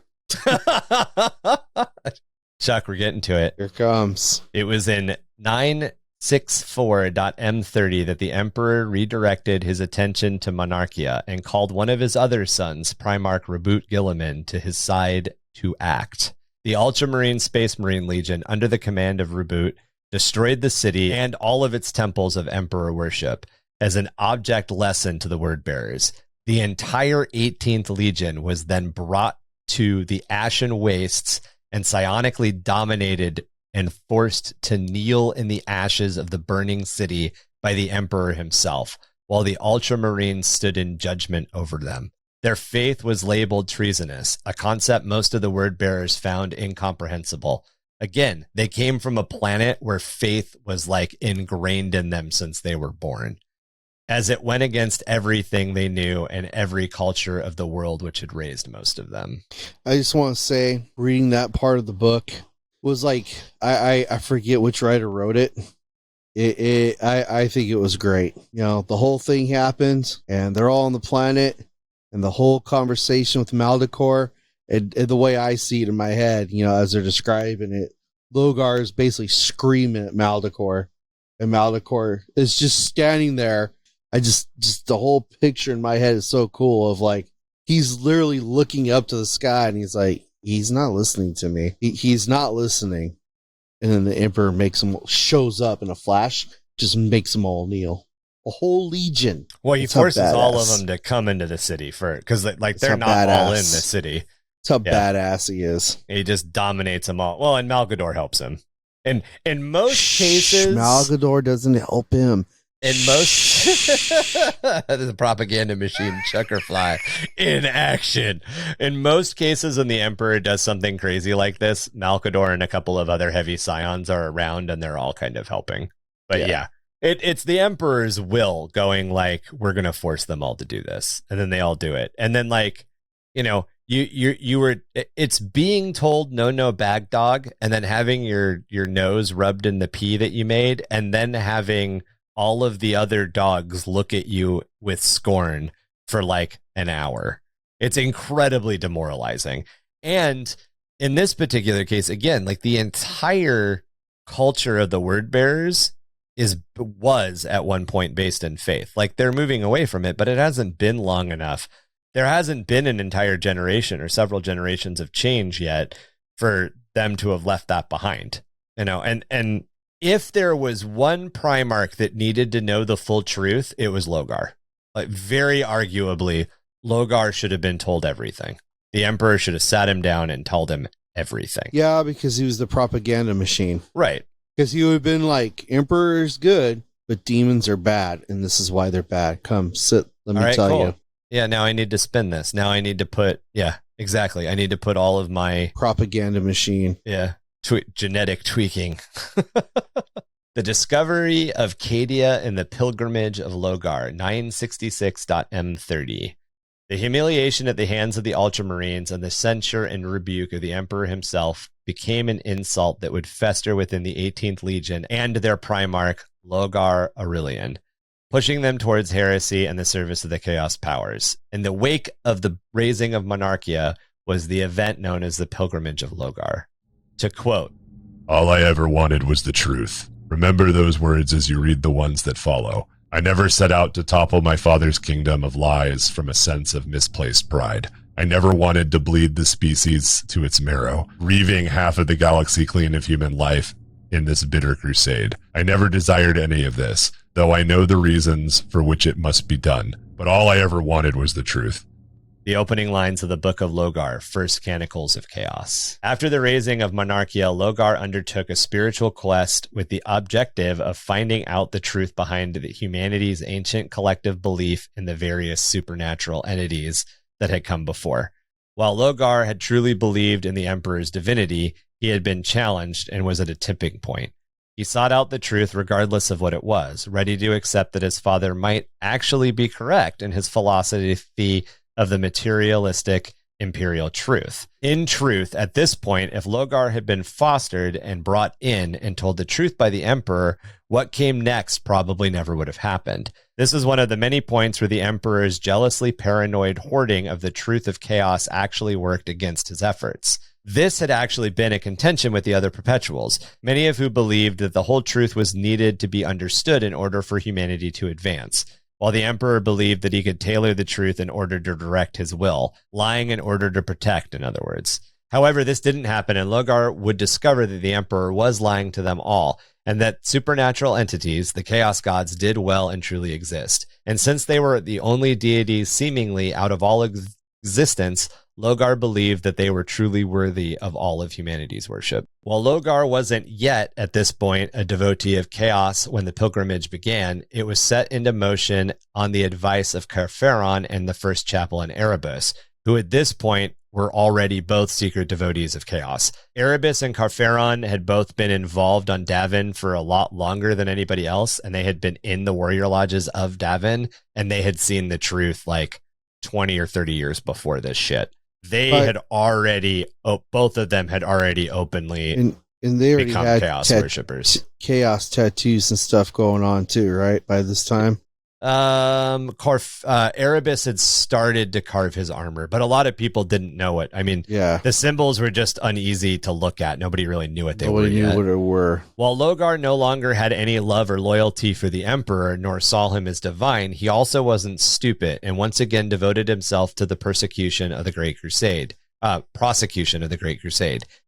Chuck, we're getting to it. Here comes. It was in 964.m30 that the Emperor redirected his attention to Monarchia and called one of his other sons, Primarch Reboot Gilliman, to his side to act. The Ultramarine Space Marine Legion, under the command of Reboot, destroyed the city and all of its temples of Emperor worship as an object lesson to the word bearers. The entire 18th Legion was then brought to the Ashen Wastes and psionically dominated and forced to kneel in the ashes of the burning city by the Emperor himself, while the Ultramarines stood in judgment over them. Their faith was labeled treasonous, a concept most of the word bearers found incomprehensible. Again, they came from a planet where faith was like ingrained in them since they were born, as it went against everything they knew and every culture of the world which had raised most of them. I just want to say, reading that part of the book was like, I forget which writer wrote it. I think it was great. You know, the whole thing happens, and they're all on the planet, and the whole conversation with Maldacor, and the way I see it in my head, you know, as they're describing it, Logar is basically screaming at Maldacor, and Maldacor is just standing there. I just the whole picture in my head is so cool of like, he's literally looking up to the sky, and he's like, he's not listening to me. He's not listening. And then the Emperor shows up in a flash, just makes them all kneel. A whole legion. Well, he forces all of them to come into the city because like they're not all in the city. That's how badass he is. He just dominates them all. Well, and Malgador helps him. And in most cases, Malgador doesn't help him. In most, the propaganda machine, ChuckerFly, in action. In most cases, when the Emperor does something crazy like this, Malkador and a couple of other heavy scions are around, and they're all kind of helping. But yeah, it's the Emperor's will going like, we're gonna force them all to do this, and then they all do it, and then like, you know, it's being told no bag dog, and then having your nose rubbed in the pee that you made, and then having all of the other dogs look at you with scorn for like an hour. It's incredibly demoralizing. And in this particular case, again, like the entire culture of the word bearers was at one point based in faith. Like they're moving away from it, but it hasn't been long enough. There hasn't been an entire generation or several generations of change yet for them to have left that behind, you know, and if there was one Primarch that needed to know the full truth, it was Logar. Like, very arguably, Logar should have been told everything. The Emperor should have sat him down and told him everything. Yeah, because he was the propaganda machine. Right. Because he would have been like, Emperor's good, but demons are bad, and this is why they're bad. Come, sit, let me tell you. Yeah, now I need to spin this. Now I need to put, exactly. I need to put all of my... propaganda machine. Yeah. Genetic tweaking. The discovery of Cadia and the pilgrimage of Logar, 966.m30. The humiliation at the hands of the Ultramarines and the censure and rebuke of the Emperor himself became an insult that would fester within the 18th Legion and their Primarch, Logar Aurelian, pushing them towards heresy and the service of the Chaos Powers. In the wake of the raising of Monarchia was the event known as the Pilgrimage of Logar. To quote, "All I ever wanted was the truth. Remember those words as you read the ones that follow. I never set out to topple my father's kingdom of lies from a sense of misplaced pride. I never wanted to bleed the species to its marrow, reaving half of the galaxy clean of human life in this bitter crusade. I never desired any of this, though I know the reasons for which it must be done. But all I ever wanted was the truth." The opening lines of the Book of Logar, First Canticles of Chaos. After the raising of Monarchia, Logar undertook a spiritual quest with the objective of finding out the truth behind humanity's ancient collective belief in the various supernatural entities that had come before. While Logar had truly believed in the Emperor's divinity, he had been challenged and was at a tipping point. He sought out the truth regardless of what it was, ready to accept that his father might actually be correct in his philosophy of the materialistic imperial truth. In truth, at this point, if Logar had been fostered and brought in and told the truth by the Emperor, what came next probably never would have happened. This is one of the many points where the Emperor's jealously paranoid hoarding of the truth of chaos actually worked against his efforts. This had actually been a contention with the other perpetuals, many of who believed that the whole truth was needed to be understood in order for humanity to advance, while the Emperor believed that he could tailor the truth in order to direct his will, lying in order to protect, in other words. However, this didn't happen, and Logar would discover that the Emperor was lying to them all, and that supernatural entities, the Chaos Gods, did well and truly exist. And since they were the only deities seemingly out of all existence, Logar believed that they were truly worthy of all of humanity's worship. While Logar wasn't yet, at this point, a devotee of chaos when the pilgrimage began, it was set into motion on the advice of Carferon and the First Chapel in Erebus, who at this point were already both secret devotees of chaos. Erebus and Carferon had both been involved on Davin for a lot longer than anybody else, and they had been in the warrior lodges of Davin, and they had seen the truth like 20 or 30 years before this shit. They had already, both of them had already openly And they already become had chaos worshippers. chaos tattoos and stuff going on too, right? By this time. Arbites had started to carve his armor, but a lot of people didn't know it. I mean, Yeah. the symbols were just uneasy to look at. Nobody really knew what they were. Nobody knew yet. what it were. While Logar no longer had any love or loyalty for the Emperor, nor saw him as divine, he also wasn't stupid and once again devoted himself to the prosecution of the Great Crusade,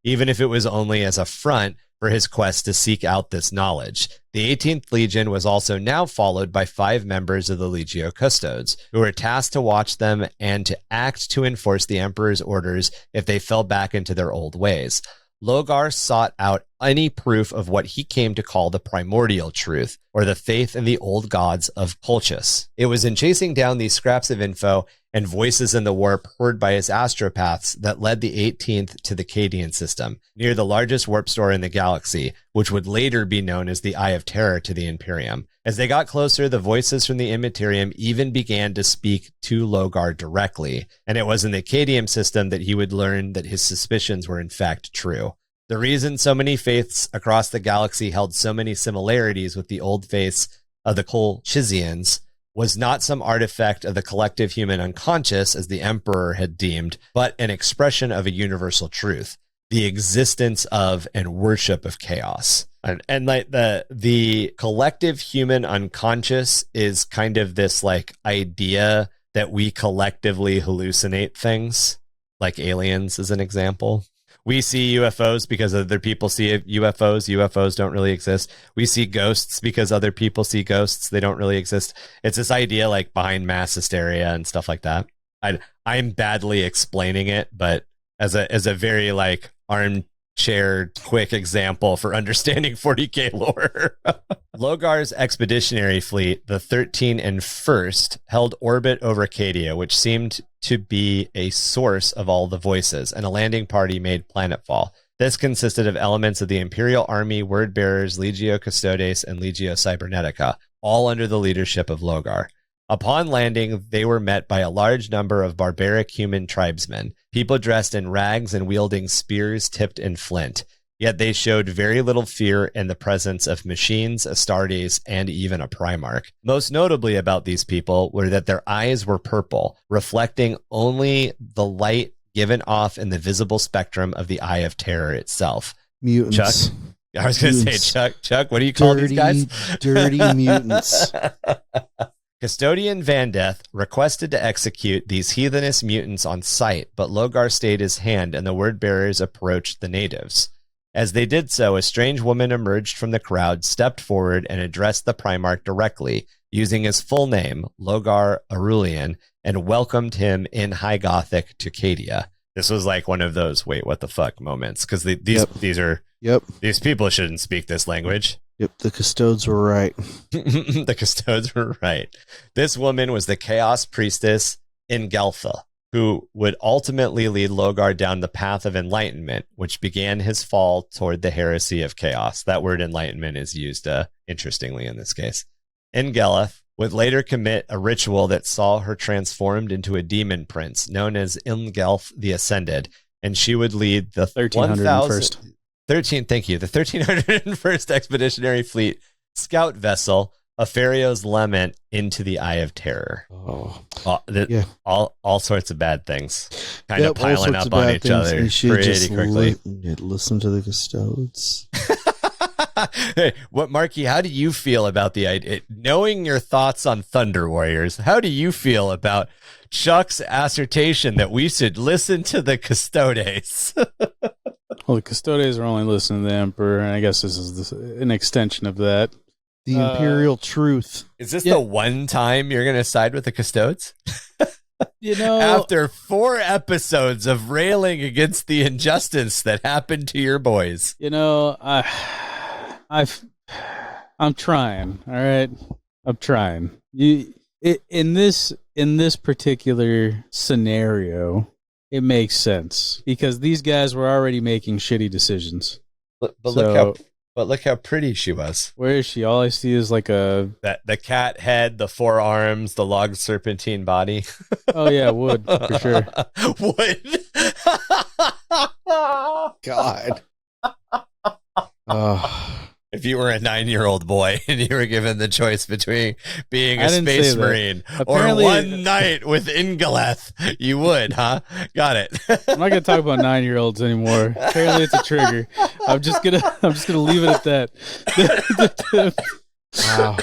even if it was only as a front for his quest to seek out this knowledge. The 18th Legion was also now followed by 5 members of the Legio Custodes, who were tasked to watch them and to act to enforce the Emperor's orders if they fell back into their old ways. Logar sought out any proof of what he came to call the primordial truth, or the faith in the old gods of Colchis. It was in chasing down these scraps of info and voices in the warp heard by his astropaths that led the 18th to the Cadian system, near the largest warp store in the galaxy, which would later be known as the Eye of Terror to the Imperium. As they got closer, the voices from the Immaterium even began to speak to Logar directly, and it was in the Cadian system that he would learn that his suspicions were in fact true. The reason so many faiths across the galaxy held so many similarities with the old faiths of the Colchisians was not some artifact of the collective human unconscious, as the Emperor had deemed, but an expression of a universal truth, the existence of and worship of chaos. And like the collective human unconscious is kind of this like idea that we collectively hallucinate things, like aliens as an example. We see UFOs because other people see UFOs. UFOs don't really exist. We see ghosts because other people see ghosts. They don't really exist. It's this idea like behind mass hysteria and stuff like that. I'm badly explaining it, but as a very like armchair quick example for understanding 40k lore. Logar's expeditionary fleet, the 13 and 1st, held orbit over Acadia, which seemed to be a source of all the voices, and a landing party made planetfall. This consisted of elements of the Imperial Army, Word Bearers, Legio Custodes, and Legio Cybernetica, all under the leadership of Logar. Upon landing, they were met by a large number of barbaric human tribesmen, people dressed in rags and wielding spears tipped in flint. Yet they showed very little fear in the presence of machines, Astartes, and even a Primarch. Most notably about these people were that their eyes were purple, reflecting only the light given off in the visible spectrum of the Eye of Terror itself. Mutants. Chuck? I was going to say, Chuck, what do you call these guys? Dirty mutants. Custodian Vandeth requested to execute these heathenous mutants on sight, but Logar stayed his hand and the word bearers approached the natives. As they did so, a strange woman emerged from the crowd, stepped forward, and addressed the Primarch directly, using his full name, Logar Arulian, and welcomed him in High Gothic to Cadia. This was like one of those "wait, what the fuck" moments, because these people shouldn't speak this language. Yep, the Custodes were right. The Custodes were right. This woman was the Chaos Priestess Ingelfa, who would ultimately lead Logar down the path of enlightenment, which began his fall toward the heresy of chaos. That word enlightenment is used interestingly in this case. Ingelf would later commit a ritual that saw her transformed into a demon prince known as Ingelf the Ascended, and she would lead the 1301st. The 1301st Expeditionary Fleet scout vessel, Aferio's Lament, into the Eye of Terror. All sorts of bad things kind of piling up on each other pretty quickly. Listen to the Custodes. Hey, Marky, how do you feel about the idea? Knowing your thoughts on Thunder Warriors, how do you feel about Chuck's assertion that we should listen to the Custodes? Well, the Custodes are only listening to the Emperor, and I guess this is an extension of that. The Imperial Truth. Is this the one time you're going to side with the Custodes? After 4 episodes of railing against the injustice that happened to your boys. I'm trying. All right, I'm trying. In this particular scenario, it makes sense because these guys were already making shitty decisions. But look how pretty she was. Where is she? All I see is like the cat head, the 4 arms, the log serpentine body. Oh yeah, wood for sure. Wood. God. If you were a 9-year-old boy and you were given the choice between being I a didn't Space say that. Marine Apparently- or one night with Ingaleth, you would, huh? Got it. I'm not gonna talk about 9-year-olds anymore. Apparently, it's a trigger. I'm just gonna leave it at that. Wow.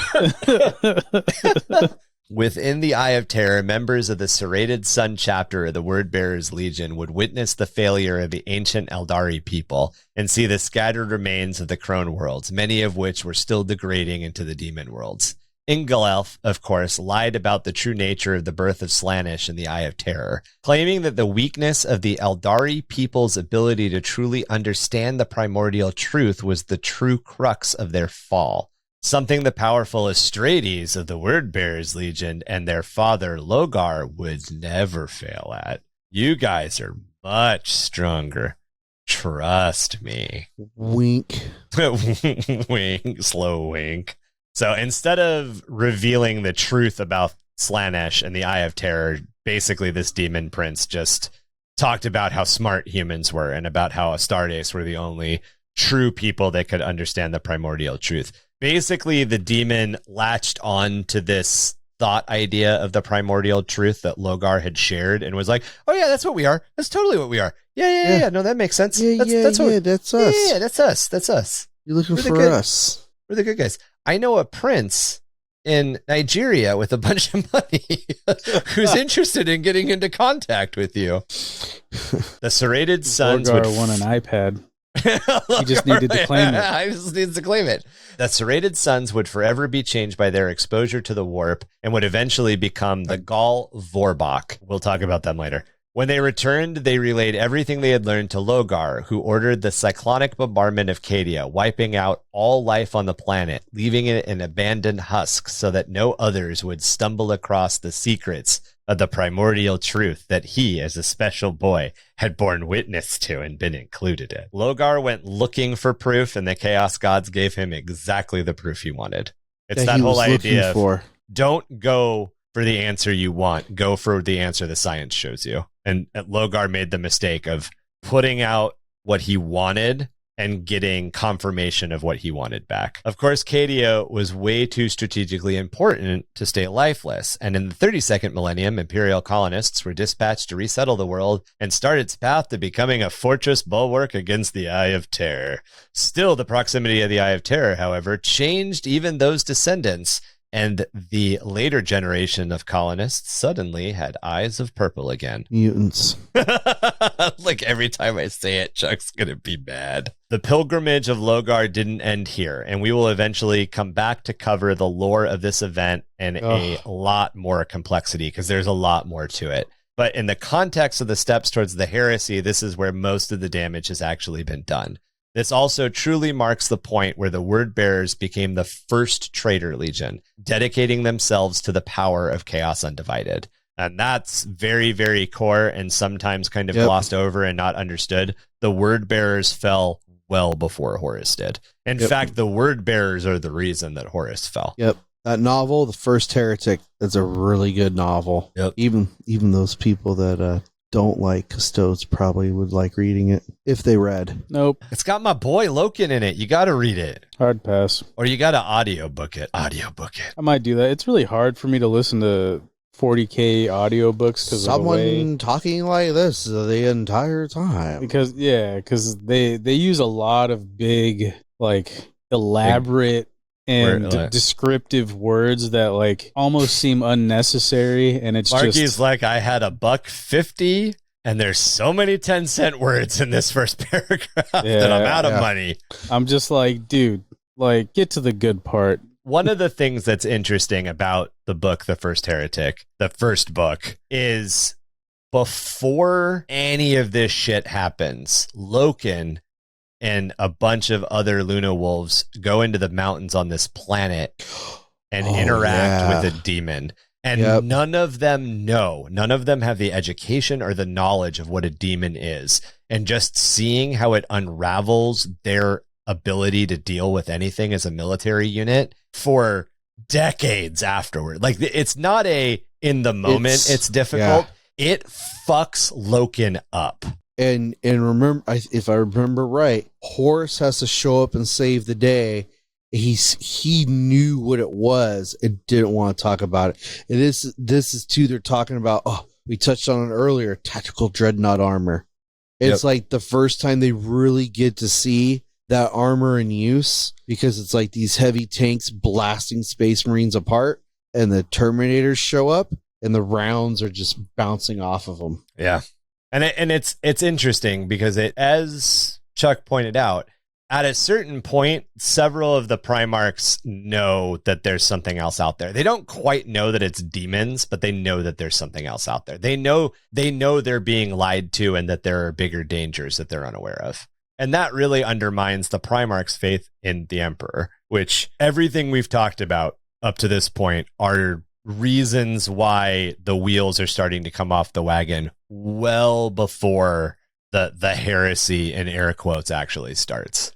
Within the Eye of Terror, members of the Serrated Sun chapter of the Wordbearers Legion would witness the failure of the ancient Eldari people and see the scattered remains of the Crone worlds, many of which were still degrading into the demon worlds. Ingaleth, of course, lied about the true nature of the birth of Slaanesh in the Eye of Terror, claiming that the weakness of the Eldari people's ability to truly understand the primordial truth was the true crux of their fall. Something the powerful Astartes of the Wordbearers Legion and their father Logar would never fail at. You guys are much stronger. Trust me. Wink. Wink, slow wink. So instead of revealing the truth about Slaanesh and the Eye of Terror, basically this demon prince just talked about how smart humans were and about how Astartes were the only true people that could understand the primordial truth. Basically, the demon latched on to this thought idea of the primordial truth that Logar had shared and was like, oh yeah, that's what we are. That's totally what we are. Yeah. No, that makes sense. That's that's us. Yeah, that's us. That's us. You're looking for us. We're the good guys. I know a prince in Nigeria with a bunch of money who's interested in getting into contact with you. The Serrated Sons Logar would won an iPad. He just needed to claim it. I just needs to claim it. The Serrated Sons would forever be changed by their exposure to the warp and would eventually become the Gaul Vorbach. We'll talk about them later. When they returned, they relayed everything they had learned to Logar, who ordered the cyclonic bombardment of Cadia, wiping out all life on the planet, leaving it an abandoned husk so that no others would stumble across the secrets of the primordial truth that he, as a special boy, had borne witness to and been included in. Logar went looking for proof, and the Chaos Gods gave him exactly the proof he wanted. It's that whole idea of don't go for the answer you want, go for the answer the science shows you. And Logar made the mistake of putting out what he wanted and getting confirmation of what he wanted back. Of course, Cadia was way too strategically important to stay lifeless, and in the 32nd millennium, Imperial colonists were dispatched to resettle the world and start its path to becoming a fortress bulwark against the Eye of Terror. Still, the proximity of the Eye of Terror, however, changed even those descendants, and the later generation of colonists suddenly had eyes of purple again. Mutants. Like every time I say it, Chuck's going to be mad. The pilgrimage of Logar didn't end here, and we will eventually come back to cover the lore of this event and a lot more complexity, because there's a lot more to it. But in the context of the steps towards the heresy, this is where most of the damage has actually been done. This also truly marks the point where the Wordbearers became the first traitor legion, dedicating themselves to the power of Chaos Undivided. And that's very, very core and sometimes kind of glossed over and not understood. The Wordbearers fell well before Horus did. In fact, the Wordbearers are the reason that Horus fell. Yep. That novel, The First Heretic, is a really good novel. Yep. Even those people that don't like Custodes probably would like reading it if they read. Nope. It's got my boy Loken in it. You got to read it. Hard pass. Or you got to audiobook it. Audiobook it. I might do that. It's really hard for me to listen to 40k audiobooks because someone talking like this the entire time. Because they use a lot of big, like, elaborate and descriptive words that like almost seem unnecessary, and it's Marky's just like, I had $1.50 and there's so many 10-cent words in this first paragraph that I'm out of money. I'm just like, dude, like, get to the good part. One of the things that's interesting about the book, The First Heretic, the first book, is before any of this shit happens, Loken and a bunch of other Luna Wolves go into the mountains on this planet and interact with a demon. And none of them know. None of them have the education or the knowledge of what a demon is. And just seeing how it unravels their ability to deal with anything as a military unit for decades afterward. Like, it's not in the moment it's difficult. It fucks Loken up. And remember, if I remember right, Horus has to show up and save the day. He knew what it was and didn't want to talk about it. And this is too. They're talking about. Oh, we touched on it earlier. Tactical dreadnought armor. It's like the first time they really get to see that armor in use, because it's like these heavy tanks blasting Space Marines apart, and the Terminators show up, and the rounds are just bouncing off of them. Yeah. And it's interesting because as Chuck pointed out, at a certain point, several of the Primarchs know that there's something else out there. They don't quite know that it's demons, but they know that there's something else out there. They know they're being lied to and that there are bigger dangers that they're unaware of. And that really undermines the Primarch's faith in the Emperor, which everything we've talked about up to this point are reasons why the wheels are starting to come off the wagon well before the heresy in air quotes actually starts.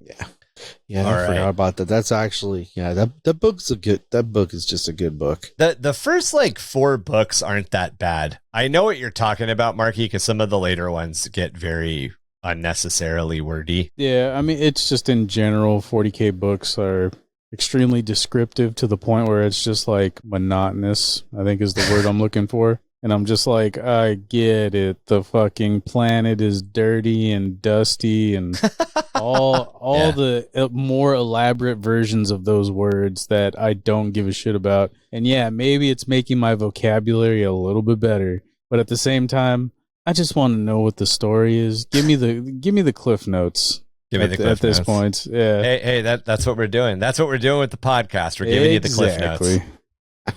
Yeah, I forgot about that. That's actually, that book is just a good book. The first like 4 books aren't that bad. I know what you're talking about, Marky, because some of the later ones get very unnecessarily wordy. Yeah, I mean, it's just in general, 40k books are extremely descriptive to the point where it's just like monotonous, I think is the word I'm looking for. And I'm just like, I get it. The fucking planet is dirty and dusty and all the more elaborate versions of those words that I don't give a shit about. And yeah, maybe it's making my vocabulary a little bit better. But at the same time, I just want to know what the story is. Give me the cliff notes. Give me the cliff notes. At this point. Yeah. Hey, that's what we're doing. That's what we're doing with the podcast. We're giving you the cliff notes.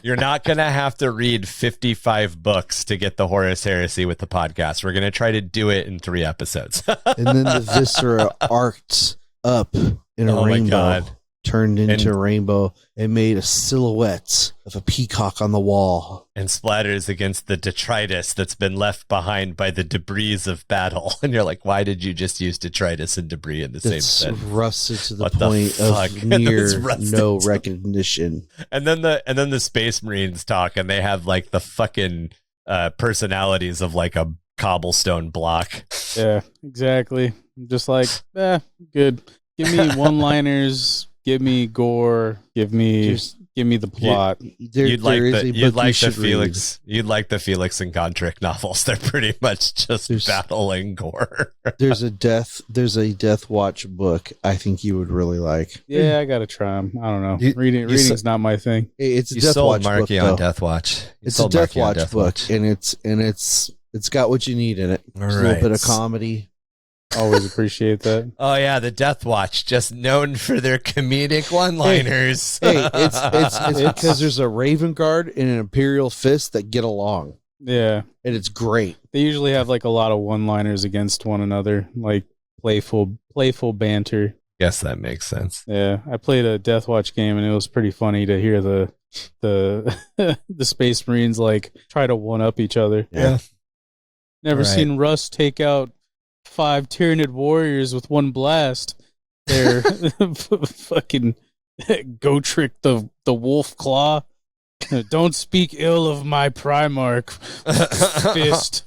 You're not going to have to read 55 books to get the Horus Heresy with the podcast. We're going to try to do it in 3 episodes. And then the viscera arced up in a rainbow, turned into a rainbow, and made a silhouette of a peacock on the wall. And splatters against the detritus that's been left behind by the debris of battle. And you're like, why did you just use detritus and debris in the same set? Rusted to the point of near no recognition. And then the Space Marines talk, and they have like the fucking personalities of like a cobblestone block. Yeah, exactly. I'm just like, good. Give me one-liners. Give me gore. Give me the plot. You'd like the Felix and Gondrick novels. They're pretty much just battle and gore. There's a Death Watch book I think you would really like. Yeah, I gotta try them. I don't know. Reading's not my thing. It's a Death Watch book. Marky on Death Watch. It's a Death Watch book, and it's got what you need in it. A little bit of comedy. Always appreciate that. Oh yeah, the Death Watch, just known for their comedic one-liners. Hey, it's because there's a Raven Guard and an Imperial Fist that get along. Yeah, and it's great. They usually have like a lot of one-liners against one another, like playful banter. Guess that makes sense. Yeah, I played a Death Watch game, and it was pretty funny to hear the Space Marines like try to one-up each other. Yeah. Never seen Russ take out 5 Tyranid warriors with one blast. They're fucking go trick the wolf claw. Don't speak ill of my Primarch fist.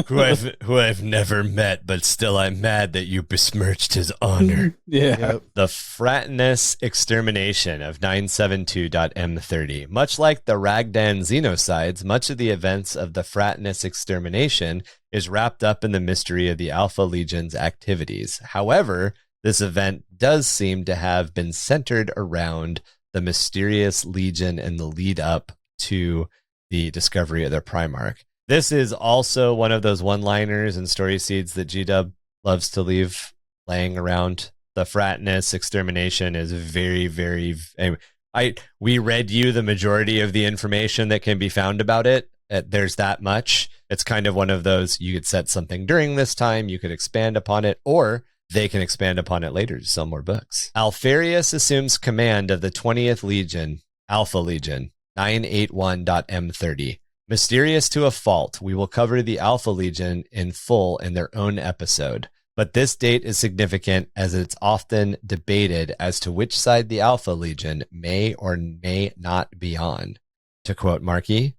who I've never met, but still I'm mad that you besmirched his honor. Yeah. Yep. The Fratinus extermination of 972.m30. Much like the Ragdan Xenocides, much of the events of the Fratinus extermination is wrapped up in the mystery of the Alpha Legion's activities. However, this event does seem to have been centered around the mysterious Legion and the lead up to the discovery of their Primarch. This is also one of those one-liners and story seeds that G-Dub loves to leave laying around. The Fratinus extermination is very, very... we read you the majority of the information that can be found about it. There's that much. It's kind of one of those, you could set something during this time, you could expand upon it, or they can expand upon it later to sell more books. Alfarius assumes command of the 20th Legion, Alpha Legion, 981.m30. Mysterious to a fault, we will cover the Alpha Legion in full in their own episode. But this date is significant as it's often debated as to which side the Alpha Legion may or may not be on. To quote Marky,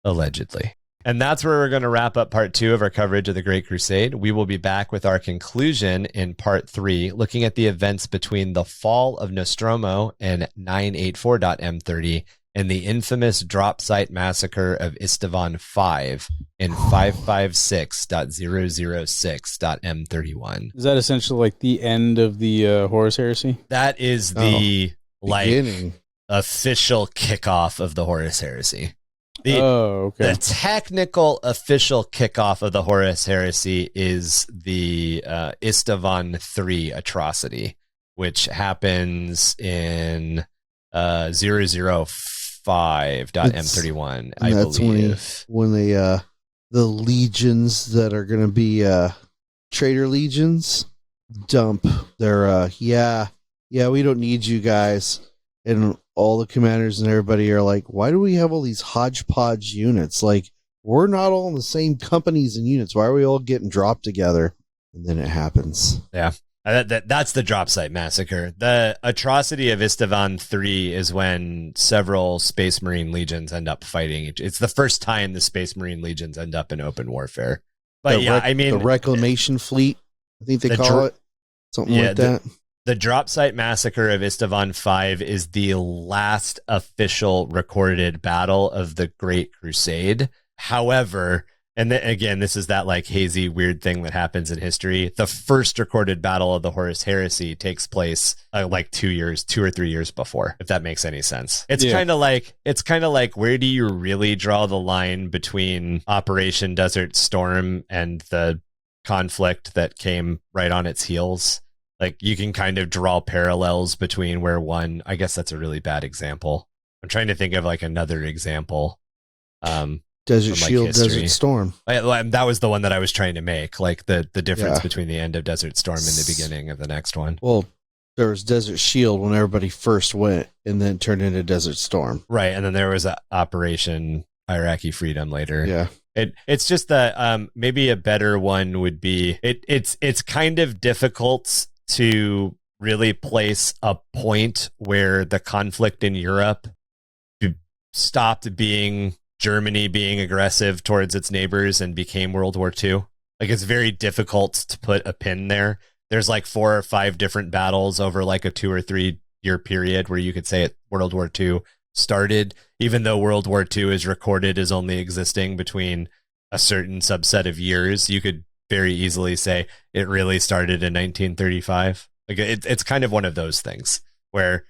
allegedly. And that's where we're going to wrap up part 2 of our coverage of the Great Crusade. We will be back with our conclusion in part 3, looking at the events between the fall of Nostromo and 984.m30 and the infamous drop site massacre of Istvan 5 in 556.006.m31. Is that essentially like the end of the Horus Heresy? That is the beginning. Official kickoff of the Horus Heresy. Okay. The technical official kickoff of the Horus Heresy is the Istvan 3 atrocity, which happens in 005.m31, I believe. When they the legions that are going to be traitor legions dump their we don't need you guys, and all the commanders and everybody are like, why do we have all these hodgepodge units? Like, we're not all in the same companies and units. Why are we all getting dropped together? And then it happens. Yeah. That's the drop site massacre. The atrocity of Istvan 3 is when several Space Marine legions end up fighting. It's the first time the Space Marine legions end up in open warfare. But the Reclamation Fleet, I think they call it. Something like that. The drop site massacre of Istvan 5 is the last official recorded battle of the Great Crusade. However, and again, this is that like hazy, weird thing that happens in history. The first recorded battle of the Horus Heresy takes place like 2 or 3 years before, if that makes any sense. It's kind of like where do you really draw the line between Operation Desert Storm and the conflict that came right on its heels? Like, you can kind of draw parallels between where one, I guess that's a really bad example. I'm trying to think of like another example. Desert Shield, Desert Storm. That was the one that I was trying to make, like the difference between the end of Desert Storm and the beginning of the next one. Well, there was Desert Shield when everybody first went, and then turned into Desert Storm. Right, and then there was Operation Iraqi Freedom later. Yeah. It's just that maybe a better one would be, it's kind of difficult to really place a point where the conflict in Europe stopped being Germany being aggressive towards its neighbors and became World War II. Like, it's very difficult to put a pin there. There's like 4 or 5 different battles over like a 2 or 3 year period where you could say World War II started, even though World War II is recorded as only existing between a certain subset of years. You could very easily say it really started in 1935. Like, it's kind of one of those things where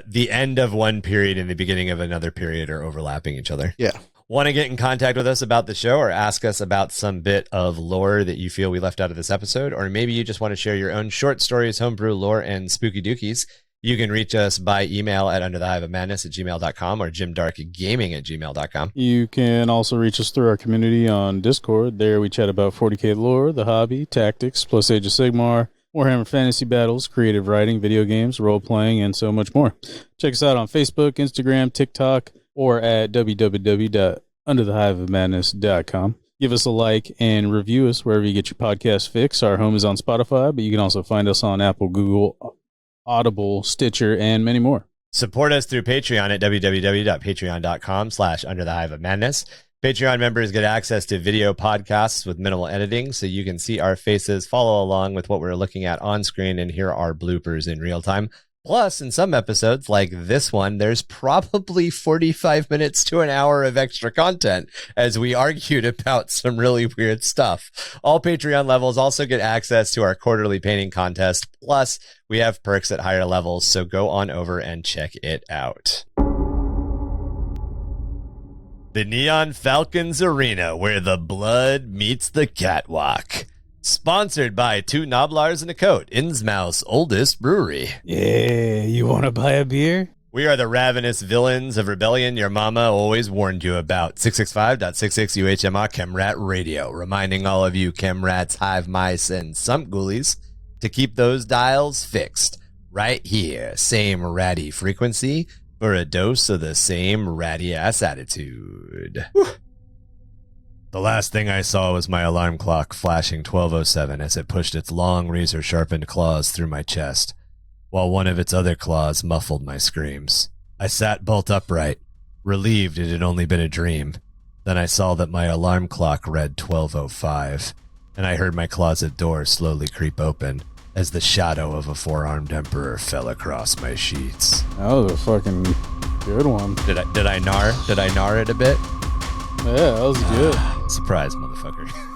the end of one period and the beginning of another period are overlapping each other. Yeah. Want to get in contact with us about the show or ask us about some bit of lore that you feel we left out of this episode, or maybe you just want to share your own short stories, homebrew lore, and spooky dookies, you can reach us by email at underthehivofmadness@gmail.com or jimdarkgaming@gmail.com. You can also reach us through our community on Discord. There we chat about 40k lore, the hobby, tactics, plus Age of Sigmar, Warhammer fantasy battles, creative writing, video games, role-playing, and so much more. Check us out on Facebook, Instagram, TikTok, or at www.underthehiveofmadness.com. Give us a like and review us wherever you get your podcast fix. Our home is on Spotify, but you can also find us on Apple, Google, Audible, Stitcher, and many more. Support us through Patreon at www.patreon.com/underthehiveofmadness. Patreon members get access to video podcasts with minimal editing, so you can see our faces, follow along with what we're looking at on screen, and hear our bloopers in real time. Plus, in some episodes, like this one, there's probably 45 minutes to an hour of extra content as we argued about some really weird stuff. All Patreon levels also get access to our quarterly painting contest. Plus, we have perks at higher levels, so go on over and check it out. The Neon Falcons Arena, where the blood meets the catwalk. Sponsored by Two Noblars and a Coat, Innsmouth's oldest brewery. Yeah, you want to buy a beer? We are the ravenous villains of rebellion your mama always warned you about. 665.66 UHMR Chemrat Radio, reminding all of you Chemrats, hive mice, and sump ghoulies to keep those dials fixed. Right here, same ratty frequency for a dose of the same ratty-ass attitude. Whew. The last thing I saw was my alarm clock flashing 12:07 as it pushed its long, razor-sharpened claws through my chest, while one of its other claws muffled my screams. I sat bolt upright, relieved it had only been a dream. Then I saw that my alarm clock read 12:05, and I heard my closet door slowly creep open as the shadow of a four-armed emperor fell across my sheets. That was a fucking good one. Did I gnar it a bit? Yeah, that was good. Surprise, motherfucker.